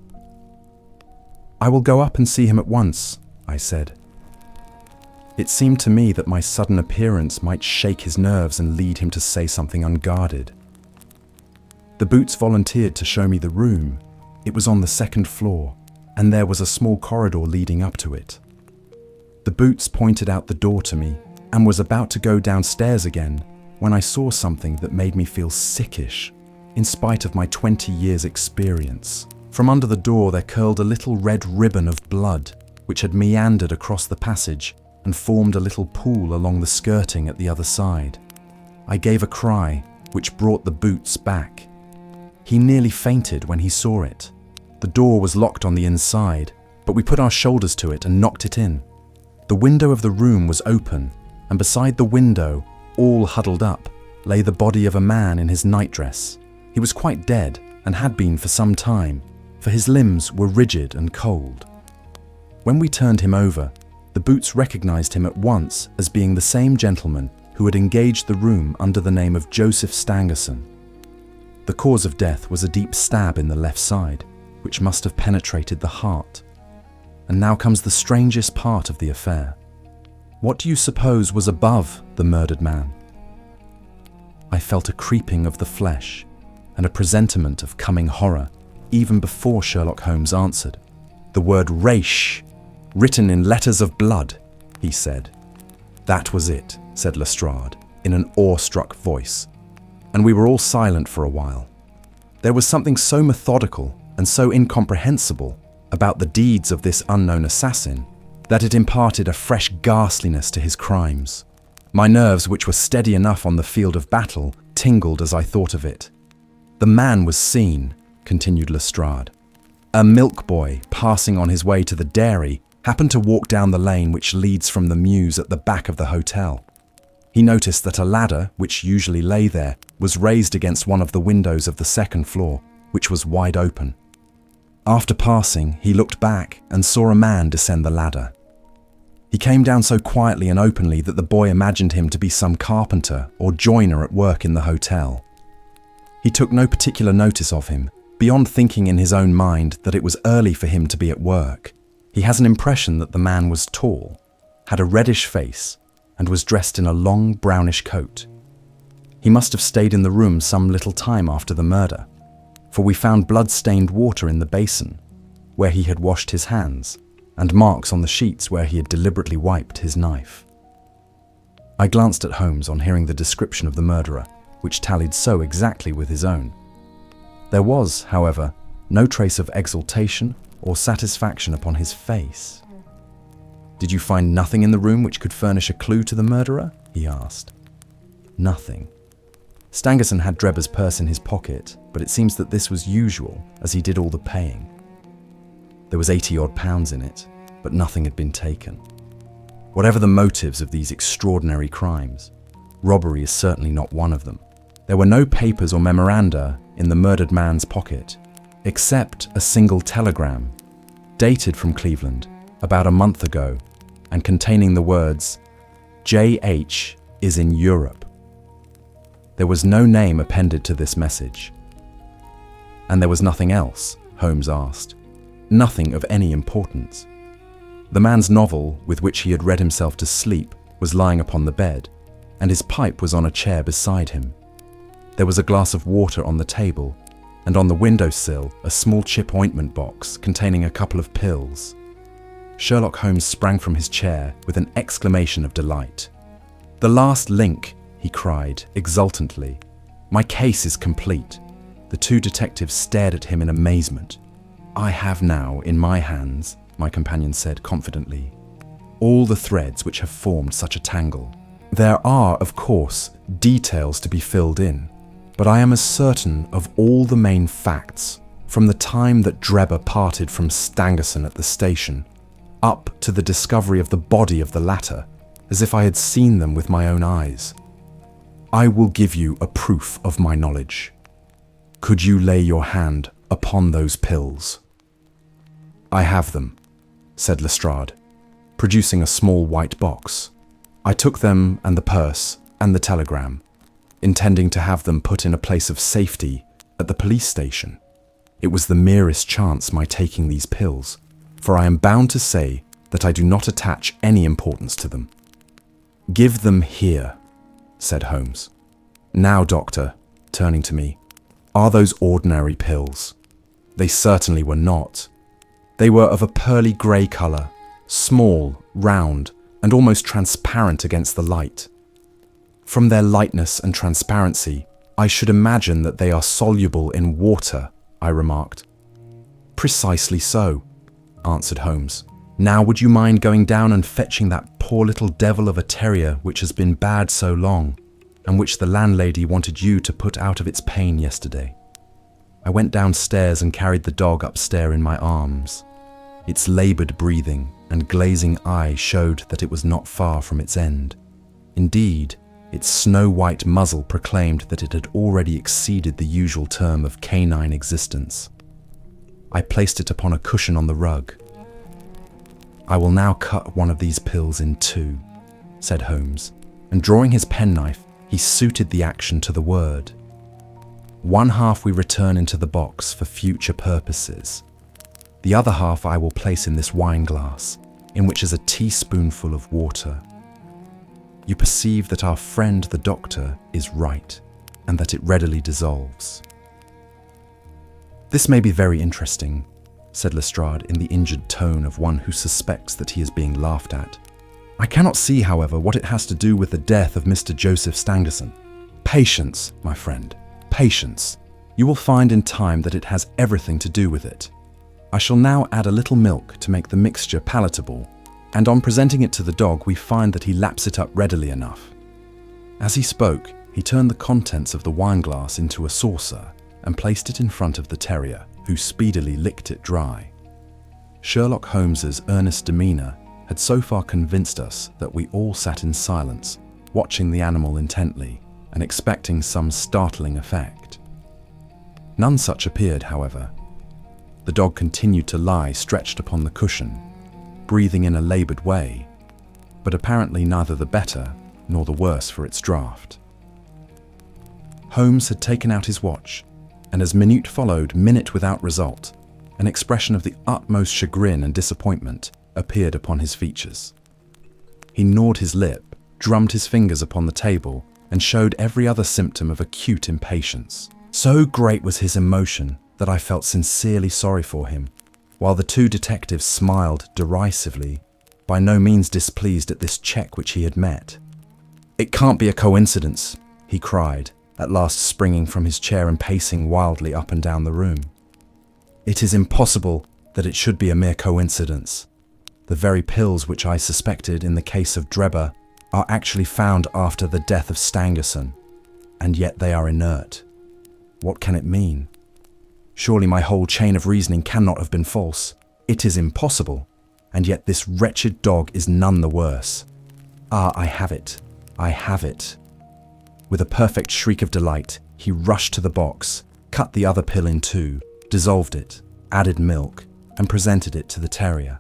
"'I will go up and see him at once,' I said. It seemed to me that my sudden appearance might shake his nerves and lead him to say something unguarded. The Boots volunteered to show me the room. It was on the 2nd floor, and there was a small corridor leading up to it. The Boots pointed out the door to me and was about to go downstairs again when I saw something that made me feel sickish, in spite of my 20 years' experience. From under the door there curled a little red ribbon of blood, which had meandered across the passage and formed a little pool along the skirting at the other side. I gave a cry, which brought the Boots back. He nearly fainted when he saw it. The door was locked on the inside, but we put our shoulders to it and knocked it in. The window of the room was open, and beside the window, all huddled up, lay the body of a man in his nightdress. He was quite dead, and had been for some time, for his limbs were rigid and cold. When we turned him over, the Boots recognized him at once as being the same gentleman who had engaged the room under the name of Joseph Stangerson. The cause of death was a deep stab in the left side, which must have penetrated the heart. And now comes the strangest part of the affair. What do you suppose was above the murdered man? I felt a creeping of the flesh and a presentiment of coming horror even before Sherlock Holmes answered. The word "Raish," written in letters of blood, he said. That was it, said Lestrade, in an awestruck voice, and we were all silent for a while. There was something so methodical and so incomprehensible about the deeds of this unknown assassin that it imparted a fresh ghastliness to his crimes. My nerves, which were steady enough on the field of battle, tingled as I thought of it. The man was seen, continued Lestrade. A milk boy passing on his way to the dairy happened to walk down the lane which leads from the mews at the back of the hotel. He noticed that a ladder, which usually lay there, was raised against one of the windows of the 2nd floor, which was wide open. After passing, he looked back and saw a man descend the ladder. He came down so quietly and openly that the boy imagined him to be some carpenter or joiner at work in the hotel. He took no particular notice of him, beyond thinking in his own mind that it was early for him to be at work. He has an impression that the man was tall, had a reddish face, and was dressed in a long brownish coat. He must have stayed in the room some little time after the murder, for we found blood-stained water in the basin, where he had washed his hands, and marks on the sheets where he had deliberately wiped his knife. I glanced at Holmes on hearing the description of the murderer, which tallied so exactly with his own. There was, however, no trace of exultation or satisfaction upon his face. "Did you find nothing in the room which could furnish a clue to the murderer?" he asked. "Nothing." Stangerson had Drebber's purse in his pocket, but it seems that this was usual, as he did all the paying. There was 80-odd pounds in it, but nothing had been taken. Whatever the motives of these extraordinary crimes, robbery is certainly not one of them. There were no papers or memoranda in the murdered man's pocket, except a single telegram, dated from Cleveland about a month ago, and containing the words, "J.H. is in Europe." There was no name appended to this message. "And there was nothing else?" Holmes asked. "Nothing of any importance?" The man's novel, with which he had read himself to sleep, was lying upon the bed, and his pipe was on a chair beside him. There was a glass of water on the table, and on the windowsill a small chip ointment box containing a couple of pills. Sherlock Holmes sprang from his chair with an exclamation of delight. "The last link!" he cried exultantly. "My case is complete." The two detectives stared at him in amazement. "I have now in my hands," my companion said confidently, "all the threads which have formed such a tangle. There are, of course, details to be filled in, but I am as certain of all the main facts, from the time that Drebber parted from Stangerson at the station, up to the discovery of the body of the latter, as if I had seen them with my own eyes. I will give you a proof of my knowledge. Could you lay your hand upon those pills?" "I have them," said Lestrade, producing a small white box. "I took them and the purse and the telegram, intending to have them put in a place of safety at the police station. It was the merest chance my taking these pills, for I am bound to say that I do not attach any importance to them." "Give them here," said Holmes. "Now, doctor," turning to me, "are those ordinary pills?" They certainly were not. They were of a pearly grey colour, small, round, and almost transparent against the light. From their lightness and transparency, I should imagine that they are soluble in water, I remarked. "Precisely so," answered Holmes. "Now would you mind going down and fetching that poor little devil of a terrier which has been bad so long, and which the landlady wanted you to put out of its pain yesterday?" I went downstairs and carried the dog upstairs in my arms. Its laboured breathing and glazing eye showed that it was not far from its end. Indeed, its snow-white muzzle proclaimed that it had already exceeded the usual term of canine existence. I placed it upon a cushion on the rug. "I will now cut one of these pills in two," said Holmes, and drawing his penknife, he suited the action to the word. "One half we return into the box for future purposes. The other half I will place in this wine glass, in which is a teaspoonful of water. You perceive that our friend the doctor is right, and that it readily dissolves." "This may be very interesting," said Lestrade in the injured tone of one who suspects that he is being laughed at. "I cannot see, however, what it has to do with the death of Mr. Joseph Stangerson. Patience, my friend, patience. You will find in time that it has everything to do with it. I shall now add a little milk to make the mixture palatable, and on presenting it to the dog we find that he laps it up readily enough." As he spoke, he turned the contents of the wineglass into a saucer and placed it in front of the terrier, who speedily licked it dry. Sherlock Holmes's earnest demeanour had so far convinced us that we all sat in silence, watching the animal intently and expecting some startling effect. None such appeared, however. The dog continued to lie stretched upon the cushion, breathing in a laboured way, but apparently neither the better nor the worse for its draught. Holmes had taken out his watch, and as minute followed minute without result, an expression of the utmost chagrin and disappointment appeared upon his features. He gnawed his lip, drummed his fingers upon the table, and showed every other symptom of acute impatience. So great was his emotion that I felt sincerely sorry for him, while the two detectives smiled derisively, by no means displeased at this check which he had met. "It can't be a coincidence," he cried, at last springing from his chair and pacing wildly up and down the room. It is impossible that it should be a mere coincidence. The very pills which I suspected in the case of Drebber are actually found after the death of Stangerson, and yet they are inert. What can it mean? Surely my whole chain of reasoning cannot have been false. It is impossible, and yet this wretched dog is none the worse. Ah, I have it. I have it. With a perfect shriek of delight, he rushed to the box, cut the other pill in two, dissolved it, added milk, and presented it to the terrier.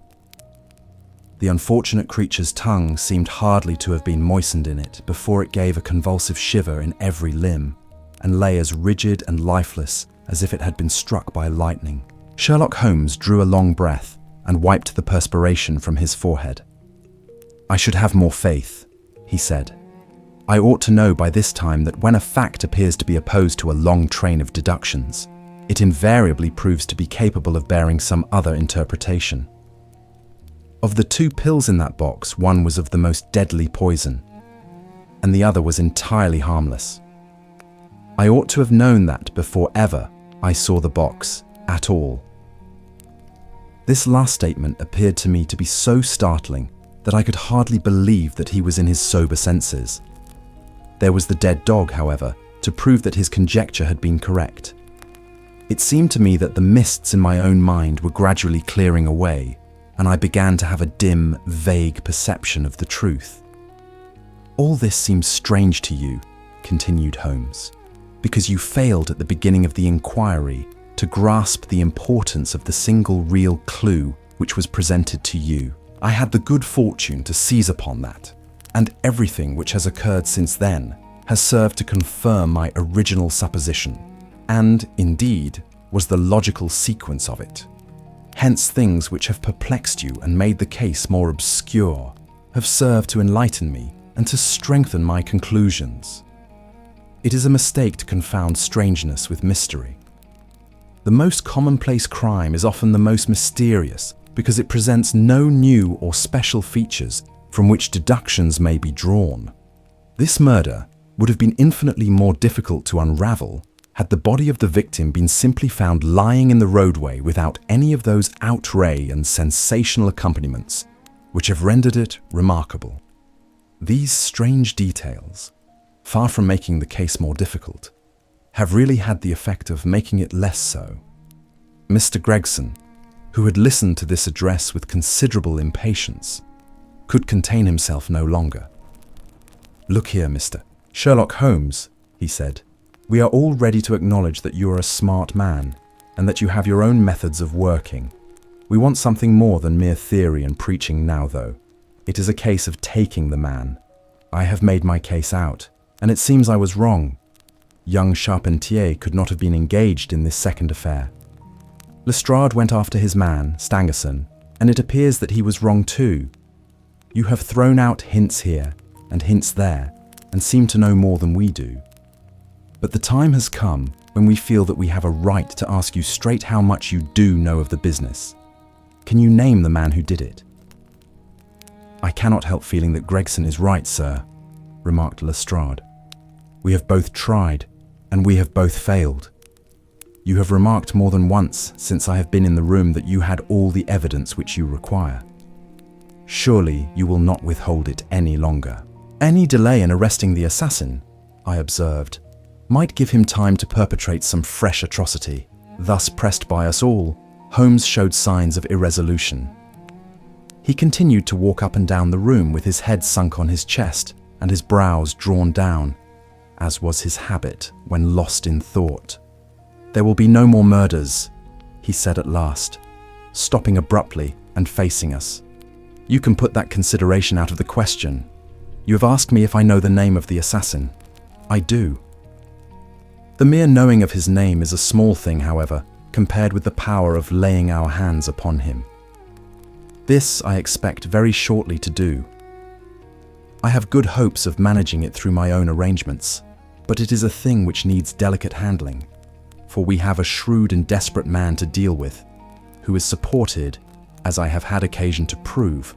The unfortunate creature's tongue seemed hardly to have been moistened in it before it gave a convulsive shiver in every limb, and lay as rigid and lifeless as if it had been struck by lightning. Sherlock Holmes drew a long breath and wiped the perspiration from his forehead. "I should have more faith," he said. "I ought to know by this time that when a fact appears to be opposed to a long train of deductions, it invariably proves to be capable of bearing some other interpretation. Of the two pills in that box, one was of the most deadly poison, and the other was entirely harmless. I ought to have known that before ever I saw the box at all." This last statement appeared to me to be so startling that I could hardly believe that he was in his sober senses. There was the dead dog, however, to prove that his conjecture had been correct. It seemed to me that the mists in my own mind were gradually clearing away, and I began to have a dim, vague perception of the truth. "All this seems strange to you," continued Holmes, "because you failed at the beginning of the inquiry to grasp the importance of the single real clue which was presented to you. I had the good fortune to seize upon that, and everything which has occurred since then has served to confirm my original supposition, and, indeed, was the logical sequence of it. Hence things which have perplexed you and made the case more obscure have served to enlighten me and to strengthen my conclusions. It is a mistake to confound strangeness with mystery. The most commonplace crime is often the most mysterious because it presents no new or special features from which deductions may be drawn. This murder would have been infinitely more difficult to unravel had the body of the victim been simply found lying in the roadway without any of those outre and sensational accompaniments which have rendered it remarkable. These strange details, far from making the case more difficult, have really had the effect of making it less so." Mr. Gregson, who had listened to this address with considerable impatience, could contain himself no longer. "Look here, Mr. Sherlock Holmes," he said, "we are all ready to acknowledge that you are a smart man and that you have your own methods of working. We want something more than mere theory and preaching now, though. It is a case of taking the man. I have made my case out, and it seems I was wrong. Young Charpentier could not have been engaged in this second affair. Lestrade went after his man, Stangerson, and it appears that he was wrong too. You have thrown out hints here and hints there, and seem to know more than we do. But the time has come when we feel that we have a right to ask you straight how much you do know of the business. Can you name the man who did it?" "I cannot help feeling that Gregson is right, sir," remarked Lestrade. "We have both tried, and we have both failed. You have remarked more than once since I have been in the room that you had all the evidence which you require. Surely you will not withhold it any longer." "Any delay in arresting the assassin," I observed, "might give him time to perpetrate some fresh atrocity." Thus pressed by us all, Holmes showed signs of irresolution. He continued to walk up and down the room with his head sunk on his chest and his brows drawn down, as was his habit when lost in thought. "There will be no more murders," he said at last, stopping abruptly and facing us. "You can put that consideration out of the question. You have asked me if I know the name of the assassin. I do. The mere knowing of his name is a small thing, however, compared with the power of laying our hands upon him. This I expect very shortly to do. I have good hopes of managing it through my own arrangements, but it is a thing which needs delicate handling, for we have a shrewd and desperate man to deal with, who is supported, as I have had occasion to prove,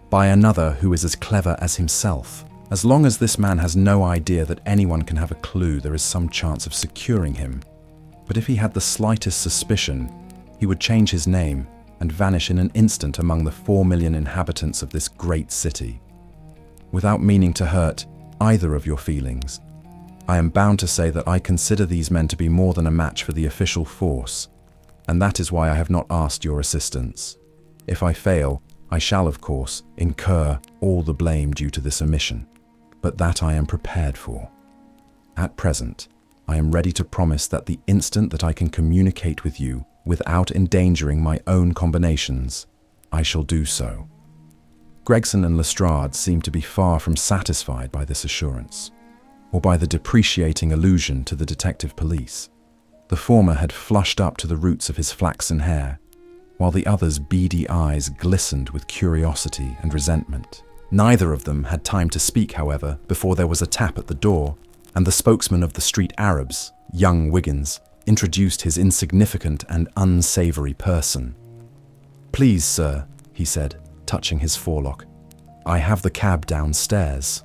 by another who is as clever as himself, As long as this man has no idea that anyone can have a clue, there is some chance of securing him. But if he had the slightest suspicion, he would change his name and vanish in an instant among the 4 million inhabitants of this great city. Without meaning to hurt either of your feelings, I am bound to say that I consider these men to be more than a match for the official force, and that is why I have not asked your assistance. If I fail, I shall, of course, incur all the blame due to this omission, but that I am prepared for. At present, I am ready to promise that the instant that I can communicate with you without endangering my own combinations, I shall do so. Gregson and Lestrade seemed to be far from satisfied by this assurance, or by the depreciating allusion to the detective police. The former had flushed up to the roots of his flaxen hair, while the other's beady eyes glistened with curiosity and resentment. Neither of them had time to speak, however, before there was a tap at the door, and the spokesman of the street Arabs, young Wiggins, introduced his insignificant and unsavory person. "Please, sir," he said, touching his forelock, "I have the cab downstairs."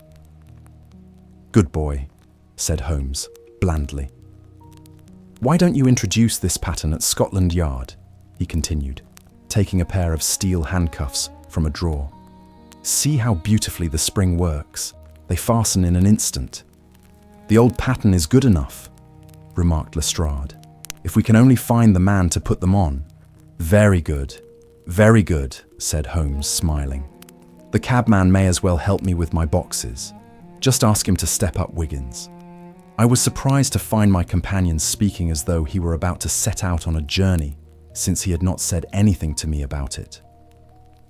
"Good boy," said Holmes, blandly. "Why don't you introduce this pattern at Scotland Yard?" he continued, taking a pair of steel handcuffs from a drawer. "See how beautifully the spring works. They fasten in an instant." "The old pattern is good enough," remarked Lestrade, "if we can only find the man to put them on." Very good," said Holmes, smiling. "The cabman may as well help me with my boxes. Just ask him to step up, Wiggins." I was surprised to find my companion speaking as though he were about to set out on a journey, since he had not said anything to me about it.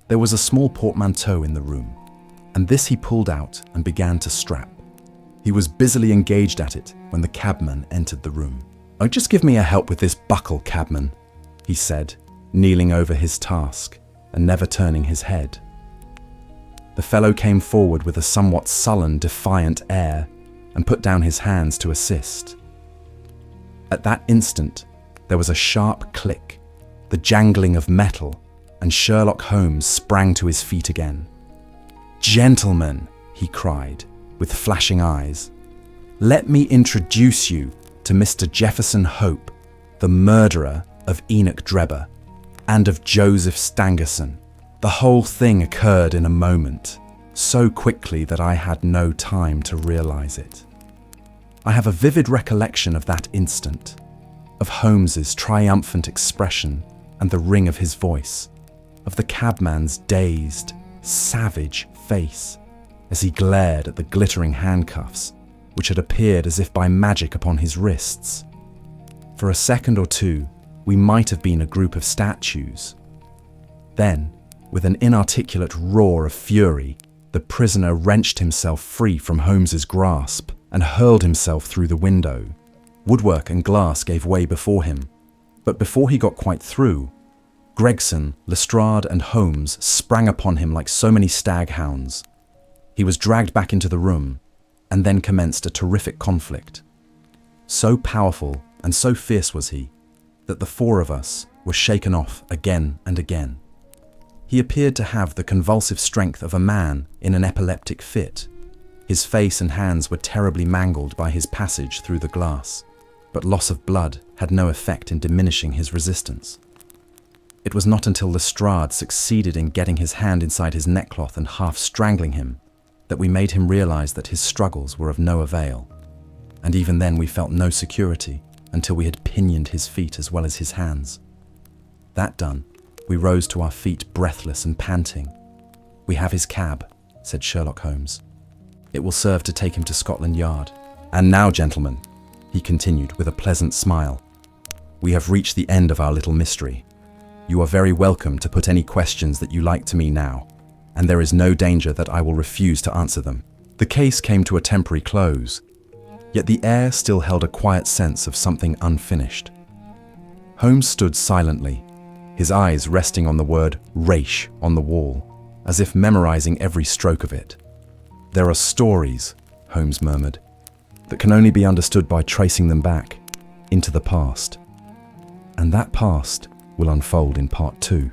There was a small portmanteau in the room, and this he pulled out and began to strap. He was busily engaged at it when the cabman entered the room. "Oh, just give me a help with this buckle, cabman," he said, kneeling over his task and never turning his head. The fellow came forward with a somewhat sullen, defiant air and put down his hands to assist. At that instant, there was a sharp click, the jangling of metal, and Sherlock Holmes sprang to his feet again. "Gentlemen," he cried, with flashing eyes, "let me introduce you to Mr. Jefferson Hope, the murderer of Enoch Drebber and of Joseph Stangerson." The whole thing occurred in a moment, so quickly that I had no time to realize it. I have a vivid recollection of that instant, of Holmes's triumphant expression and the ring of his voice, of the cabman's dazed, savage face as he glared at the glittering handcuffs which had appeared as if by magic upon his wrists. For a second or two, we might have been a group of statues. Then, with an inarticulate roar of fury, the prisoner wrenched himself free from Holmes's grasp and hurled himself through the window. Woodwork and glass gave way before him, but before he got quite through, Gregson, Lestrade, and Holmes sprang upon him like so many staghounds. He was dragged back into the room, and then commenced a terrific conflict. So powerful and so fierce was he, that the four of us were shaken off again and again. He appeared to have the convulsive strength of a man in an epileptic fit. His face and hands were terribly mangled by his passage through the glass, but loss of blood had no effect in diminishing his resistance. It was not until Lestrade succeeded in getting his hand inside his neckcloth and half strangling him that we made him realize that his struggles were of no avail, and even then we felt no security until we had pinioned his feet as well as his hands. That done, we rose to our feet breathless and panting. "We have his cab," said Sherlock Holmes. "It will serve to take him to Scotland Yard. And now, gentlemen," he continued with a pleasant smile, "we have reached the end of our little mystery. You are very welcome to put any questions that you like to me now, and there is no danger that I will refuse to answer them." The case came to a temporary close, yet the air still held a quiet sense of something unfinished. Holmes stood silently, his eyes resting on the word "Raish" on the wall, as if memorizing every stroke of it. "There are stories," Holmes murmured, "that can only be understood by tracing them back into the past. And that past will unfold in part 2.